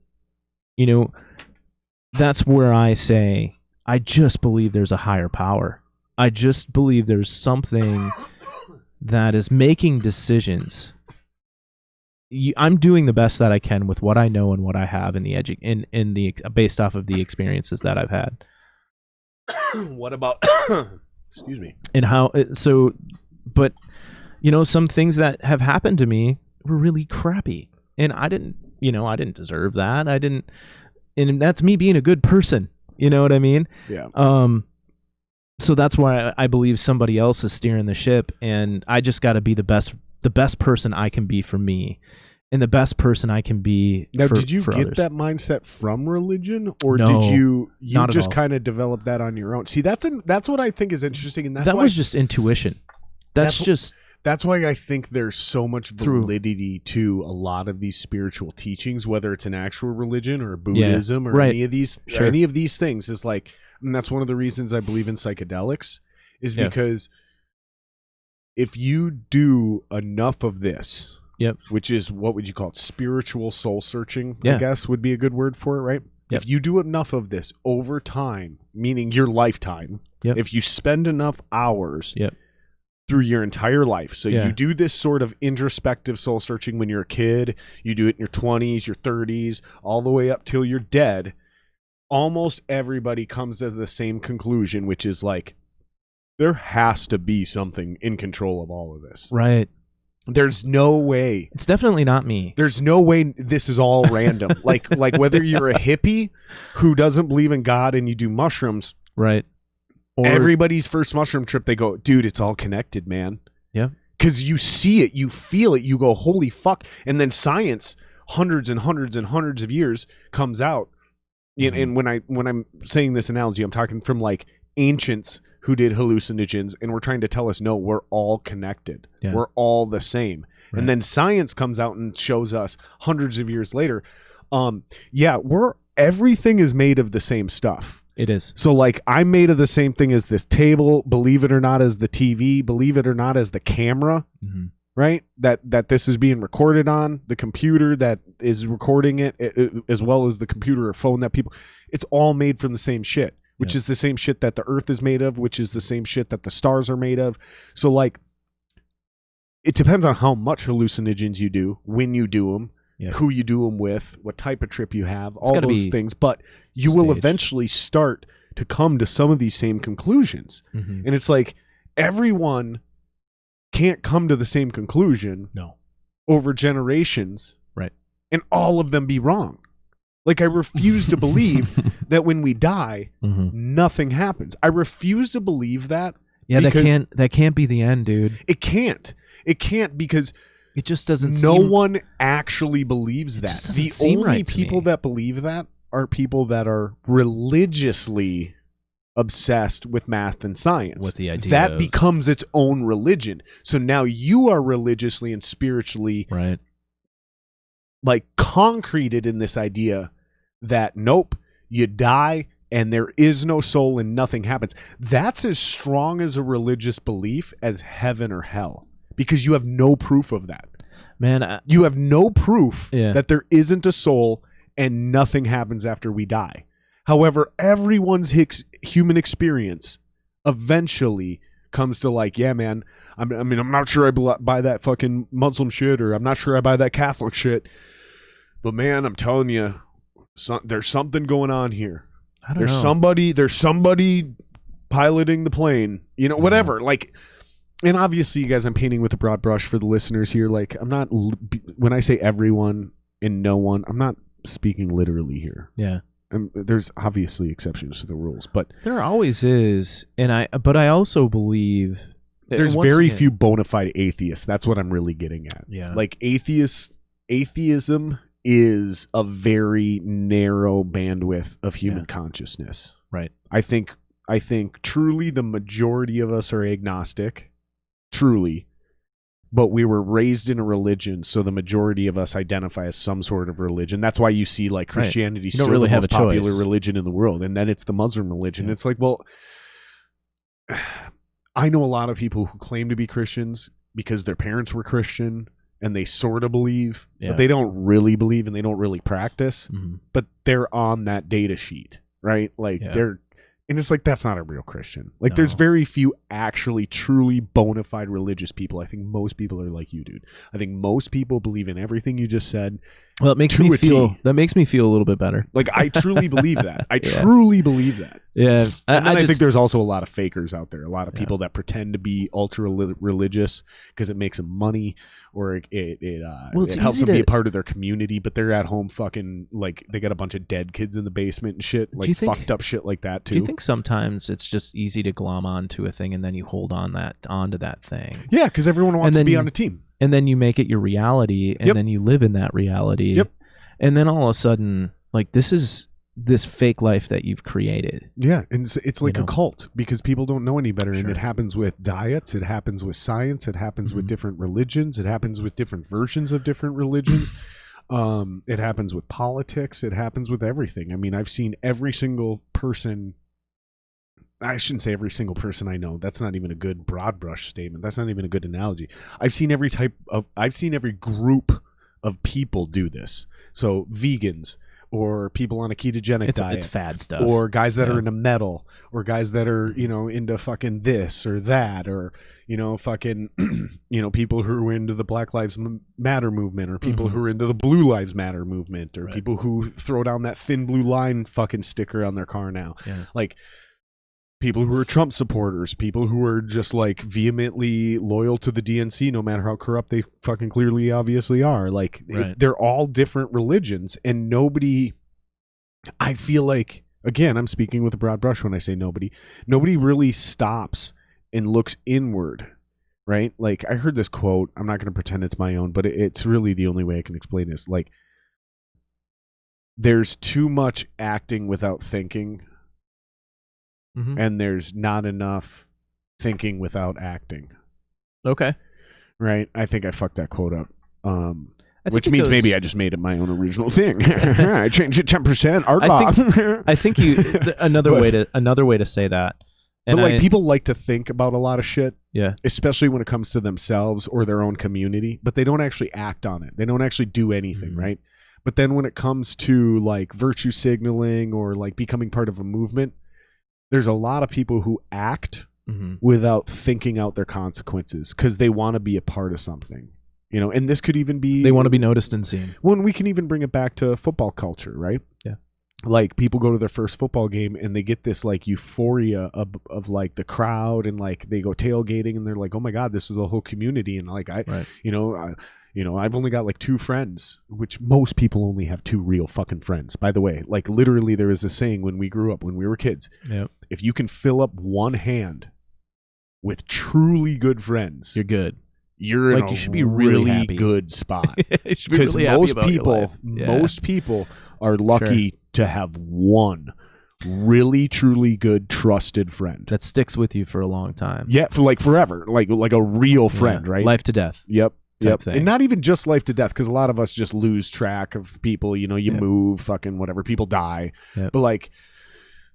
that's where I say, I just believe there's a higher power. I just believe there's something that is making decisions. I'm doing the best that I can with what I know and what I have in the based off of the experiences that I've had. What about excuse me. And how but some things that have happened to me were really crappy, and I didn't deserve that. And that's me being a good person. You know what I mean? Yeah. So that's why I believe somebody else is steering the ship, and I just got to be the best person I can be for me, and the best person I can be. Now, did you get others. that mindset from religion, or no, did you just kind of develop that on your own? See, that's what I think is interesting, and that was just intuition. That's why I think there's so much validity to a lot of these spiritual teachings, whether it's an actual religion or Buddhism or any of these things. Is like, and that's one of the reasons I believe in psychedelics, is because if you do enough of this, which is what would you call it? Spiritual soul searching, I guess would be a good word for it, right? Yep. If you do enough of this over time, meaning your lifetime, if you spend enough hours through your entire life. So you do this sort of introspective soul searching when you're a kid, you do it in your 20s, your 30s, all the way up till you're dead. Almost everybody comes to the same conclusion, which is like, there has to be something in control of all of this. Right. There's no way. It's definitely not me. There's no way this is all random. like whether you're a hippie who doesn't believe in God and you do mushrooms. Right. Or everybody's first mushroom trip, they go, dude, it's all connected, man. Yeah. Because you see it, you feel it, you go, holy fuck. And then science, hundreds and hundreds and hundreds of years, comes out. Mm-hmm. And when I'm saying this analogy, I'm talking from like ancients who did hallucinogens and were trying to tell us, no, we're all connected. Yeah. We're all the same. Right. And then science comes out and shows us hundreds of years later, everything is made of the same stuff. It is. So like I'm made of the same thing as this table, believe it or not, as the TV, believe it or not, as the camera, right? That this is being recorded on, the computer that is recording it, as well as the computer or phone that people, it's all made from the same shit, which is the same shit that the earth is made of, which is the same shit that the stars are made of. So like, it depends on how much hallucinogens you do, when you do them, who you do them with, what type of trip you have, all those things. But you will eventually start to come to some of these same conclusions. Mm-hmm. And it's like everyone can't come to the same conclusion over generations. Right. And all of them be wrong. Like I refuse to believe that when we die, nothing happens. I refuse to believe that. Yeah, that can't be the end, dude. It can't. It can't because it just doesn't no one actually believes that. The only people that believe that are people that are religiously obsessed with math and science. With the idea that becomes its own religion. So now you are religiously and spiritually like concreted in this idea that nope, you die and there is no soul and nothing happens. That's as strong as a religious belief as heaven or hell. Because you have no proof of that. Man, you have no proof that there isn't a soul and nothing happens after we die. However, everyone's human experience eventually comes to like, yeah, man, I'm not sure I buy that fucking Muslim shit, or I'm not sure I buy that Catholic shit. But man, I'm telling you, there's something going on here. There's somebody piloting the plane, whatever. Like, and obviously, you guys, I'm painting with a broad brush for the listeners here. Like, I'm not, when I say everyone and no one, I'm not speaking literally here. Yeah. And there's obviously exceptions to the rules, but there always is. But I also believe there's very few bona fide atheists. That's what I'm really getting at. Yeah. Like atheism is a very narrow bandwidth of human consciousness. Right. I think truly the majority of us are agnostic. Truly. But we were raised in a religion, so the majority of us identify as some sort of religion. That's why you see like Christianity still really the most popular religion in the world, and then it's the Muslim religion. Yeah. It's like, well, I know a lot of people who claim to be Christians because their parents were Christian and they sort of believe, but they don't really believe and they don't really practice. Mm-hmm. But they're on that data sheet, right? Like and it's like, that's not a real Christian. Like there's very few actually truly bona fide religious people. I think most people are like you, dude. I think most people believe in everything you just said. Well, that makes me feel a little bit better. Like I truly believe that. I truly believe that. Yeah. I think there's also a lot of fakers out there. A lot of people that pretend to be ultra religious because it makes them money or it helps them be a part of their community, but they're at home fucking like they got a bunch of dead kids in the basement and shit, like fucked up shit like that too. Do you think sometimes it's just easy to glom onto a thing and then you hold onto that thing? Yeah, because everyone wants to be on a team. And then you make it your reality, and then you live in that reality. Yep. And then all of a sudden, like, this is this fake life that you've created. Yeah, and it's like a cult because people don't know any better. Sure. And it happens with diets, it happens with science, it happens with different religions, it happens with different versions of different religions. It happens with politics, it happens with everything. I mean, I've seen every single person. I shouldn't say every single person I know. That's not even a good broad brush statement. That's not even a good analogy. I've seen every group of people do this. So vegans or people on a ketogenic diet. It's fad stuff. Or guys that are into metal or guys that are, into fucking this or that or, fucking, people who are into the Black Lives Matter movement or people who are into the Blue Lives Matter movement or people who throw down that thin blue line fucking sticker on their car now. Yeah. Like, people who are Trump supporters, people who are just like vehemently loyal to the DNC, no matter how corrupt they fucking clearly obviously are. Like they're all different religions and nobody, I feel like, again, I'm speaking with a broad brush when I say nobody really stops and looks inward, right? Like I heard this quote, I'm not going to pretend it's my own, but it's really the only way I can explain this. Like there's too much acting without thinking. Mm-hmm. And there's not enough thinking without acting. Okay. Right? I think I fucked that quote up. Which means maybe I just made it my own original thing. I changed it 10%. Art law. I think another way to say that. And but people like to think about a lot of shit. Yeah. Especially when it comes to themselves or their own community, but they don't actually act on it. They don't actually do anything, right? But then when it comes to like virtue signaling or like becoming part of a movement, there's a lot of people who act without thinking out their consequences because they want to be a part of something, and this could even be... They want to be noticed and seen. Well, we can even bring it back to football culture, right? Yeah. Like people go to their first football game and they get this like euphoria of like the crowd and like they go tailgating and they're like, oh my God, this is a whole community. And like, I've only got like 2 friends, which most people only have 2 real fucking friends. By the way, like literally there was a saying when we grew up, when we were kids, if you can fill up one hand with truly good friends, you're good. You're like, in you should be really good spot. Because most people are lucky to have one really truly good trusted friend that sticks with you for a long time. Yeah, for like forever, like a real friend, right? Life to death. Yep. Thing. And not even just life to death, because a lot of us just lose track of people. You move, fucking whatever, people die. Yep. But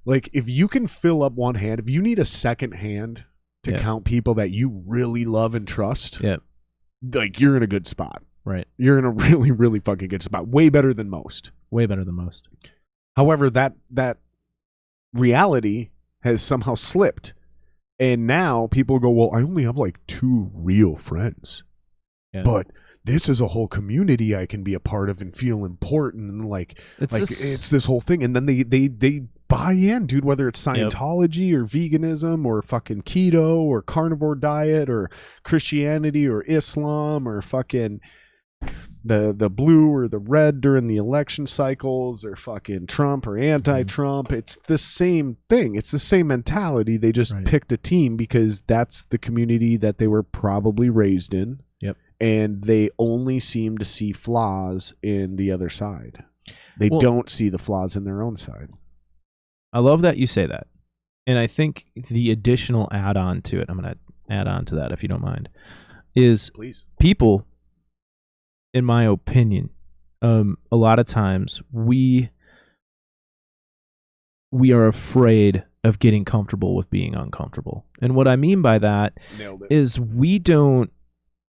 like if you can fill up one hand, if you need a second hand to count people that you really love and trust, like you're in a good spot. Right. You're in a really, really fucking good spot. Way better than most. Way better than most. However, that reality has somehow slipped. And now people go, well, I only have like 2 real friends. Yeah. But this is a whole community I can be a part of and feel important and it's this whole thing. And then they buy in, dude, whether it's Scientology or veganism or fucking keto or carnivore diet or Christianity or Islam or fucking the blue or the red during the election cycles, or fucking Trump or anti-Trump. It's the same thing. It's the same mentality. They just picked a team because that's the community that they were probably raised in. Yep. And they only seem to see flaws in the other side. They don't see the flaws in their own side. I love that you say that. And I think the additional add-on to it, I'm going to add on to that if you don't mind, is people, in my opinion, a lot of times we are afraid of getting comfortable with being uncomfortable. And what I mean by that is we don't,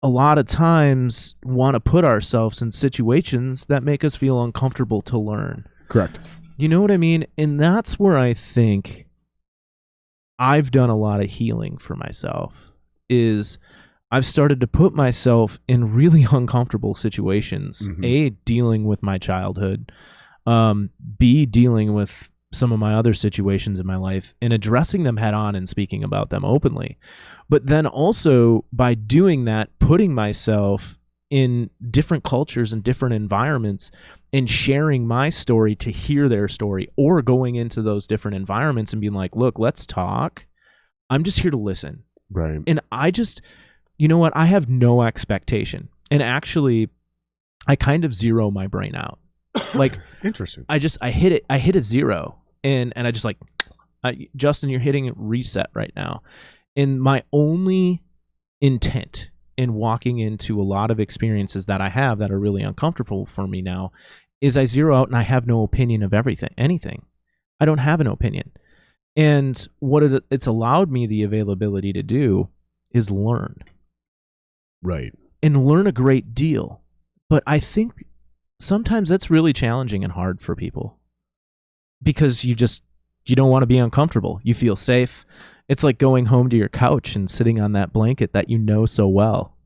a lot of times, want to put ourselves in situations that make us feel uncomfortable to learn. Correct. You know what I mean? And that's where I think I've done a lot of healing for myself, is I've started to put myself in really uncomfortable situations. A, dealing with my childhood. B, dealing with some of my other situations in my life and addressing them head on and speaking about them openly. But then also, by doing that, putting myself in different cultures and different environments and sharing my story to hear their story, or going into those different environments and being like, look, let's talk. I'm just here to listen. Right. And I just, you know what? I have no expectation. And actually, I kind of zero my brain out. Like, interesting. I hit a zero. And I just like, Justin, you're hitting reset right now. And my only intent in walking into a lot of experiences that I have that are really uncomfortable for me now is I zero out and I have no opinion of anything. I don't have an opinion. And what it's allowed me the availability to do is learn. Right. And learn a great deal. But I think sometimes that's really challenging and hard for people, because you don't want to be uncomfortable. You feel safe. It's like going home to your couch and sitting on that blanket that you know so well,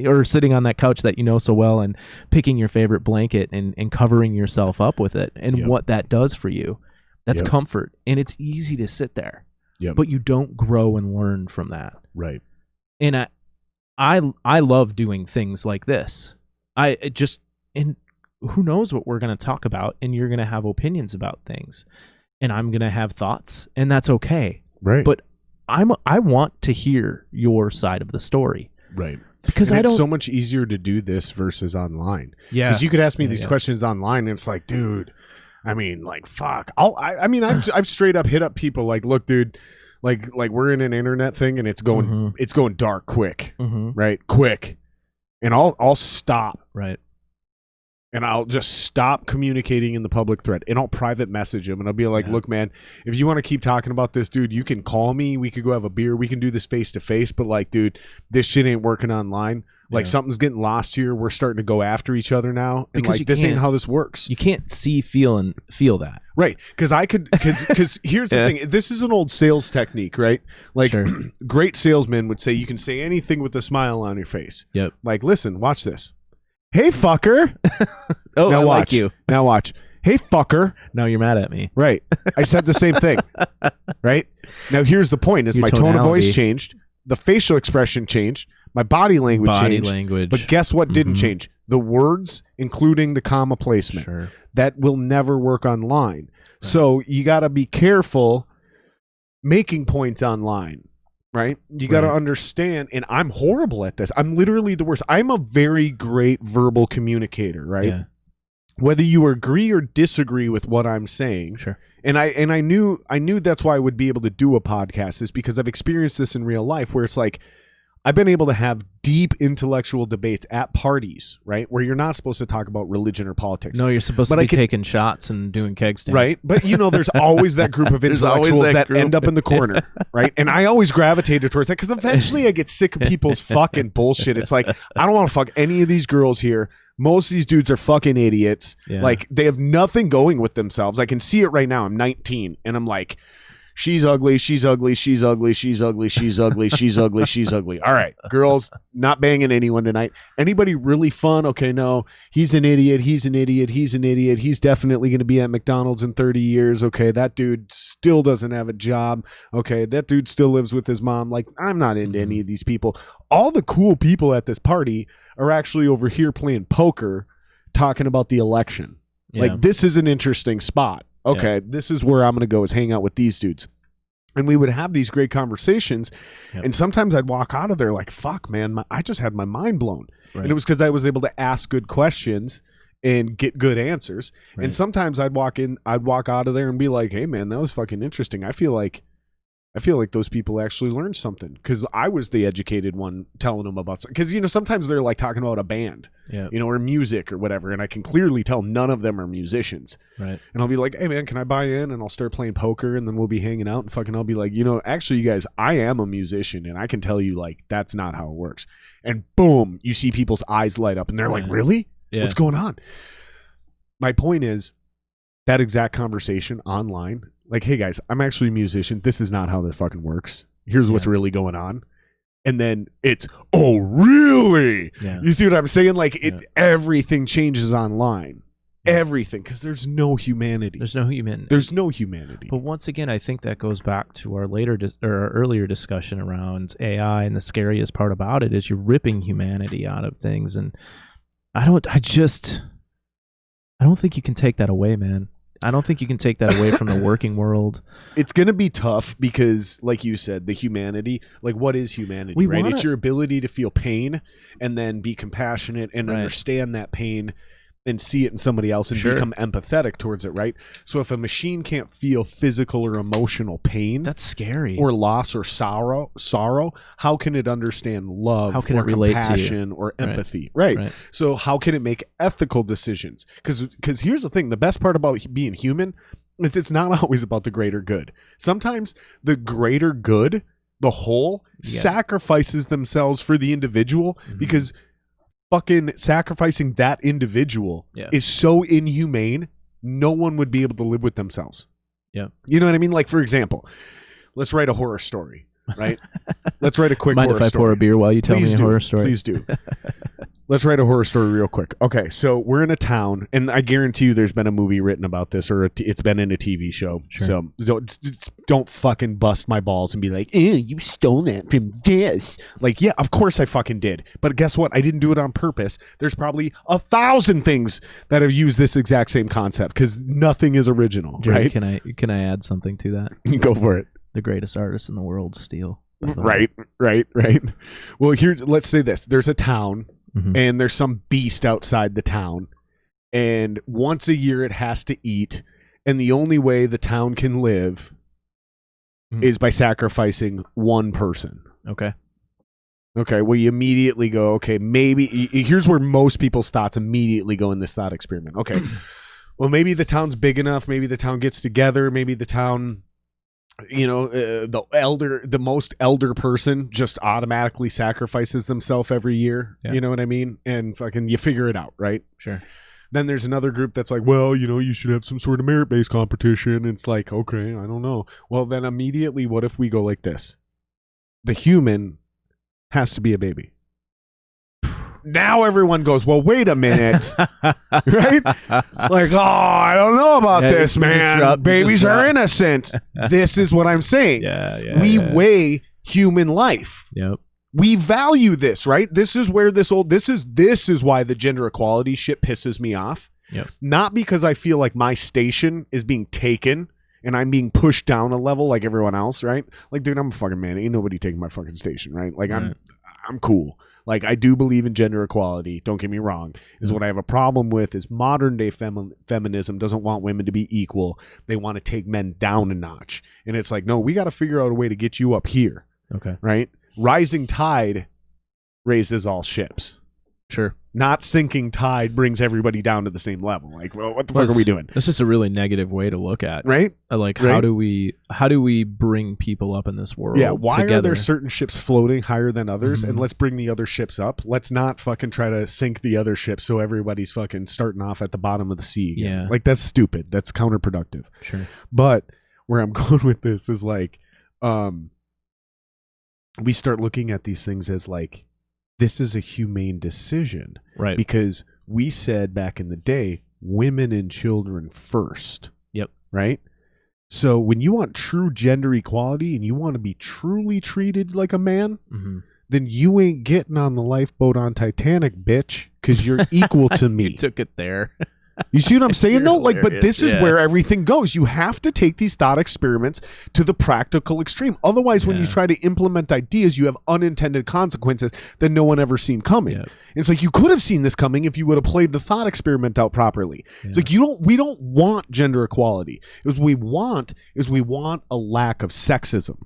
or sitting on that couch that you know so well and picking your favorite blanket and covering yourself up with it, and what that does for you. That's comfort, and it's easy to sit there, but you don't grow and learn from that. Right. And I love doing things like this. And who knows what we're going to talk about, and you're going to have opinions about things, and I'm going to have thoughts, and that's okay. Right. But I want to hear your side of the story. Right. Because it's so much easier to do this versus online. Yeah. Because you could ask me these questions online, and it's like, dude, I mean, like, fuck. I've straight up hit up people like, look, dude, like we're in an internet thing, and it's going dark quick, right? Quick. And I'll stop. Right. And I'll just stop communicating in the public thread, and I'll private message him, and I'll be like, look, man, if you want to keep talking about this, dude, you can call me. We could go have a beer. We can do this face to face. But like, dude, this shit ain't working online. Like, something's getting lost here. We're starting to go after each other now. And because like, this ain't how this works. You can't feel that. Right. Because here's the thing. This is an old sales technique, right? Like, great salesmen would say, you can say anything with a smile on your face. Yep. Like, listen, watch this. Hey, fucker. Oh, now I watch. like you. Now watch. Hey, fucker. Now you're mad at me. Right. I said the same thing. Right. Now here's the point: is my tone of voice changed, the facial expression changed, my body language changed. But guess what didn't change? The words, including the comma placement. Sure. That will never work online. Right. So you got to be careful making points online. Right? You got to understand, and I'm horrible at this. I'm literally the worst. I'm a very great verbal communicator, right? Yeah. Whether you agree or disagree with what I'm saying. Sure. And I knew that's why I would be able to do a podcast, is because I've experienced this in real life, where it's like, I've been able to have deep intellectual debates at parties, right? Where you're not supposed to talk about religion or politics. No, you're supposed to be taking shots and doing keg stands. Right? But, there's always that group of intellectuals that end up in the corner, right? And I always gravitated towards that, because eventually I get sick of people's fucking bullshit. It's like, I don't want to fuck any of these girls here. Most of these dudes are fucking idiots. Yeah. Like, they have nothing going with themselves. I can see it right now. I'm 19, and I'm like, she's ugly, she's ugly, she's ugly, she's ugly, she's ugly, she's ugly, she's ugly. All right, girls, not banging anyone tonight. Anybody really fun? Okay, no. He's an idiot, he's an idiot, he's an idiot. He's definitely going to be at McDonald's in 30 years. Okay, that dude still doesn't have a job. Okay, that dude still lives with his mom. Like, I'm not into any of these people. All the cool people at this party are actually over here playing poker, talking about the election. Yeah. Like, this is an interesting spot. Okay, this is where I'm going to go, is hang out with these dudes. And we would have these great conversations. And sometimes I'd walk out of there like, fuck, man, I just had my mind blown. Right. And it was because I was able to ask good questions and get good answers. Right. And sometimes I'd walk out of there and be like, hey, man, that was fucking interesting. I feel like those people actually learned something, because I was the educated one telling them about something. Because, you know, sometimes they're like talking about a band, you know, or music or whatever, and I can clearly tell none of them are musicians. Right. And I'll be like, hey, man, can I buy in? And I'll start playing poker, and then we'll be hanging out, and fucking I'll be like, you know, actually, you guys, I am a musician, and I can tell you, like, that's not how it works. And boom, you see people's eyes light up, and they're like, really? Yeah. What's going on? My point is, that exact conversation online, like, hey guys, I'm actually a musician. This is not how this fucking works. Here's what's really going on. And then it's, oh, really? Yeah. You see what I'm saying? Like, everything changes online. Yeah. Everything. Because there's no humanity. There's no humanity. There's no humanity. But once again, I think that goes back to our our earlier discussion around AI, and the scariest part about it is you're ripping humanity out of things. And I don't think you can take that away, man. I don't think you can take that away from the working world. It's going to be tough because, like you said, the humanity, like, what is humanity, right? It's your ability to feel pain and then be compassionate and understand that pain and see it in somebody else and become empathetic towards it, right? So if a machine can't feel physical or emotional pain, that's scary, or loss or sorrow, how can it understand love, how can it relate compassion to you? Or empathy, right? So how can it make ethical decisions? Because here's the thing, the best part about being human is it's not always about the greater good. Sometimes the greater good, the whole, sacrifices themselves for the individual, because fucking sacrificing that individual is so inhumane, no one would be able to live with themselves. Yeah. You know what I mean? Like, for example, let's write a horror story, right? Let's write a quick horror story. Mind if I pour a beer while you tell me a horror story? Please do. Let's write a horror story real quick. Okay, so we're in a town, and I guarantee you there's been a movie written about this, or it's been in a TV show. Sure. So don't fucking bust my balls and be like, you stole that from this. Like, yeah, of course I fucking did. But guess what? I didn't do it on purpose. There's probably 1,000 things that have used this exact same concept, because nothing is original, right? Can I add something to that? Go for it. The greatest artist in the world steal. Right. Well, let's say this. There's a town. Mm-hmm. And there's some beast outside the town, and once a year it has to eat, and the only way the town can live is by sacrificing one person. Okay, well, you immediately go, okay, maybe here's where most people's thoughts immediately go in this thought experiment. Okay, well, maybe the town's big enough, maybe the town gets together, maybe the town, you know, the most elder person just automatically sacrifices themselves every year. You know what I mean? And fucking you figure it out, right? Sure. Then there's another group that's like, well, you know, you should have some sort of merit-based competition. It's like, okay, I don't know. Well, then immediately, what if we go like this? The human has to be a baby. Now everyone goes, well, wait a minute. Right? Like, oh, I don't know about this, man. Babies are innocent. This is what I'm saying. We weigh human life. Yep. We value this, right? This is where this is why the gender equality shit pisses me off. Yep. Not because I feel like my station is being taken and I'm being pushed down a level like everyone else, right? Like, dude, I'm a fucking man. Ain't nobody taking my fucking station, right? Like, I'm cool. Like, I do believe in gender equality. Don't get me wrong. What I have a problem with is modern day feminism doesn't want women to be equal. They want to take men down a notch. And it's like, no, we got to figure out a way to get you up here. Okay. Right? Rising tide raises all ships. Sure. Not sinking tide brings everybody down to the same level. Like, well, what the fuck are we doing? That's just a really negative way to look at, right? Like, how do we bring people up in this world? Yeah, why are there certain ships floating higher than others? And let's bring the other ships up. Let's not fucking try to sink the other ships so everybody's fucking starting off at the bottom of the sea again. Yeah, like, that's stupid. That's counterproductive. Sure. But where I'm going with this is like, we start looking at these things as like, this is a humane decision. Right. Because we said back in the day, women and children first. Yep. Right? So when you want true gender equality and you want to be truly treated like a man, then you ain't getting on the lifeboat on Titanic, bitch, because you're equal to me. You took it there. You see what I'm saying, though? Hilarious. But this is where everything goes. You have to take these thought experiments to the practical extreme. Otherwise, when you try to implement ideas, you have unintended consequences that no one ever seen coming. Yeah. It's like you could have seen this coming if you would have played the thought experiment out properly. Yeah. It's like we don't want gender equality. What we want a lack of sexism.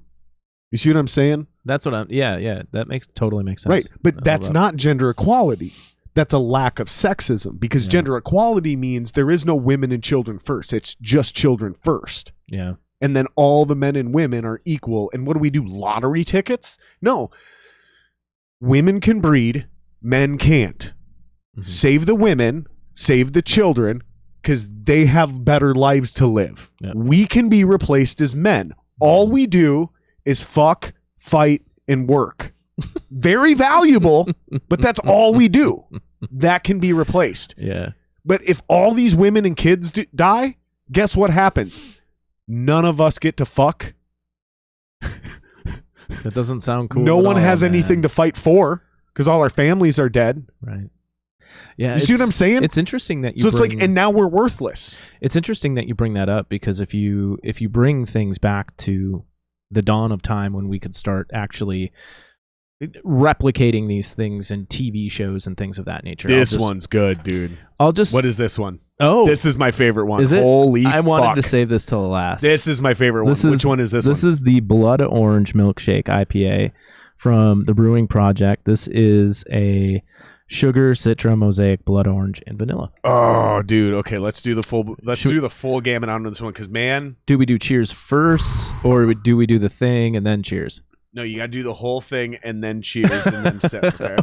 You see what I'm saying? That's what I'm. Yeah. That totally makes sense. Right, but that's not gender equality. That's a lack of sexism, because gender equality means there is no women and children first. It's just children first. Yeah. And then all the men and women are equal. And what do we do? Lottery tickets? No. Women can breed, men can't. Mm-hmm. Save the women, save the children, because they have better lives to live. Yep. We can be replaced as men. All we do is fuck, fight, and work. Very valuable, but that's all we do. That can be replaced. Yeah. But if all these women and kids die, guess what happens? None of us get to fuck. That doesn't sound cool. No one has anything to fight for because all our families are dead. Right. Yeah. You see what I'm saying? It's interesting that you So it's like, and now we're worthless. It's interesting that you bring that up, because if you bring things back to the dawn of time when we could start actually replicating these things in TV shows and things of that nature. This one's good, dude. What is this one? Oh, this is my favorite one. Is it? Holy I wanted fuck. to save this till the last. This is my favorite one. Which one is this one? This is the Blood Orange Milkshake IPA from the Brewing Project. This is a sugar, citra, mosaic, blood orange, and vanilla. Oh, dude. Okay, let's do the full gamut on this one, because man, do we do cheers first, or do we do the thing and then cheers? No, you gotta do the whole thing and then cheers and then sip. Okay.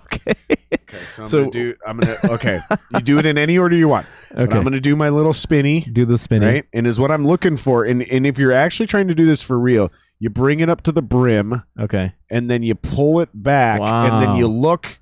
Okay. So okay. You do it in any order you want. Okay. But I'm gonna do my little spinny. Do the spinny. Right? And is what I'm looking for. And if you're actually trying to do this for real, you bring it up to the brim. Okay. And then you pull it back. Wow. And then you look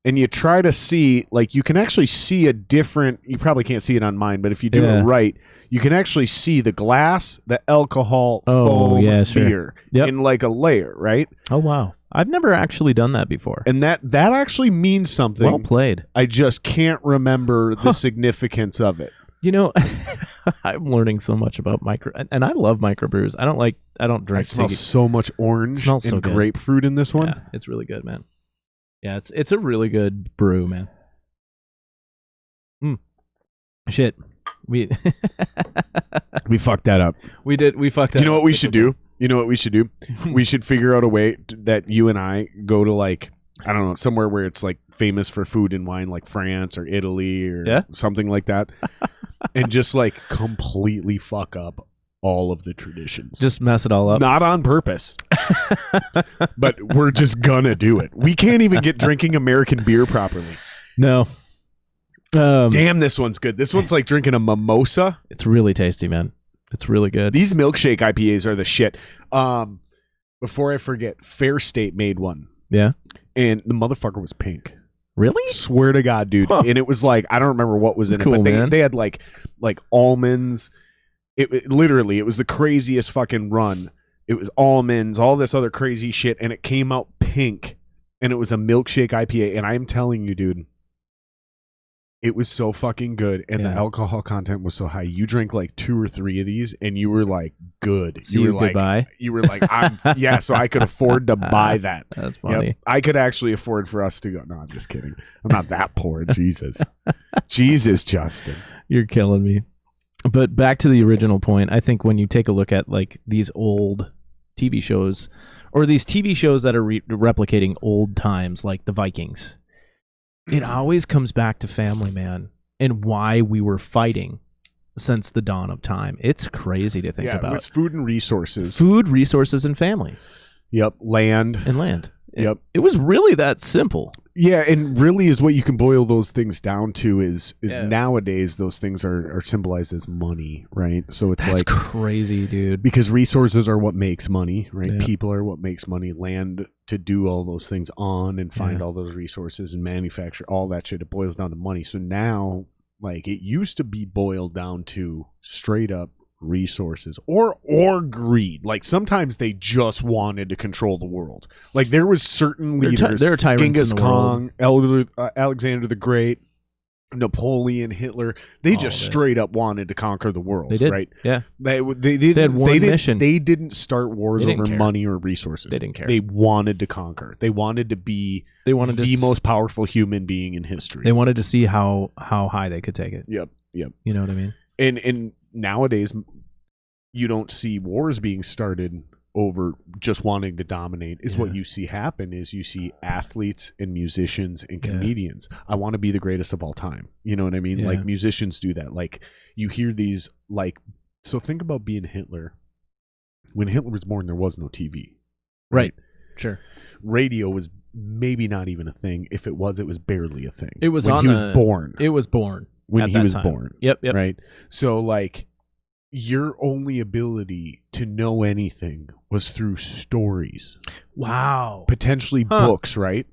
and you try to see, like, you can actually see a different, you probably can't see it on mine, but if you do it right, you can actually see the glass, the alcohol, foam, beer in like a layer, right? Oh, wow. I've never actually done that before. And that actually means something. Well played. I just can't remember the significance of it. You know, I'm learning so much about and I love microbrews. I don't drink. I smell so much orange and grapefruit in this one. Yeah, it's really good, man. Yeah, it's a really good brew, man. Shit. We fucked that up. We fucked that up. You know what we should do? We should figure out a way that you and I go to, like, I don't know, somewhere where it's like famous for food and wine, like France or Italy or something like that. And just like completely fuck up all of the traditions. Just mess it all up. Not on purpose. But we're just gonna do it. We can't even get drinking American beer properly. No. Damn, this one's good. This one's like drinking a mimosa. It's really tasty, man. It's really good. These milkshake IPAs are the shit. Before I forget, Fair State made one. Yeah. And the motherfucker was pink. Really? Swear to God, dude. Huh. And it was like, I don't remember what was in it, but they had like almonds. It literally, it was the craziest fucking run. It was almonds, all this other crazy shit, and it came out pink. And it was a milkshake IPA. And I'm telling you, dude, it was so fucking good, and the alcohol content was so high. You drink like 2 or 3 of these, and you were like, good. You were like, goodbye. You were like, so I could afford to buy that. That's funny. Yep. I could actually afford for us to go. No, I'm just kidding. I'm not that poor. Jesus. Jesus, Justin. You're killing me. But back to the original point, I think when you take a look at like these old TV shows, or these TV shows that are replicating old times, like the Vikings, it always comes back to family, man, and why we were fighting since the dawn of time. It's crazy to think about. It was food and resources. Food, resources, and family. Yep, land. And land. Yep. It was really that simple. Yeah, and really is what you can boil those things down to is nowadays those things are symbolized as money, right? So it's That's crazy, dude. Because resources are what makes money, right? Yeah. People are what makes money. Land to do all those things on and find all those resources and manufacture all that shit. It boils down to money. So now, like, it used to be boiled down to straight up resources or greed. Like sometimes they just wanted to control the world. Like there was certain leaders, there are tyrants Genghis in the Khan, Alexander the Great, Napoleon, Hitler. They just straight up wanted to conquer the world. They did, right? Yeah. They had one mission. They didn't start wars over care. money or resources. They didn't care. They wanted to conquer. They wanted to be the most powerful human being in history. They wanted to see how high they could take it. Yep. You know what I mean? And nowadays, you don't see wars being started over just wanting to dominate. What you see happen is you see athletes and musicians and comedians. I want to be the greatest of all time. You know what I mean? Yeah. Like musicians do that. Like you hear these so think about being Hitler. When Hitler was born, there was no TV. Right. Sure. Radio was maybe not even a thing. If it was barely a thing. It was when on he was born. It was born. When he was time. born. Yep. Right. So like your only ability to know anything was through stories. Wow. Potentially books, right?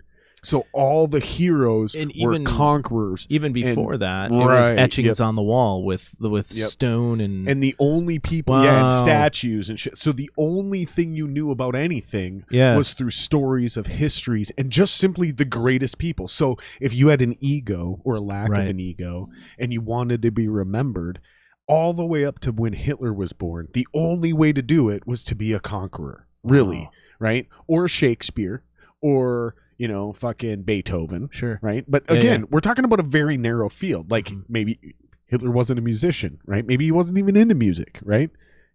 So all the heroes were conquerors. Even before that, it was etchings on the wall with stone and the only people, and statues and shit. So the only thing you knew about anything was through stories of histories and just simply the greatest people. So if you had an ego or a lack of an ego and you wanted to be remembered, all the way up to when Hitler was born, the only way to do it was to be a conqueror, really, right? Or Shakespeare, or fucking Beethoven, sure, right? But again, we're talking about a very narrow field. Like maybe Hitler wasn't a musician, right? Maybe he wasn't even into music, right?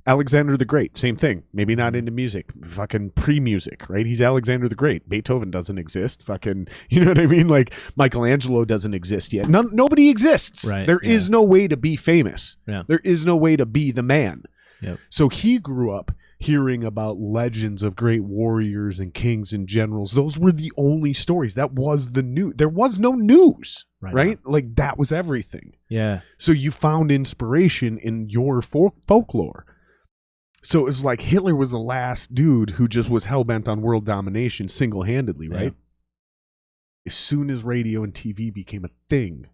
Alexander the Great, same thing. Maybe not into music, fucking pre-music, right? He's Alexander the Great. Beethoven doesn't exist. Fucking, you know what I mean? Like Michelangelo doesn't exist yet. Nobody exists. Right. There is no way to be famous. Yeah. There is no way to be the man. Yep. So he grew up hearing about legends of great warriors and kings and generals. Those were the only stories. That was the news. There was no news, right? Like that was everything. Yeah. So you found inspiration in your folklore. So it was like Hitler was the last dude who just was hell-bent on world domination single-handedly, right? Yeah. As soon as radio and TV became a thing,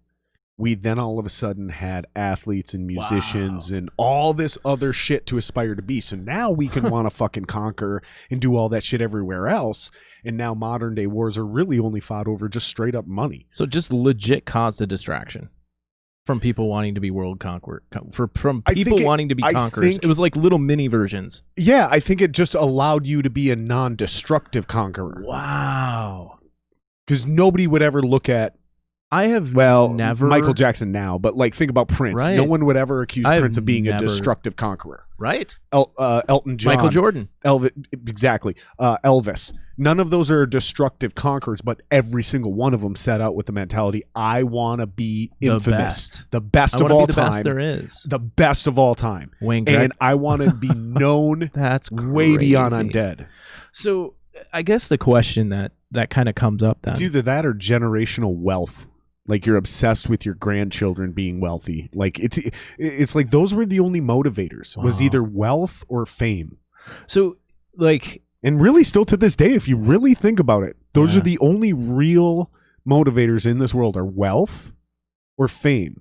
we then all of a sudden had athletes and musicians and all this other shit to aspire to be. So now we can want to fucking conquer and do all that shit everywhere else. And now modern day wars are really only fought over just straight up money. So just legit caused a distraction from people wanting to be world conqueror, from people wanting to be conquerors. It was like little mini versions. Yeah, I think it just allowed you to be a non-destructive conqueror. Wow. Because nobody would ever look at never Michael Jackson now, but like think about Prince. Right. No one would ever accuse Prince of being a destructive conqueror. Right. Elton John, Michael Jordan, exactly. Elvis. None of those are destructive conquerors, but every single one of them set out with the mentality: I want to be infamous, the best of all time, the best there is, the best of all time, and I want to be known. That's way crazy. Beyond undead. So I guess the question that kind of comes up then, it's either that or generational wealth. Like you're obsessed with your grandchildren being wealthy. Like it's like those were the only motivators. Was either wealth or fame. So like, and really still to this day, if you really think about it, those are the only real motivators in this world are wealth or fame.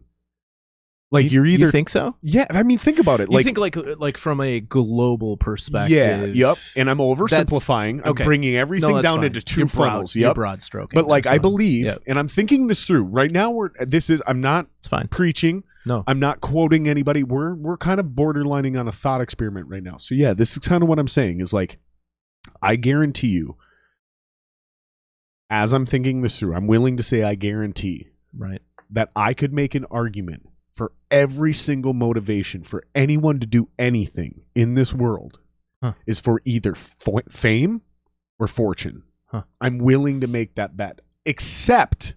Like you're either you think so? Yeah, I mean think about it. You think like from a global perspective. Yeah, yep. And I'm oversimplifying. I'm bringing everything down into two funnels. You're broad stroking. But like I believe, and I'm thinking this through. Right now I'm not preaching. No. I'm not quoting anybody. We're kind of borderlining on a thought experiment right now. So yeah, this is kind of what I'm saying is like I guarantee you, as I'm thinking this through, I'm willing to say I guarantee that I could make an argument for every single motivation for anyone to do anything in this world is for either fame or fortune. I'm willing to make that bet, except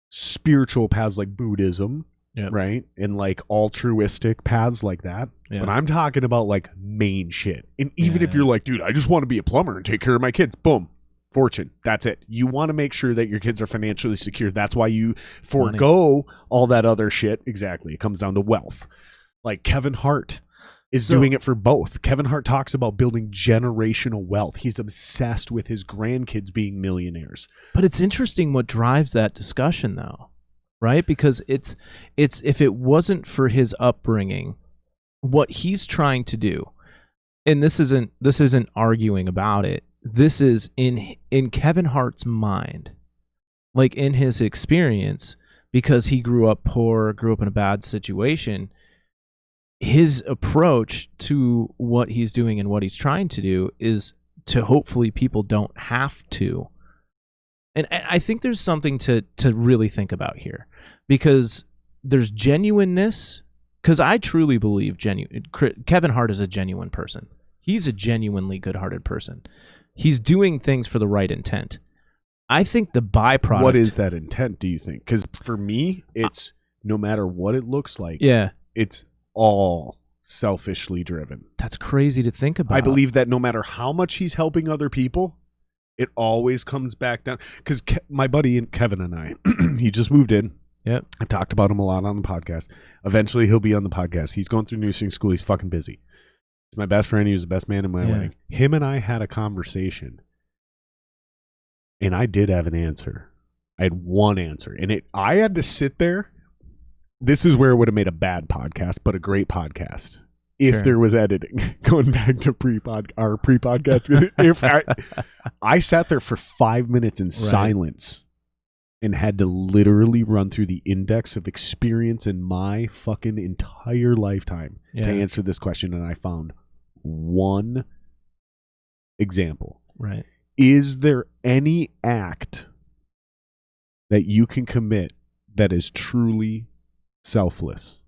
spiritual paths like Buddhism, right? And like altruistic paths like that. But I'm talking about like main shit. And even if you're like, dude, I just want to be a plumber and take care of my kids, boom. Fortune. That's it. You want to make sure that your kids are financially secure. That's why you forego all that other shit. Exactly. It comes down to wealth. Like Kevin Hart is doing it for both. Kevin Hart talks about building generational wealth. He's obsessed with his grandkids being millionaires. But it's interesting what drives that discussion though, right? Because it's if it wasn't for his upbringing, what he's trying to do, and this isn't arguing about it. This is in Kevin Hart's mind, like in his experience, because he grew up poor, grew up in a bad situation. His approach to what he's doing and what he's trying to do is to hopefully people don't have to. And I think there's something to really think about here, because there's genuineness, because I truly believe Kevin Hart is a genuine person. He's a genuinely good-hearted person. He's doing things for the right intent. I think the byproduct... What is that intent, do you think? Because for me, it's no matter what it looks like, it's all selfishly driven. That's crazy to think about. I believe that no matter how much he's helping other people, it always comes back down. Because my buddy Kevin and I, he just moved in. Yep. I talked about him a lot on the podcast. Eventually, he'll be on the podcast. He's going through nursing school. He's fucking busy. He's my best friend. He was the best man in my wedding. Him and I had a conversation, and I did have an answer. I had one answer, and I had to sit there. This is where it would have made a bad podcast, but a great podcast if there was editing. Going back to our pre-podcast, if I sat there for 5 minutes in silence and had to literally run through the index of experience in my fucking entire lifetime to answer this question, and I found one example. Right. Is there any act that you can commit that is truly selfless?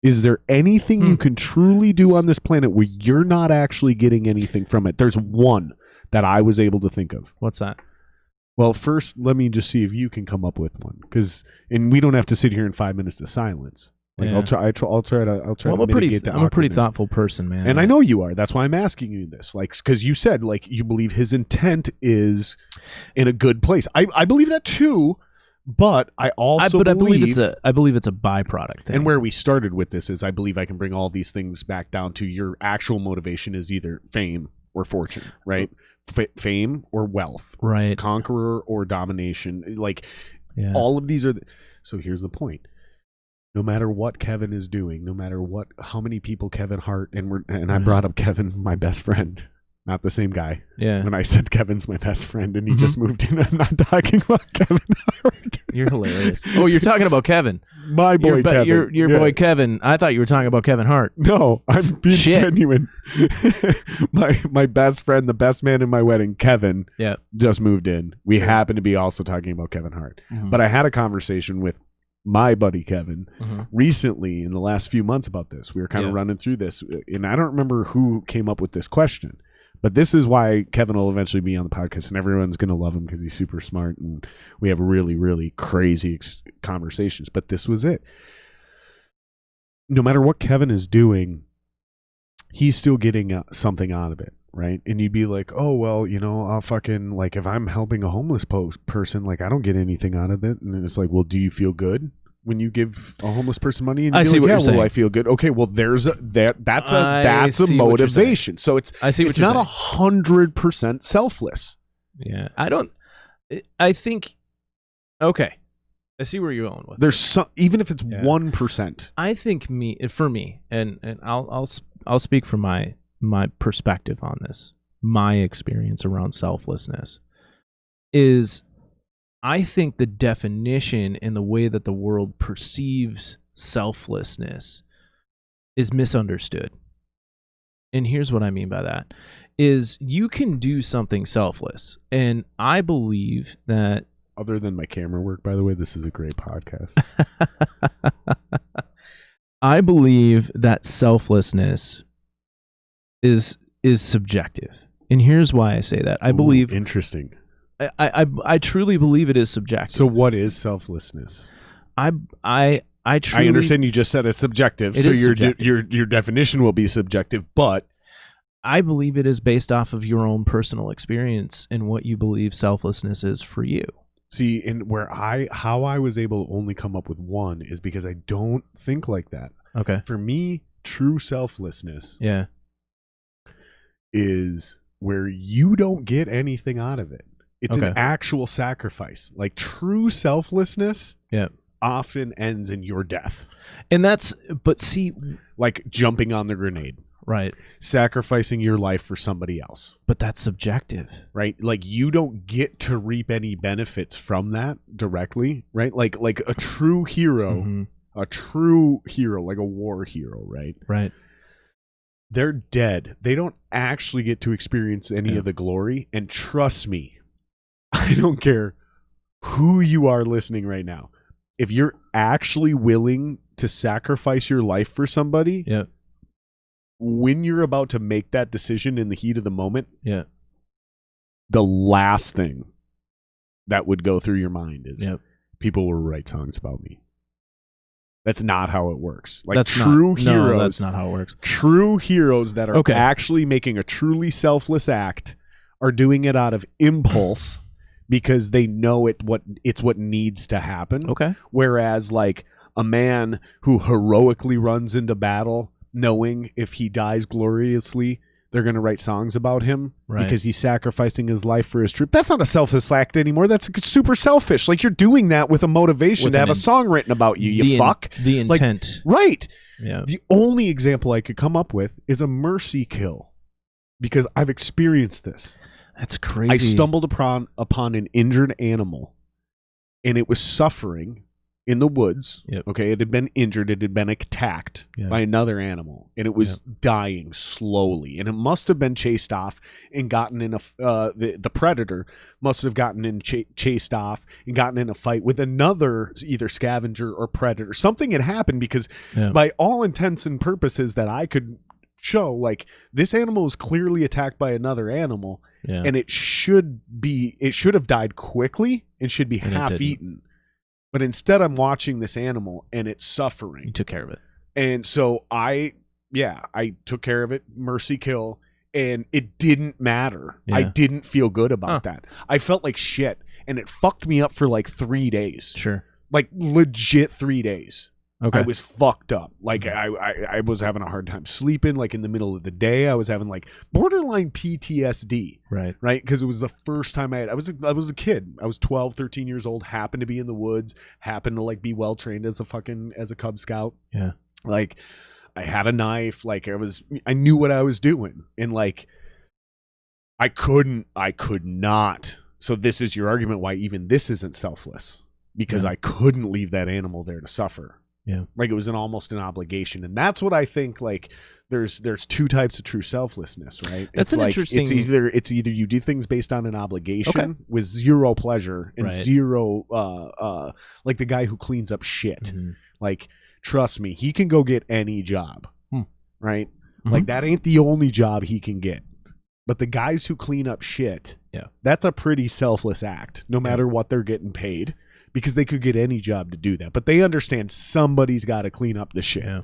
Is there anything you can truly do on this planet where you're not actually getting anything from it? There's one that I was able to think of. What's that? Well, first, let me just see if you can come up with one, and we don't have to sit here in 5 minutes of silence. Like I'll try to mitigate the awkwardness. I'm a pretty thoughtful person, man. And I know you are. That's why I'm asking you this. Like, because you said like you believe his intent is in a good place. I believe that too. But I believe it's a byproduct thing. And where we started with this is I believe I can bring all these things back down to your actual motivation is either fame or fortune, right? Fame or wealth, right? Conqueror or domination. Like all of these are. So here's the point. No matter what Kevin is doing, no matter how many people Kevin Hart and I brought up Kevin, my best friend. Not the same guy. Yeah. When I said Kevin's my best friend and he just moved in, I'm not talking about Kevin Hart. You're hilarious. Oh, you're talking about Kevin. My boy Kevin. Your boy Kevin. I thought you were talking about Kevin Hart. No, I'm being genuine. my best friend, the best man in my wedding, Kevin, just moved in. We happen to be also talking about Kevin Hart. Mm-hmm. But I had a conversation with my buddy Kevin recently in the last few months about this. We were kind of running through this, and I don't remember who came up with this question. But this is why Kevin will eventually be on the podcast, and everyone's going to love him because he's super smart, and we have really, really crazy conversations. But this was it. No matter what Kevin is doing, he's still getting something out of it, right? And you'd be like, oh, well, I'll fucking, like, if I'm helping a homeless person, like, I don't get anything out of it. And it's like, well, do you feel good when you give a homeless person money? And I see what you're saying. Well, I feel good. Okay, well, that's a motivation. So it's not 100% selfless. Yeah, I think. Okay, I see where you're going with. There's some, even if it's 1%. I think for me, and I'll speak from my perspective on this. My experience around selflessness is, I think the definition and the way that the world perceives selflessness is misunderstood. And here's what I mean by that. Is you can do something selfless. And I believe that... Other than my camera work, by the way, this is a great podcast. I believe that selflessness is subjective. And here's why I say that. I believe... Interesting. I truly believe it is subjective. So what is selflessness? I truly, I understand you just said it's subjective, so your definition will be subjective, but I believe it is based off of your own personal experience and what you believe selflessness is for you. See, and how I was able to only come up with one is because I don't think like that. Okay. For me, true selflessness is where you don't get anything out of it. It's an actual sacrifice. Like true selflessness often ends in your death. And that's, but see, like jumping on the grenade. Right. Sacrificing your life for somebody else. But that's subjective. Right? Like you don't get to reap any benefits from that directly, right? Like a true hero, like a war hero, right? Right. They're dead. They don't actually get to experience any of the glory. And trust me, I don't care who you are listening right now. If you're actually willing to sacrifice your life for somebody, when you're about to make that decision in the heat of the moment, the last thing that would go through your mind is people will write songs about me. That's not how it works. Like that's heroes. No, that's not how it works. True heroes that are actually making a truly selfless act are doing it out of impulse because they know it's what needs to happen. Okay. Whereas like a man who heroically runs into battle knowing if he dies gloriously, they're going to write songs about him because he's sacrificing his life for his troop. That's not a selfless act anymore. That's super selfish. Like you're doing that with a motivation to have a song written about you. You fuck. The intent. Like, right. Yeah. The only example I could come up with is a mercy kill because I've experienced this. That's crazy. I stumbled upon an injured animal and it was suffering in the woods. Okay, it had been injured. It had been attacked by another animal, and it was dying slowly. And it must have been chased off and gotten in the predator must have gotten in chased off and gotten in a fight with another either scavenger or predator. Something had happened because, by all intents and purposes that I could show, like this animal was clearly attacked by another animal, and it should have died quickly and should be half eaten. But instead, I'm watching this animal and it's suffering. You took care of it. And so I took care of it, mercy kill, and it didn't matter. I didn't feel good about that. I felt like shit, and it fucked me up for like 3 days. Sure. Like legit 3 days. Okay. I was fucked up. Like I was having a hard time sleeping. Like in the middle of the day, I was having like borderline PTSD. Right. Because it was the first time I was a kid. I was 12, 13 years old, happened to be in the woods, happened to like be well trained as a Cub Scout. Yeah. Like I had a knife, like I knew what I was doing. And like I could not. So this is your argument why even this isn't selfless. Because I couldn't leave that animal there to suffer. Yeah. Like it was almost an obligation. And that's what I think, like there's two types of true selflessness, right? That's interesting. It's either you do things based on an obligation with zero pleasure and zero like the guy who cleans up shit. Mm-hmm. Like, trust me, he can go get any job. Right? Mm-hmm. Like that ain't the only job he can get. But the guys who clean up shit, that's a pretty selfless act, no matter what they're getting paid. Because they could get any job to do that. But they understand somebody's got to clean up the shit. Yeah.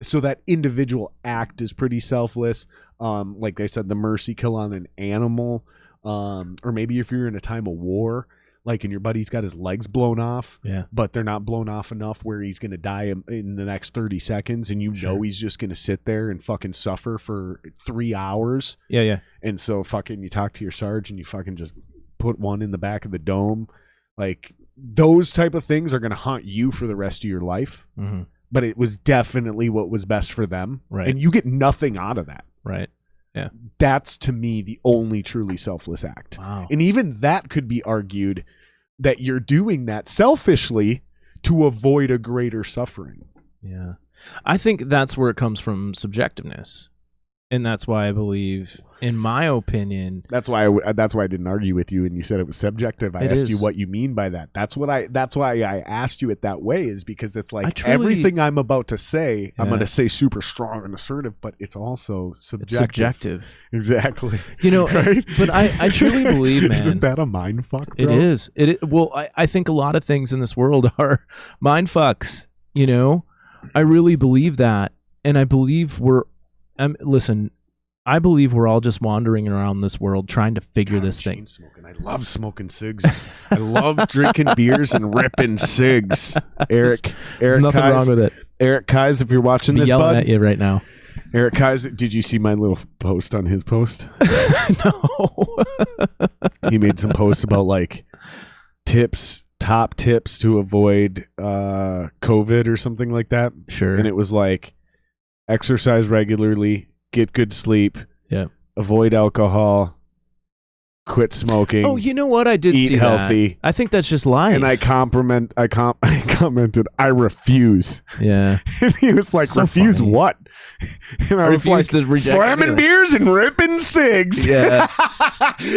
So that individual act is pretty selfless. Like I said, the mercy kill on an animal. Or maybe if you're in a time of war, like and your buddy's got his legs blown off, but they're not blown off enough where he's going to die in the next 30 seconds. And you know he's just going to sit there and fucking suffer for 3 hours. Yeah. And so fucking you talk to your sergeant, you fucking just put one in the back of the dome. Like... those type of things are going to haunt you for the rest of your life. Mm-hmm. But it was definitely what was best for them. Right. And you get nothing out of that. Right. Yeah. That's, to me, the only truly selfless act. Wow. And even that could be argued that you're doing that selfishly to avoid a greater suffering. Yeah. I think that's where it comes from, subjectiveness. And that's why I believe, in my opinion, that's why I didn't argue with you, and you said it was subjective. I asked you what you mean by that. That's why I asked you it that way, is because it's like everything I'm about to say, I'm going to say super strong and assertive, but it's also subjective. It's subjective. Exactly. You know, right? But I truly believe, man. Isn't that a mind fuck, bro? It is. Well, I think a lot of things in this world are mind fucks. You know, I really believe that, and I believe listen, I believe we're all just wandering around this world trying to figure this thing. I love smoking cigs. I love drinking beers and ripping cigs. Eric nothing Kais, wrong with it. Eric Kais, if you're watching this, yelling bud, at you right now. Eric Kais, did you see my little post on his post? No. He made some posts about like tips, top tips to avoid COVID or something like that. Sure. And it was like exercise regularly, get good sleep, avoid alcohol, quit smoking. Oh, you know what? I did eat see healthy. That. I think that's just life. And I commented, I refuse. Yeah. And he was like, so refuse funny. What? And I was like, slamming beers and ripping cigs. Yeah.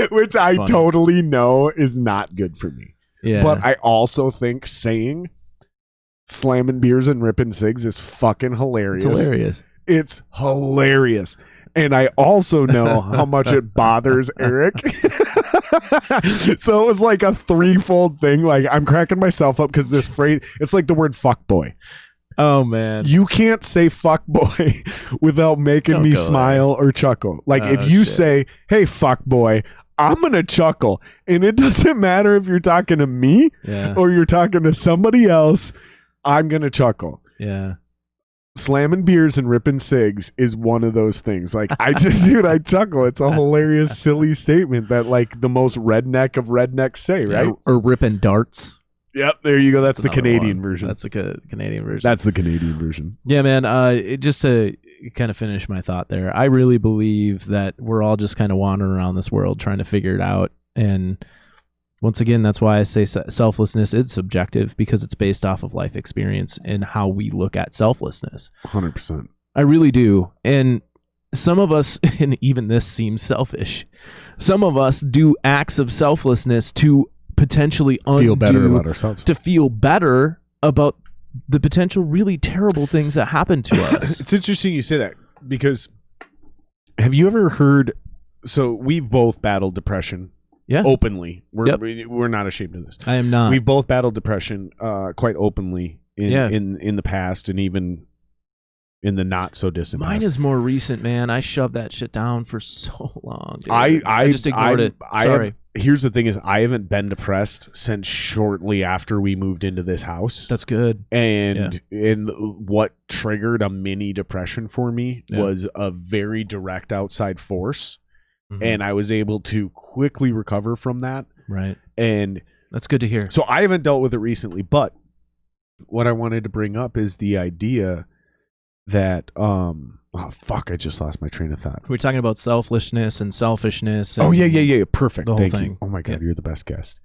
Which I totally know is not good for me. Yeah. But I also think saying slamming beers and ripping cigs is fucking hilarious. It's hilarious. It's hilarious. And I also know how much it bothers Eric. So it was like a threefold thing. Like, I'm cracking myself up because this phrase, it's like the word fuckboy. Oh, man. You can't say fuckboy without making me smile or chuckle. Like, if you say, hey, fuckboy, I'm going to chuckle. And it doesn't matter if you're talking to me or you're talking to somebody else, I'm going to chuckle. Yeah. Slamming beers and ripping cigs is one of those things. Like, I chuckle. It's a hilarious, silly statement that like the most redneck of rednecks say, right? Or ripping darts. Yep, there you go. That's the Canadian version. That's a Canadian version. That's the Canadian version. Yeah, man. Just to kind of finish my thought there, I really believe that we're all just kind of wandering around this world trying to figure it out. And once again, that's why I say selflessness is subjective, because it's based off of life experience and how we look at selflessness. 100%. I really do. And some of us, and even this seems selfish, some of us do acts of selflessness to potentially feel better about ourselves, to feel better about the potential really terrible things that happen to us. It's interesting you say that, because have you ever heard, so we've both battled depression. Yeah. Openly. We're not ashamed of this. I am not. We've both battled depression quite openly in the past, and even in the not so distant past. Mine is more recent, man. I shoved that shit down for so long, dude. I just ignored it. Sorry. Here's the thing is, I haven't been depressed since shortly after we moved into this house. That's good. And what triggered a mini depression for me was a very direct outside force. Mm-hmm. And I was able to quickly recover from that. Right. And that's good to hear. So I haven't dealt with it recently, but what I wanted to bring up is the idea that I just lost my train of thought. We're talking about selfishness and selfishness. And yeah. Perfect. Thank thing. You. Oh my God, you're the best guest.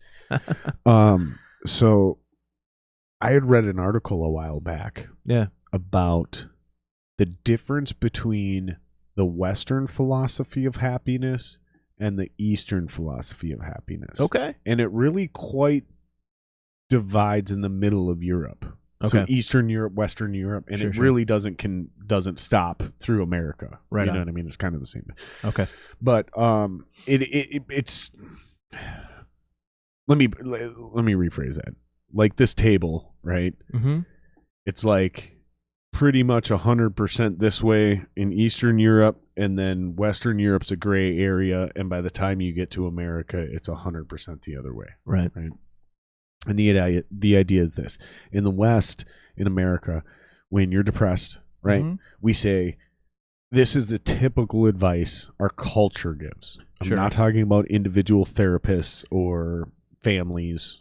So I had read an article a while back. Yeah. About the difference between the Western philosophy of happiness and the Eastern philosophy of happiness. Okay. And it really quite divides in the middle of Europe. Okay. So Eastern Europe, Western Europe, and it really doesn't stop through America. Right. You know what I mean? It's kind of the same. Okay. But it's let me rephrase that. Like this table, right? Mm-hmm. It's like pretty much 100% this way in Eastern Europe, and then Western Europe's a gray area, and by the time you get to America, it's 100% the other way. Right. And the idea is this: in the West, in America, when you're depressed, right, we say this is the typical advice our culture gives. I'm not talking about individual therapists or families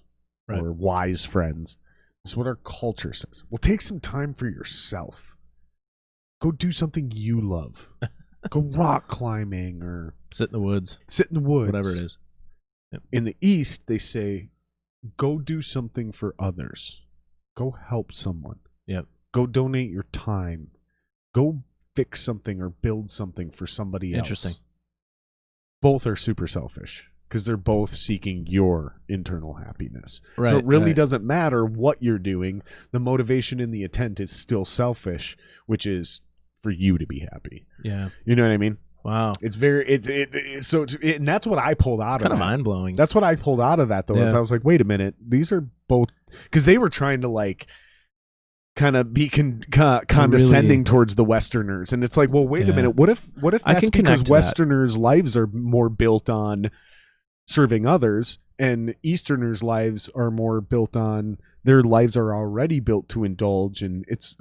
or wise friends. This is what our culture says. Well, take some time for yourself. Go do something you love. Go rock climbing or sit in the woods. Whatever it is. Yep. In the East, they say, go do something for others. Go help someone. Yep. Go donate your time. Go fix something or build something for somebody else. Interesting. Both are super selfish, because they're both seeking your internal happiness. Right, so it really doesn't matter what you're doing. The motivation and the intent is still selfish, which is for you to be happy. Yeah. You know what I mean? Wow. It's very, and that's what I pulled out of that. It's kind of mind blowing. That's what I pulled out of that, though, is I was like, wait a minute. These are both, because they were trying to like kind of be condescending towards the Westerners. And it's like, well, wait a minute. What if that's because Westerners' lives are more built on serving others, and Easterners' lives are more built on their lives are already built to indulge, and it's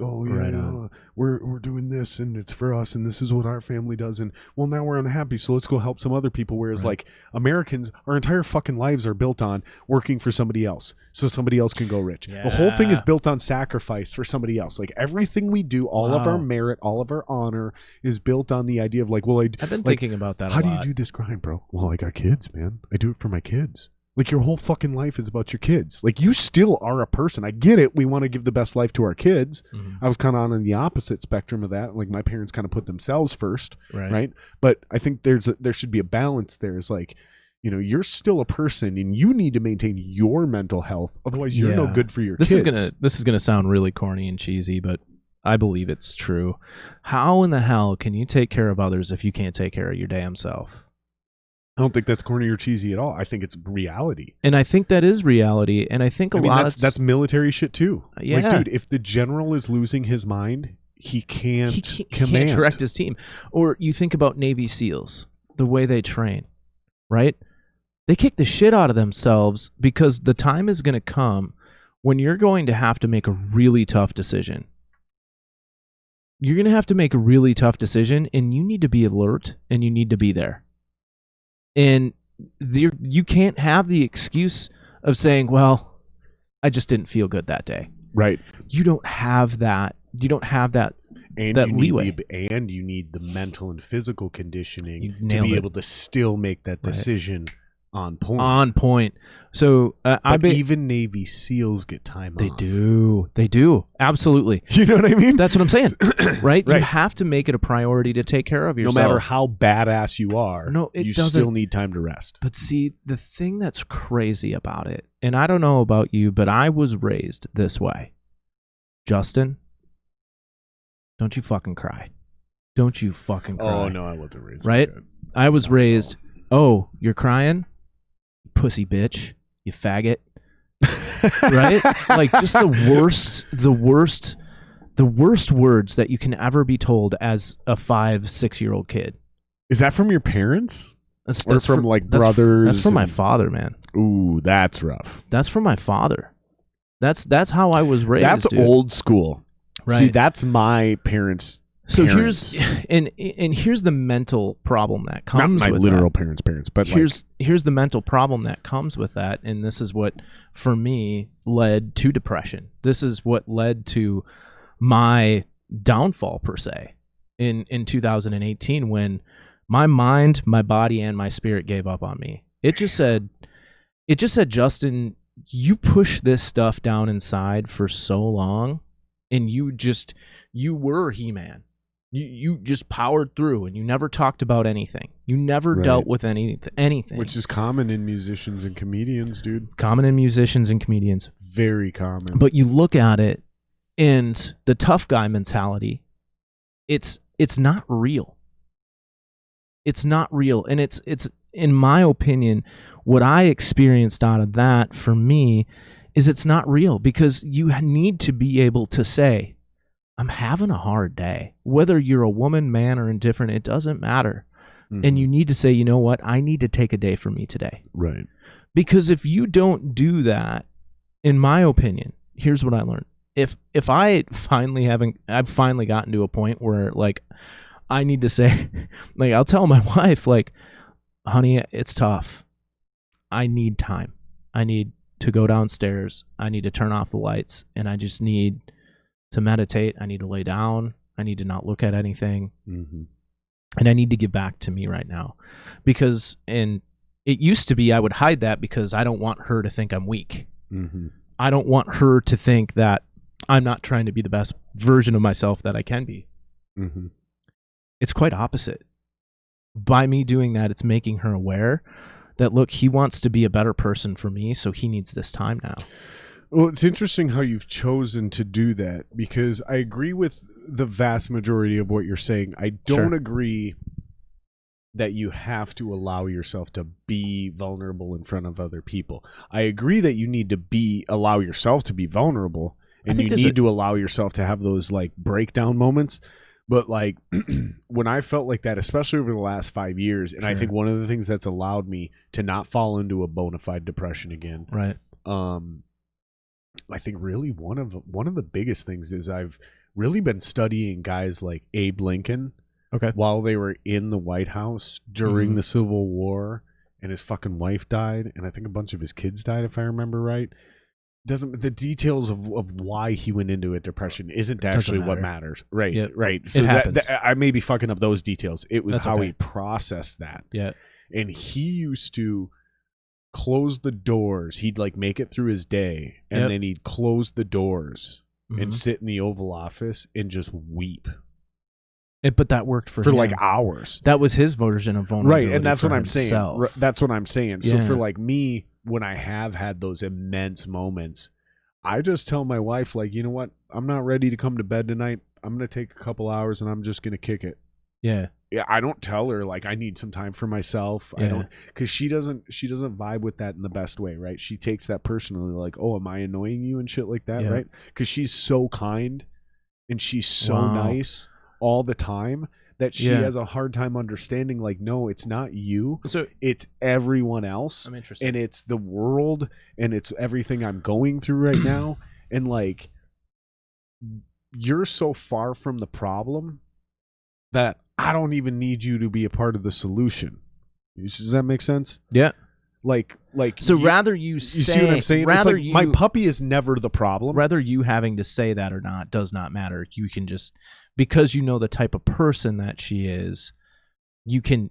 we're doing this and it's for us and this is what our family does, and well, now we're unhappy, so let's go help some other people. Whereas like Americans, our entire fucking lives are built on working for somebody else so somebody else can go rich. The whole thing is built on sacrifice for somebody else. Like everything we do, all of our merit, all of our honor is built on the idea of like, well, I've been thinking about that. How do you do this grind, bro? Well, I got kids, man. I do it for my kids. Like your whole fucking life is about your kids. Like you still are a person. I get it. We want to give the best life to our kids. I was kind of on the opposite spectrum of that. Like my parents kind of put themselves first, right? But I think there should be a balance there. It's like, you know, you're still a person and you need to maintain your mental health. Otherwise you're no good for your kids. This is gonna sound really corny and cheesy, but I believe it's true. How in the hell can you take care of others if you can't take care of your damn self? I don't think that's corny or cheesy at all. I think it's reality. And I think that is reality. And I think that's military shit too. Yeah. Like, dude, if the general is losing his mind, he can't direct his team. Or you think about Navy SEALs, the way they train, right? They kick the shit out of themselves because the time is going to come when you're going to have to make a really tough decision. You're going to have to make a really tough decision, and you need to be alert and you need to be there. And you can't have the excuse of saying, well, I just didn't feel good that day. Right. You don't have that. You don't have that, and that leeway. And you need the mental and physical conditioning to be able to still make that decision on point. On point. So even Navy SEALs get time off. They do. Absolutely. You know what I mean? That's what I'm saying. Right? You have to make it a priority to take care of yourself. No matter how badass you are, you still need time to rest. But see, the thing that's crazy about it, and I don't know about you, but I was raised this way. Justin, don't you fucking cry. Don't you fucking cry. Oh, no, I wasn't raised. Right? I was raised, oh, you're crying? Pussy bitch, you faggot. Right? Like just the worst words that you can ever be told as a 5-6-year-old kid. Is that from your parents? That's from brothers? That's from my father, man. Ooh, that's rough. That's from my father. That's how I was raised. That's old school. Right. See, that's my parents. So parents. here's the mental problem that comes not my with literal that. parents, but here's the mental problem that comes with that, and this is what for me led to depression. This is what led to my downfall per se in 2018 when my mind, my body, and my spirit gave up on me. It just said, Justin, you push this stuff down inside for so long, and you were He-Man. You just powered through, and you never talked about anything. You never dealt with anything. Which is common in musicians and comedians, dude. Common in musicians and comedians. Very common. But you look at it, and the tough guy mentality, it's not real. It's not real. And it's in my opinion, what I experienced out of that for me is it's not real, because you need to be able to say, I'm having a hard day. Whether you're a woman, man, or indifferent, it doesn't matter. Mm-hmm. And you need to say, you know what? I need to take a day for me today. Right. Because if you don't do that, in my opinion, here's what I learned. If I've finally gotten to a point where like I need to say, like I'll tell my wife, like, honey, it's tough. I need time. I need to go downstairs. I need to turn off the lights, and I just need to meditate. I need to lay down. I need to not look at anything. Mm-hmm. And I need to get back to me right now. Because, and it used to be I would hide that because I don't want her to think I'm weak. Mm-hmm. I don't want her to think that I'm not trying to be the best version of myself that I can be. Mm-hmm. It's quite opposite. By me doing that, it's making her aware that, look, he wants to be a better person for me, so he needs this time now. Well, it's interesting how you've chosen to do that, because I agree with the vast majority of what you're saying. I don't agree that you have to allow yourself to be vulnerable in front of other people. I agree that you need to allow yourself to be vulnerable, and you need to allow yourself to have those like breakdown moments. But like when I felt like that, especially over the last 5 years, and I think one of the things that's allowed me to not fall into a bona fide depression again, right? I think really one of the biggest things is I've really been studying guys like Abe Lincoln. Okay. While they were in the White House during the Civil War, and his fucking wife died, and I think a bunch of his kids died, if I remember right. The details of why he went into a depression isn't actually what matters. Right. Yep. Right. So I may be fucking up those details. It was how he processed that. Yeah. And he used to close the doors. He'd like make it through his day, and then he'd close the doors and sit in the Oval Office and just weep. But that worked for him. Like hours. That was his version of vulnerability. Right, and that's what I'm saying. That's what I'm saying. So Yeah. for like me, when I have had those immense moments, I just tell my wife, like, you know what? I'm not ready to come to bed tonight. I'm going to take a couple hours and I'm just going to kick it. Yeah. Yeah, I don't tell her like I need some time for myself. Yeah. I don't, because she doesn't vibe with that in the best way, right? She takes that personally, like, oh, am I annoying you and shit like that, right? Because she's so kind and she's so nice all the time that she has a hard time understanding, like, no, it's not you, so it's everyone else. I'm interested. And it's the world, and it's everything I'm going through right now. And like, you're so far from the problem that I don't even need you to be a part of the solution. Does that make sense? Yeah. Like so rather you say, see what I'm saying? Rather it's like my puppy is never the problem. Rather you having to say that or not does not matter. You can just, because you know the type of person that she is, you can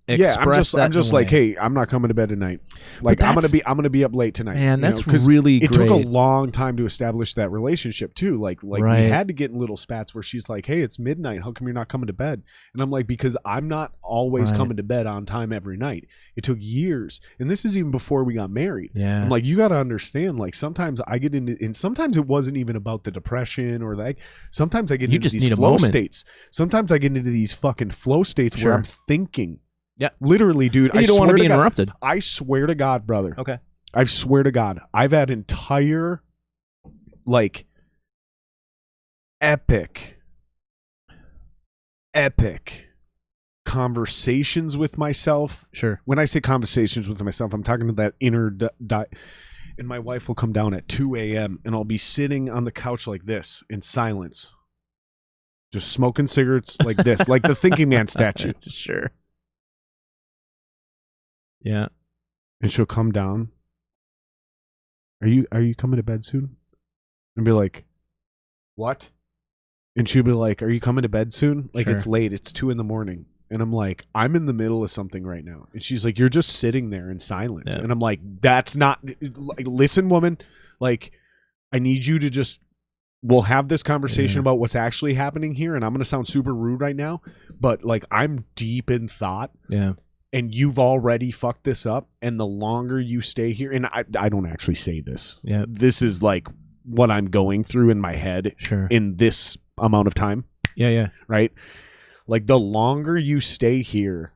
express that. I'm just like, hey, I'm not coming to bed tonight. Like I'm gonna be up late tonight. Man, that's really it great. took a long time to establish that relationship too. Like we had to get in little spats where she's like, hey, it's midnight. How come you're not coming to bed? And I'm like, because I'm not always coming to bed on time every night. It took years, and this is even before we got married. Yeah, I'm like, you got to understand. Like sometimes I get into, and sometimes it wasn't even about the depression or like. Sometimes I get into these flow states. Sometimes I get into these fucking flow states where I'm thinking. Yeah, literally, dude. You don't want to be interrupted. I swear to God, brother. Okay. I swear to God, I've had entire, like, epic conversations with myself. Sure. When I say conversations with myself, I'm talking to that inner and my wife will come down at 2 a.m. and I'll be sitting on the couch like this in silence, just smoking cigarettes like this, like the thinking man statue. Sure. Yeah. And she'll come down. Are you coming to bed soon? And be like, what? And she'll be like, are you coming to bed soon? Like, it's late. It's 2 a.m. And I'm like, I'm in the middle of something right now. And she's like, you're just sitting there in silence. Yeah. And I'm like, that's not, like, listen, woman, like, I need you to just, we'll have this conversation about what's actually happening here. And I'm going to sound super rude right now, but like, I'm deep in thought. Yeah. And you've already fucked this up. And the longer you stay here, and I don't actually say this. Yeah. This is like what I'm going through in my head in this amount of time. Yeah. Yeah. Right. Like the longer you stay here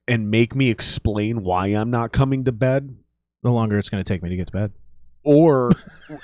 and make me explain why I'm not coming to bed, the longer it's going to take me to get to bed. Or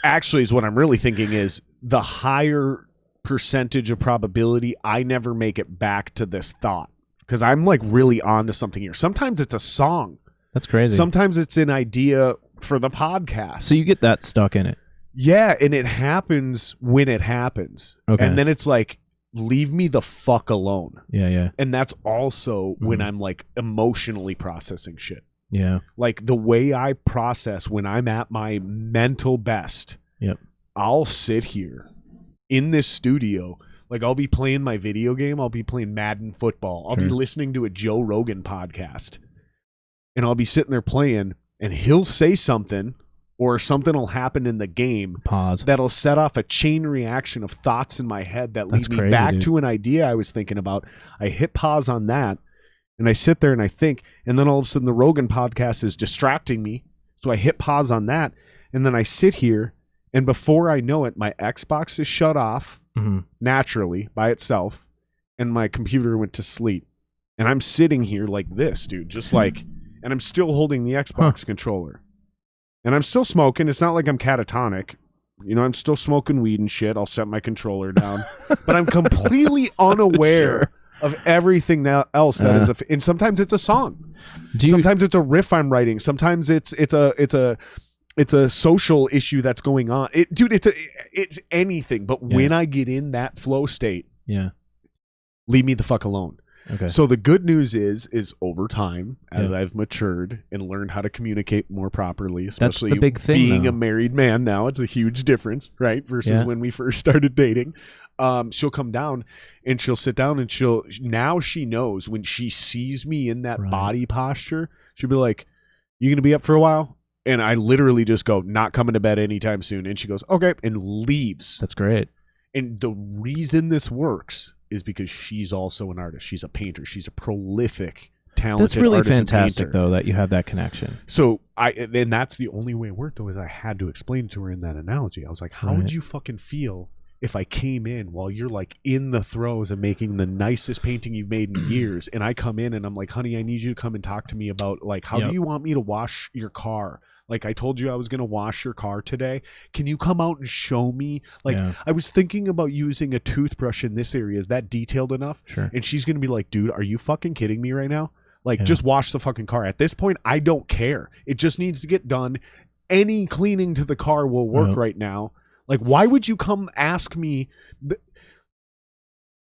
actually is what I'm really thinking is the higher percentage of probability I never make it back to this thought. Because I'm like really on to something here. Sometimes it's a song. That's crazy. Sometimes it's an idea for the podcast. So you get that stuck in it. Yeah, and it happens when it happens. Okay. And then it's like, leave me the fuck alone. Yeah, yeah. And that's also when I'm like emotionally processing shit. Yeah. Like the way I process when I'm at my mental best. Yep. I'll sit here in this studio. Like I'll be playing my video game. I'll be playing Madden football. I'll be listening to a Joe Rogan podcast. And I'll be sitting there playing and he'll say something or something will happen in the game. Pause. That'll set off a chain reaction of thoughts in my head that lead me back to an idea I was thinking about. I hit pause on that and I sit there and I think, and then all of a sudden the Rogan podcast is distracting me. So I hit pause on that and then I sit here and before I know it, my Xbox is shut off. Naturally by itself, and my computer went to sleep, and I'm sitting here like this, dude, just like, and I'm still holding the Xbox controller, and I'm still smoking. It's not like I'm catatonic, you know. I'm still smoking weed and shit. I'll set my controller down, but I'm completely unaware of everything else that is and sometimes it's a song, sometimes it's a riff I'm writing, sometimes it's a It's a social issue that's going on. It's anything. But when I get in that flow state, leave me the fuck alone. Okay. So the good news is over time, as I've matured and learned how to communicate more properly, especially that's the big thing, being a married man now, it's a huge difference, right? Versus when we first started dating. She'll come down and she'll sit down and now she knows when she sees me in that body posture, she'll be like, "You gonna be up for a while?" And I literally just go, "Not coming to bed anytime soon." And she goes, "Okay," and leaves. That's great. And the reason this works is because she's also an artist. She's a painter. She's a prolific, talented That's really artist fantastic, and painter. though, that you have that connection. So and that's the only way it worked, though, is I had to explain to her in that analogy. I was like, how would you fucking feel if I came in while you're like in the throes of making the nicest painting you've made in years, and I come in and I'm like, "Honey, I need you to come and talk to me about like, how do you want me to wash your car? Like, I told you I was going to wash your car today. Can you come out and show me? Like, I was thinking about using a toothbrush in this area. Is that detailed enough?" Sure. And she's going to be like, "Dude, are you fucking kidding me right now? Like, just wash the fucking car." At this point, I don't care. It just needs to get done. Any cleaning to the car will work right now. Like, why would you come ask me?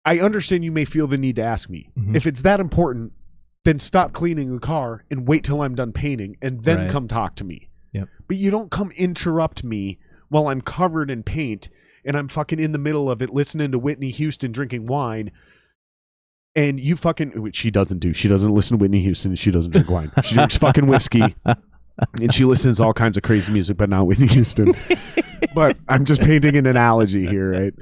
I understand you may feel the need to ask me. Mm-hmm. If it's that important, then stop cleaning the car and wait till I'm done painting and then come talk to me. Yep. But you don't come interrupt me while I'm covered in paint and I'm fucking in the middle of it listening to Whitney Houston drinking wine. And you fucking... She doesn't listen to Whitney Houston and she doesn't drink wine. She drinks fucking whiskey and she listens to all kinds of crazy music, but not Whitney Houston. But I'm just painting an analogy here, right?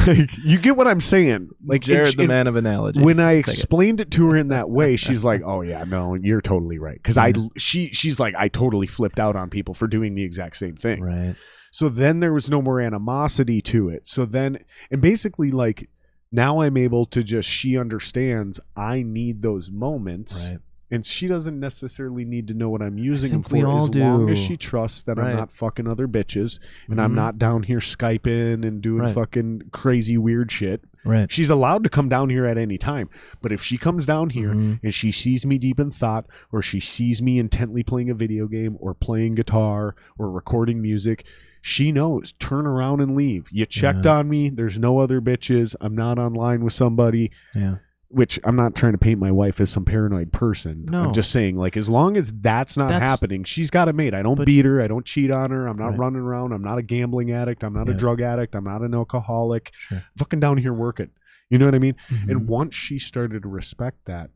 Like, you get what I'm saying. Like, Jared, the man of analogies. When I explained it to her in that way, she's like, "Oh yeah, no, you're totally right." Because she's like, "I totally flipped out on people for doing the exact same thing." Right. So then there was no more animosity to it. So then, and basically, like, now I'm able to just, she understands I need those moments. Right. And she doesn't necessarily need to know what I'm using them for, as long as she trusts that I'm not fucking other bitches and I'm not down here Skyping and doing fucking crazy weird shit. Right. She's allowed to come down here at any time. But if she comes down here and she sees me deep in thought, or she sees me intently playing a video game or playing guitar or recording music, she knows, turn around and leave. You checked on me. There's no other bitches. I'm not online with somebody. Yeah. Which, I'm not trying to paint my wife as some paranoid person. No. I'm just saying, like, as long as that's happening, she's got it made. I don't beat her. I don't cheat on her. I'm not running around. I'm not a gambling addict. I'm not a drug addict. I'm not an alcoholic. Sure. I'm fucking down here working. You know what I mean? Mm-hmm. And once she started to respect that,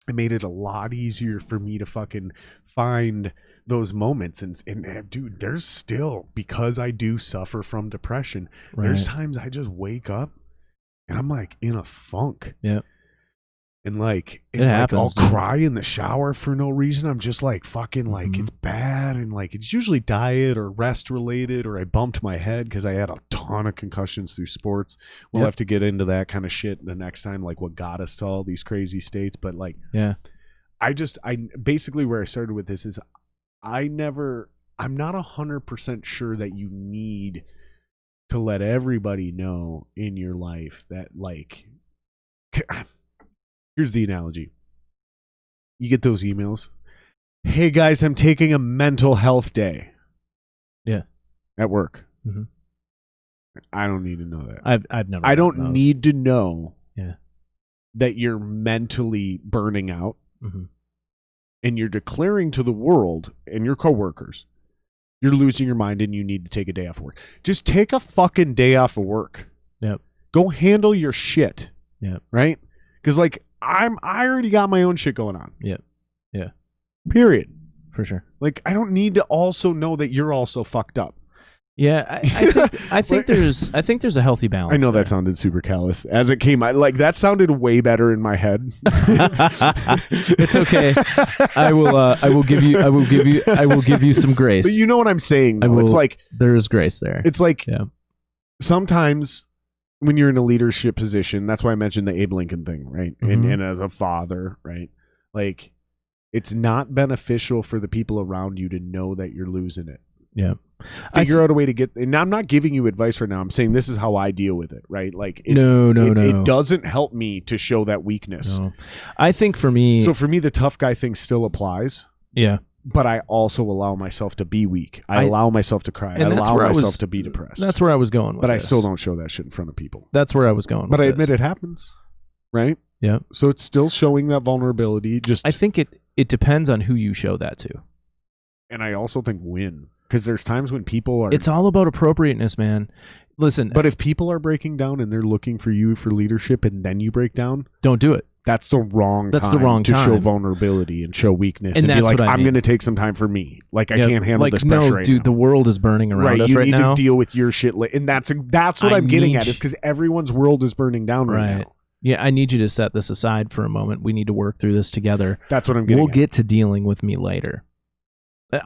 it made it a lot easier for me to fucking find those moments. And dude, there's still, because I do suffer from depression, there's times I just wake up and I'm like in a funk. Yeah. And like, happens, I'll cry in the shower for no reason. I'm just like fucking like, it's bad. And like, it's usually diet or rest related, or I bumped my head because I had a ton of concussions through sports. We'll have to get into that kind of shit the next time, like what got us to all these crazy states. But like, I basically where I started with this is I'm not 100% sure that you need to let everybody know in your life that, like, here's the analogy. You get those emails. "Hey guys, I'm taking a mental health day." Yeah. At work. Mm-hmm. I don't need to know that. I've never. I don't need to know Yeah. that you're mentally burning out, and you're declaring to the world and your coworkers you're losing your mind and you need to take a day off of work. Just take a fucking day off of work. Yep. Go handle your shit. Yep. Right? Because like I already got my own shit going on. Yep. Yeah. Period. For sure. Like, I don't need to also know that you're also fucked up. Yeah, I think there's a healthy balance. I know there. That sounded super callous as it came. That sounded way better in my head. It's okay. I will give you some grace. But you know what I'm saying, though. It's like there is grace there. It's like sometimes when you're in a leadership position, that's why I mentioned the Abe Lincoln thing, right? And as a father, right? Like, it's not beneficial for the people around you to know that you're losing it. Yeah. Figure out a way to get, and I'm not giving you advice right now. I'm saying this is how I deal with it, right? Like, no. It doesn't help me to show that weakness. No. I think for me, the tough guy thing still applies. Yeah. But I also allow myself to be weak. I allow myself to cry. I allow myself to be depressed. That's where I was going with But this. I still don't show that shit in front of people. That's where I was going with But I this. admit it happens, right? Yeah. So it's still showing that vulnerability. I think it depends on who you show that to. And I also think when. Because there's times when people are... It's all about appropriateness, man. Listen. But if people are breaking down and they're looking for you for leadership and then you break down... Don't do it. That's the wrong time to show vulnerability and show weakness and be like, I'm going to take some time for me. Like, I can't handle this pressure right dude, now. the world is burning around us right now. You need to deal with your shit. And that's what I'm getting at, is because everyone's world is burning down right now. Yeah, I need you to set this aside for a moment. We need to work through this together. That's what I'm getting at. We'll get to dealing with me later.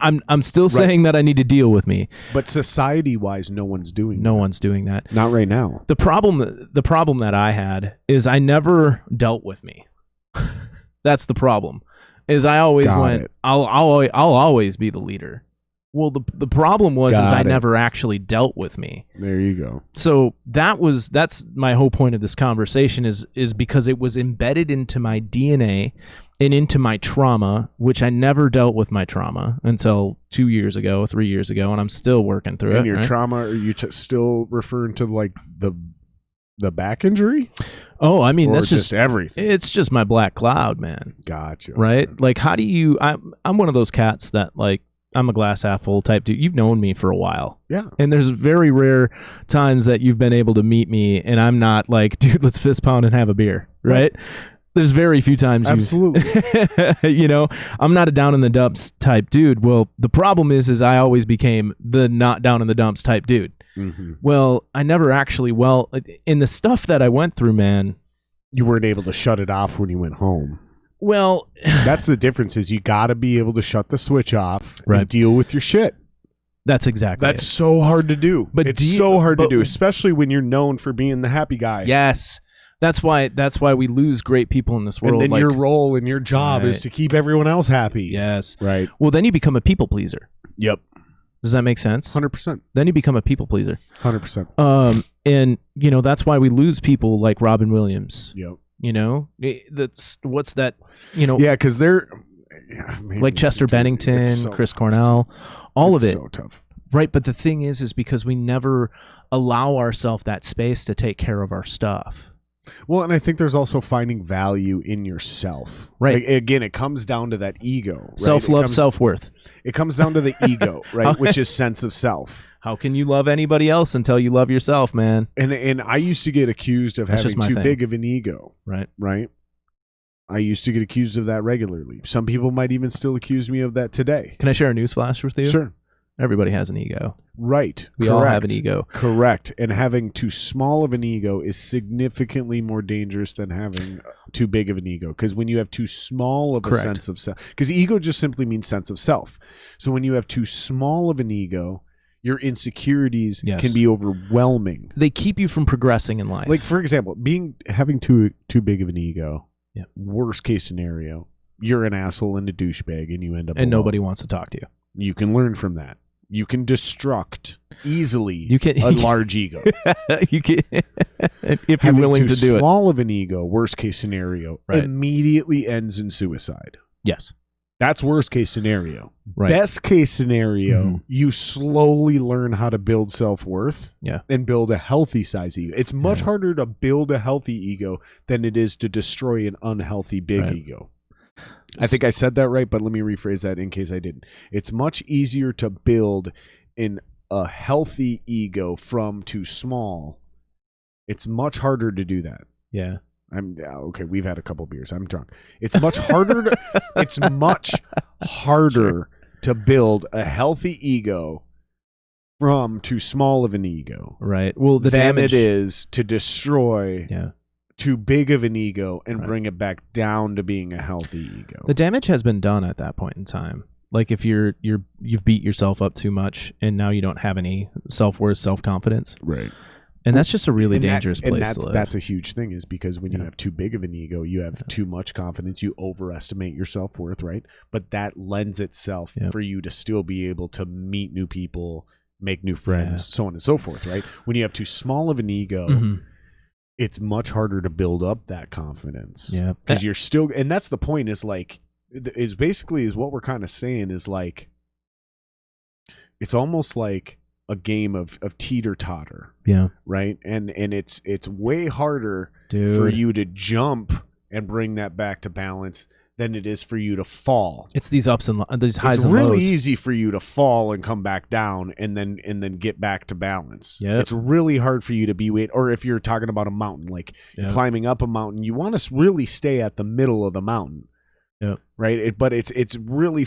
I'm still saying that I need to deal with me. But society-wise, no one's doing No one's doing that. Not right now. The problem that I had is I never dealt with me. That's the problem. Is I always I'll always be the leader. Well, the problem was I never actually dealt with me. There you go. So that's my whole point of this conversation is because it was embedded into my DNA and into my trauma, which I never dealt with my trauma until 2 years ago, 3 years ago, and I'm still working through it. And your trauma, are you still referring to like the back injury? Oh, I mean, that's just everything. It's just my black cloud, man. Gotcha. Right? Like, how do you? I'm one of those cats that like. I'm a glass half full type dude. You've known me for a while. Yeah. And there's very rare times that you've been able to meet me and I'm not like, dude, let's fist pound and have a beer. Right? There's very few times. Absolutely. I'm not a down in the dumps type dude. Well, the problem is I always became the not down in the dumps type dude. Mm-hmm. Well, I never actually, in the stuff that I went through, man. You weren't able to shut it off when you went home. Well, that's the difference. Is you got to be able to shut the switch off and deal with your shit. That's exactly. That's so hard to do. But it's so hard to do, especially when you're known for being the happy guy. Yes, that's why we lose great people in this world. And then your role and your job is to keep everyone else happy. Yes, right. Well, then you become a people pleaser. Yep. Does that make sense? 100%. Then you become a people pleaser. 100%. And that's why we lose people like Robin Williams. Yep. That's what's that? Yeah, because they're like Chester Bennington, Chris Cornell, all of it. So tough, right? But the thing is because we never allow ourselves that space to take care of our stuff. Well, and I think there's also finding value in yourself. Right. Like, again, it comes down to that ego. Right? Self-love, self-worth. It comes down to the ego, right? Which is sense of self. How can you love anybody else until you love yourself, man? And I used to get accused of having too big of an ego. Right. Right. I used to get accused of that regularly. Some people might even still accuse me of that today. Can I share a newsflash with you? Sure. Everybody has an ego. Right. We all have an ego. Correct. And having too small of an ego is significantly more dangerous than having too big of an ego. Because when you have too small of a sense of self, because ego just simply means sense of self. So when you have too small of an ego, your insecurities can be overwhelming. They keep you from progressing in life. Like, for example, having too big of an ego, worst case scenario, you're an asshole and a douchebag and you end up alone. Nobody wants to talk to you. You can learn from that. You can destruct easily a large ego. You can, if you're willing to do it. Small of an ego, worst case scenario, immediately ends in suicide. Yes. That's worst case scenario. Right. Best case scenario, you slowly learn how to build self-worth and build a healthy size ego. It's much harder to build a healthy ego than it is to destroy an unhealthy big ego. I think I said that right, but let me rephrase that in case I didn't. It's much easier to build a healthy ego from too small. It's much harder to do that. Yeah. Okay. We've had a couple beers. I'm drunk. It's much harder. It's much harder to build a healthy ego from too small of an ego, right? Well, than it is to destroy too big of an ego and bring it back down to being a healthy ego. The damage has been done at that point in time. Like if you've beat yourself up too much and now you don't have any self-worth, self-confidence, right? And that's just a really dangerous place to live. That's a huge thing, is because when you have too big of an ego, you have too much confidence, you overestimate your self-worth, right? But that lends itself for you to still be able to meet new people, make new friends, so on and so forth, right? When you have too small of an ego, it's much harder to build up that confidence. Yeah. Because you're still, and that's the point, is like, is what we're kind of saying is like, it's almost like a game of teeter-totter. Yeah. Right? And it's way harder for you to jump and bring that back to balance than it is for you to fall. It's these ups and these highs and lows. It's really easy for you to fall and come back down and then get back to balance. Yep. It's really hard for you to be or if you're talking about a mountain, like climbing up a mountain, you want to really stay at the middle of the mountain. Yeah. Right? But it's really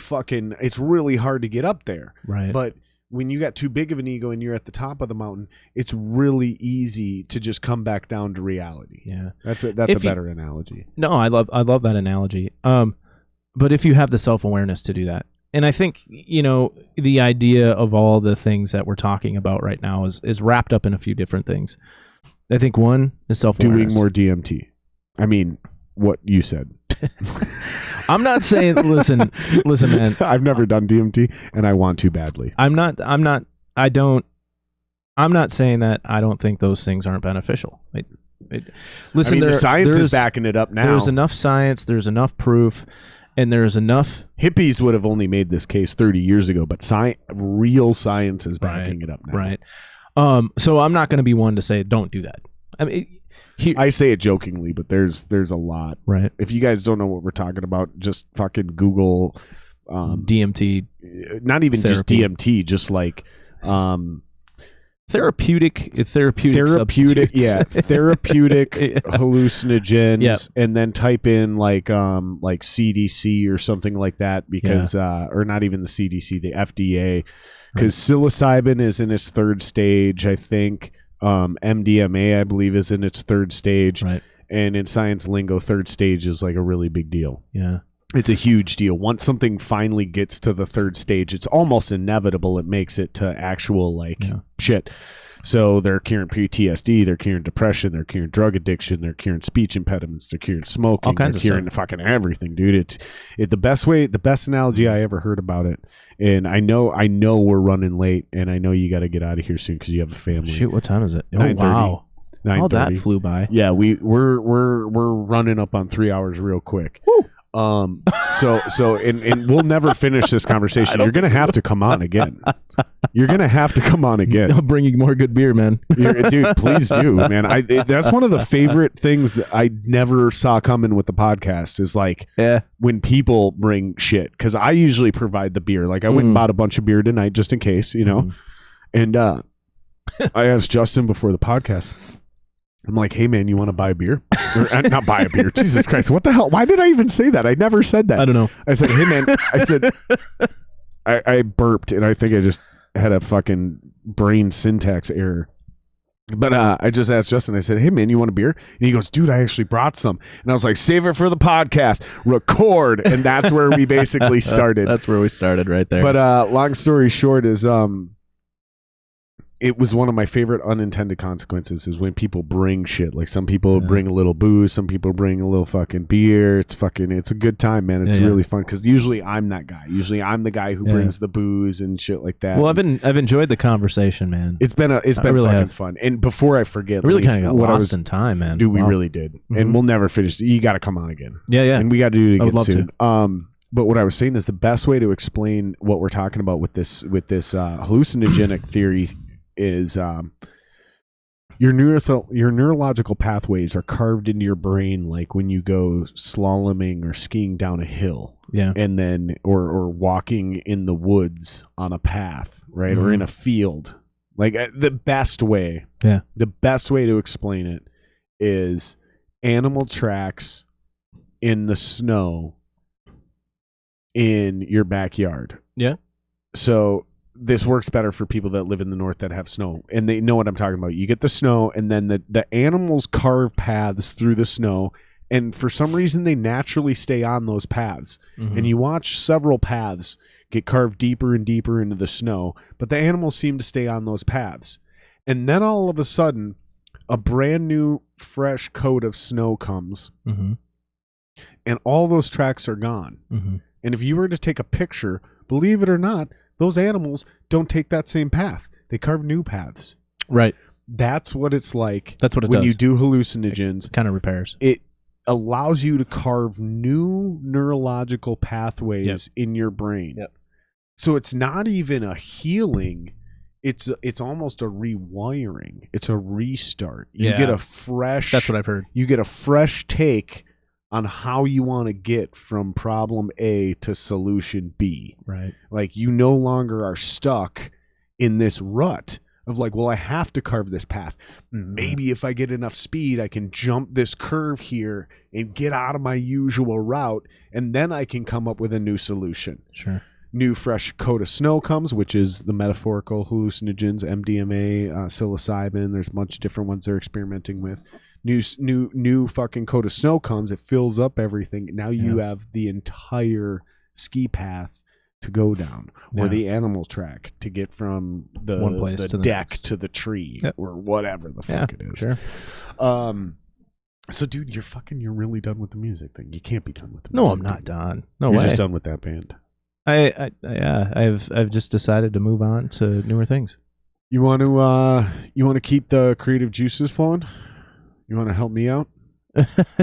hard to get up there. Right. But when you got too big of an ego and you're at the top of the mountain, it's really easy to just come back down to reality. Yeah. That's a better analogy. No, I love that analogy. But if you have the self-awareness to do that, and I think, the idea of all the things that we're talking about right now is wrapped up in a few different things. I think one is self-awareness. Doing more DMT. I mean, what you said. I'm not saying, listen, man. I've never done DMT and I want to badly. I'm not saying that I don't think those things aren't beneficial. Listen, the science is backing it up now. There's enough science, there's enough proof, and there's enough. Hippies would have only made this case 30 years ago, but real science is backing it up now. Right. So I'm not going to be one to say don't do that. I mean, I say it jokingly, but there's a lot. Right. If you guys don't know what we're talking about, just fucking Google DMT. Not even just DMT, just like therapeutic yeah, therapeutic hallucinogens, and then type in like CDC or something like that, because or not even the CDC, the FDA, because psilocybin is in its third stage, I think. MDMA, I believe, is in its third stage, right? And in science lingo, third stage is like a really big deal. Yeah, it's a huge deal. Once something finally gets to the third stage, it's almost inevitable it makes it to actual shit. So they're curing PTSD, they're curing depression, they're curing drug addiction, they're curing speech impediments, they're curing smoking, all kinds they're curing fucking everything, dude. The best analogy I ever heard about it. And I know we're running late, and I know you got to get out of here soon because you have a family. Shoot, what time is it? 9:30. Wow, how that flew by. Yeah, we're running up on 3 hours real quick. Woo. So we'll never finish this conversation. You're gonna have to come on again. I'll bring you more good beer, man. Dude, please do, man. That's one of the favorite things that I never saw coming with the podcast is like when people bring shit, because I usually provide the beer. Like I went and bought a bunch of beer tonight just in case, and I asked Justin before the podcast. I'm like, hey, man, you want to buy a beer? Or, not buy a beer. Jesus Christ. What the hell? Why did I even say that? I never said that. I don't know. I said, hey, man. I said, I burped, and I think I just had a fucking brain syntax error. But I just asked Justin. I said, hey, man, you want a beer? And he goes, dude, I actually brought some. And I was like, save it for the podcast. Record. And that's where we basically started. That's where we started right there. But long story short is... it was one of my favorite unintended consequences is when people bring shit. Like some people bring a little booze, some people bring a little fucking beer. It's a good time, man. It's really fun because usually I'm that guy. Usually I'm the guy who brings the booze and shit like that. Well, I've enjoyed the conversation, man. It's been really fucking fun. And before I forget, I really kind of got lost in time, man. Dude, we really did. Mm-hmm. And we'll never finish. You got to come on again. Yeah. And we got to do it again soon. To. But what I was saying is the best way to explain what we're talking about with this hallucinogenic theory is your neurological pathways are carved into your brain like when you go slaloming or skiing down a hill, and then or walking in the woods on a path, right, or in a field. Like the best way to explain it is animal tracks in the snow in your backyard. Yeah. So this works better for people that live in the north that have snow, and they know what I'm talking about. You get the snow, and then the animals carve paths through the snow, and for some reason they naturally stay on those paths. Mm-hmm. And you watch several paths get carved deeper and deeper into the snow, but the animals seem to stay on those paths. And then all of a sudden, a brand new, fresh coat of snow comes, and all those tracks are gone. Mm-hmm. And if you were to take a picture, believe it or not, those animals don't take that same path. They carve new paths. Right. That's what it's like. That's what it when does. you do hallucinogens. It kind of repairs. allows you to carve new neurological pathways in your brain. Yep. So it's not even a healing. It's almost a rewiring. It's a restart. You get a fresh. That's what I've heard. You get a fresh take on how you want to get from problem A to solution B. Right. Like you no longer are stuck in this rut of like, well, I have to carve this path. Maybe if I get enough speed, I can jump this curve here and get out of my usual route, and then I can come up with a new solution. Sure. New fresh coat of snow comes, which is the metaphorical hallucinogens, MDMA, psilocybin. There's a bunch of different ones they're experimenting with. New fucking coat of snow comes. It fills up everything. Now you have the entire ski path to go down, or the animal track to get from the one place to the deck next. To the tree, or whatever the fuck it is. Sure. So, dude, you're really done with the music thing. You can't be done with the music. No, I'm not done. No You're way. just done with that band. I've just decided to move on to newer things. You want to keep the creative juices flowing? You want to help me out?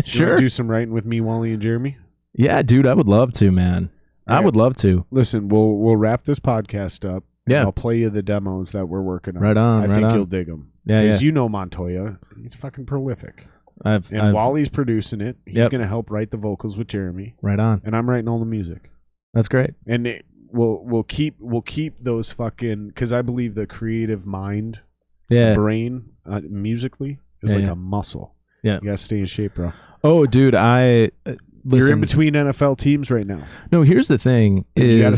Sure. Do some writing with me, Wally, and Jeremy? Yeah, dude, I would love to, man. I would love to. Listen, we'll wrap this podcast up. Yeah, I'll play you the demos that we're working on. Right on. I think you'll dig them. Yeah, because you know Montoya, he's fucking prolific. Wally's producing it. He's gonna help write the vocals with Jeremy. Right on. And I'm writing all the music. That's great. And we'll keep those fucking, because I believe the creative mind, the brain, musically is like a muscle. Yeah, you gotta stay in shape, bro. Oh, dude, You're in between NFL teams right now. No, here's the thing: you gotta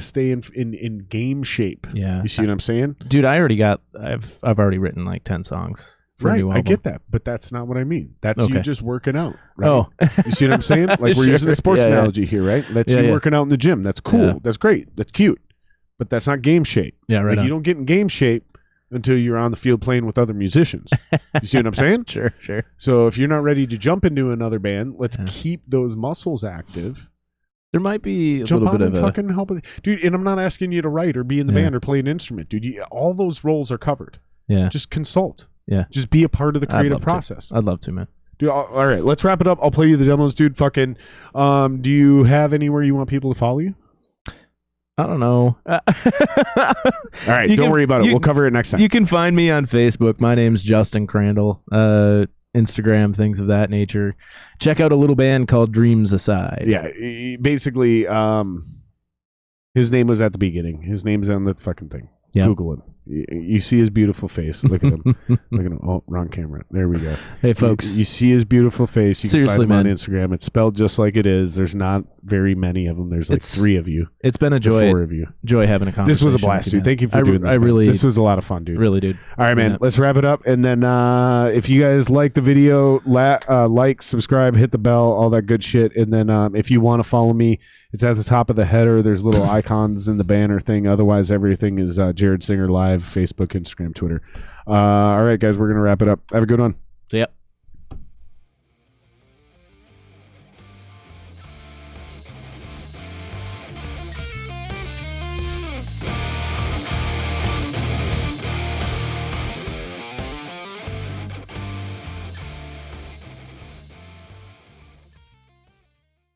stay in game shape. Yeah, you see what I'm saying, dude? I've already written like 10 songs for a new album. I get that, but that's not what I mean. That's you just working out. Right? Oh, you see what I'm saying? Like we're using a sports analogy here, right? That's you working out in the gym. That's cool. Yeah. That's great. That's cute, but that's not game shape. Yeah, right. Like you don't get in game shape until you're on the field playing with other musicians. You see what I'm saying? Sure. So if you're not ready to jump into another band, let's keep those muscles active. There might be a little bit of a fucking help, dude. And I'm not asking you to write or be in the band or play an instrument, dude. All those roles are covered. Yeah. Just consult. Yeah. Just be a part of the creative process. I'd love to, man. Dude, all right, let's wrap it up. I'll play you the demos, dude. Fucking, do you have anywhere you want people to follow you? I don't know. All right, don't worry about it. We'll cover it next time. You can find me on Facebook. My name's Justin Crandall. Instagram, things of that nature. Check out a little band called Dreams Aside. Yeah, basically, his name was at the beginning. His name's on the fucking thing. Yep. Google him. You see his beautiful face. Look at him. Look at him. Oh, wrong camera. There we go. Hey, folks. You see his beautiful face. You Seriously, can find him on Instagram. It's spelled just like it is. There's not very many of them. There's like 3 of you. It's been a joy. 4 of you. Joy having a conversation. This was a blast, dude. Thank you for doing this. This was a lot of fun, dude. Really, dude. All right, man. Let's wrap it up. And then if you guys like the video, like, subscribe, hit the bell, all that good shit. And then if you want to follow me, it's at the top of the header. There's little icons in the banner thing. Otherwise, everything is Jared Singer Live, Facebook, Instagram, Twitter. All right, guys, we're going to wrap it up. Have a good one. See ya.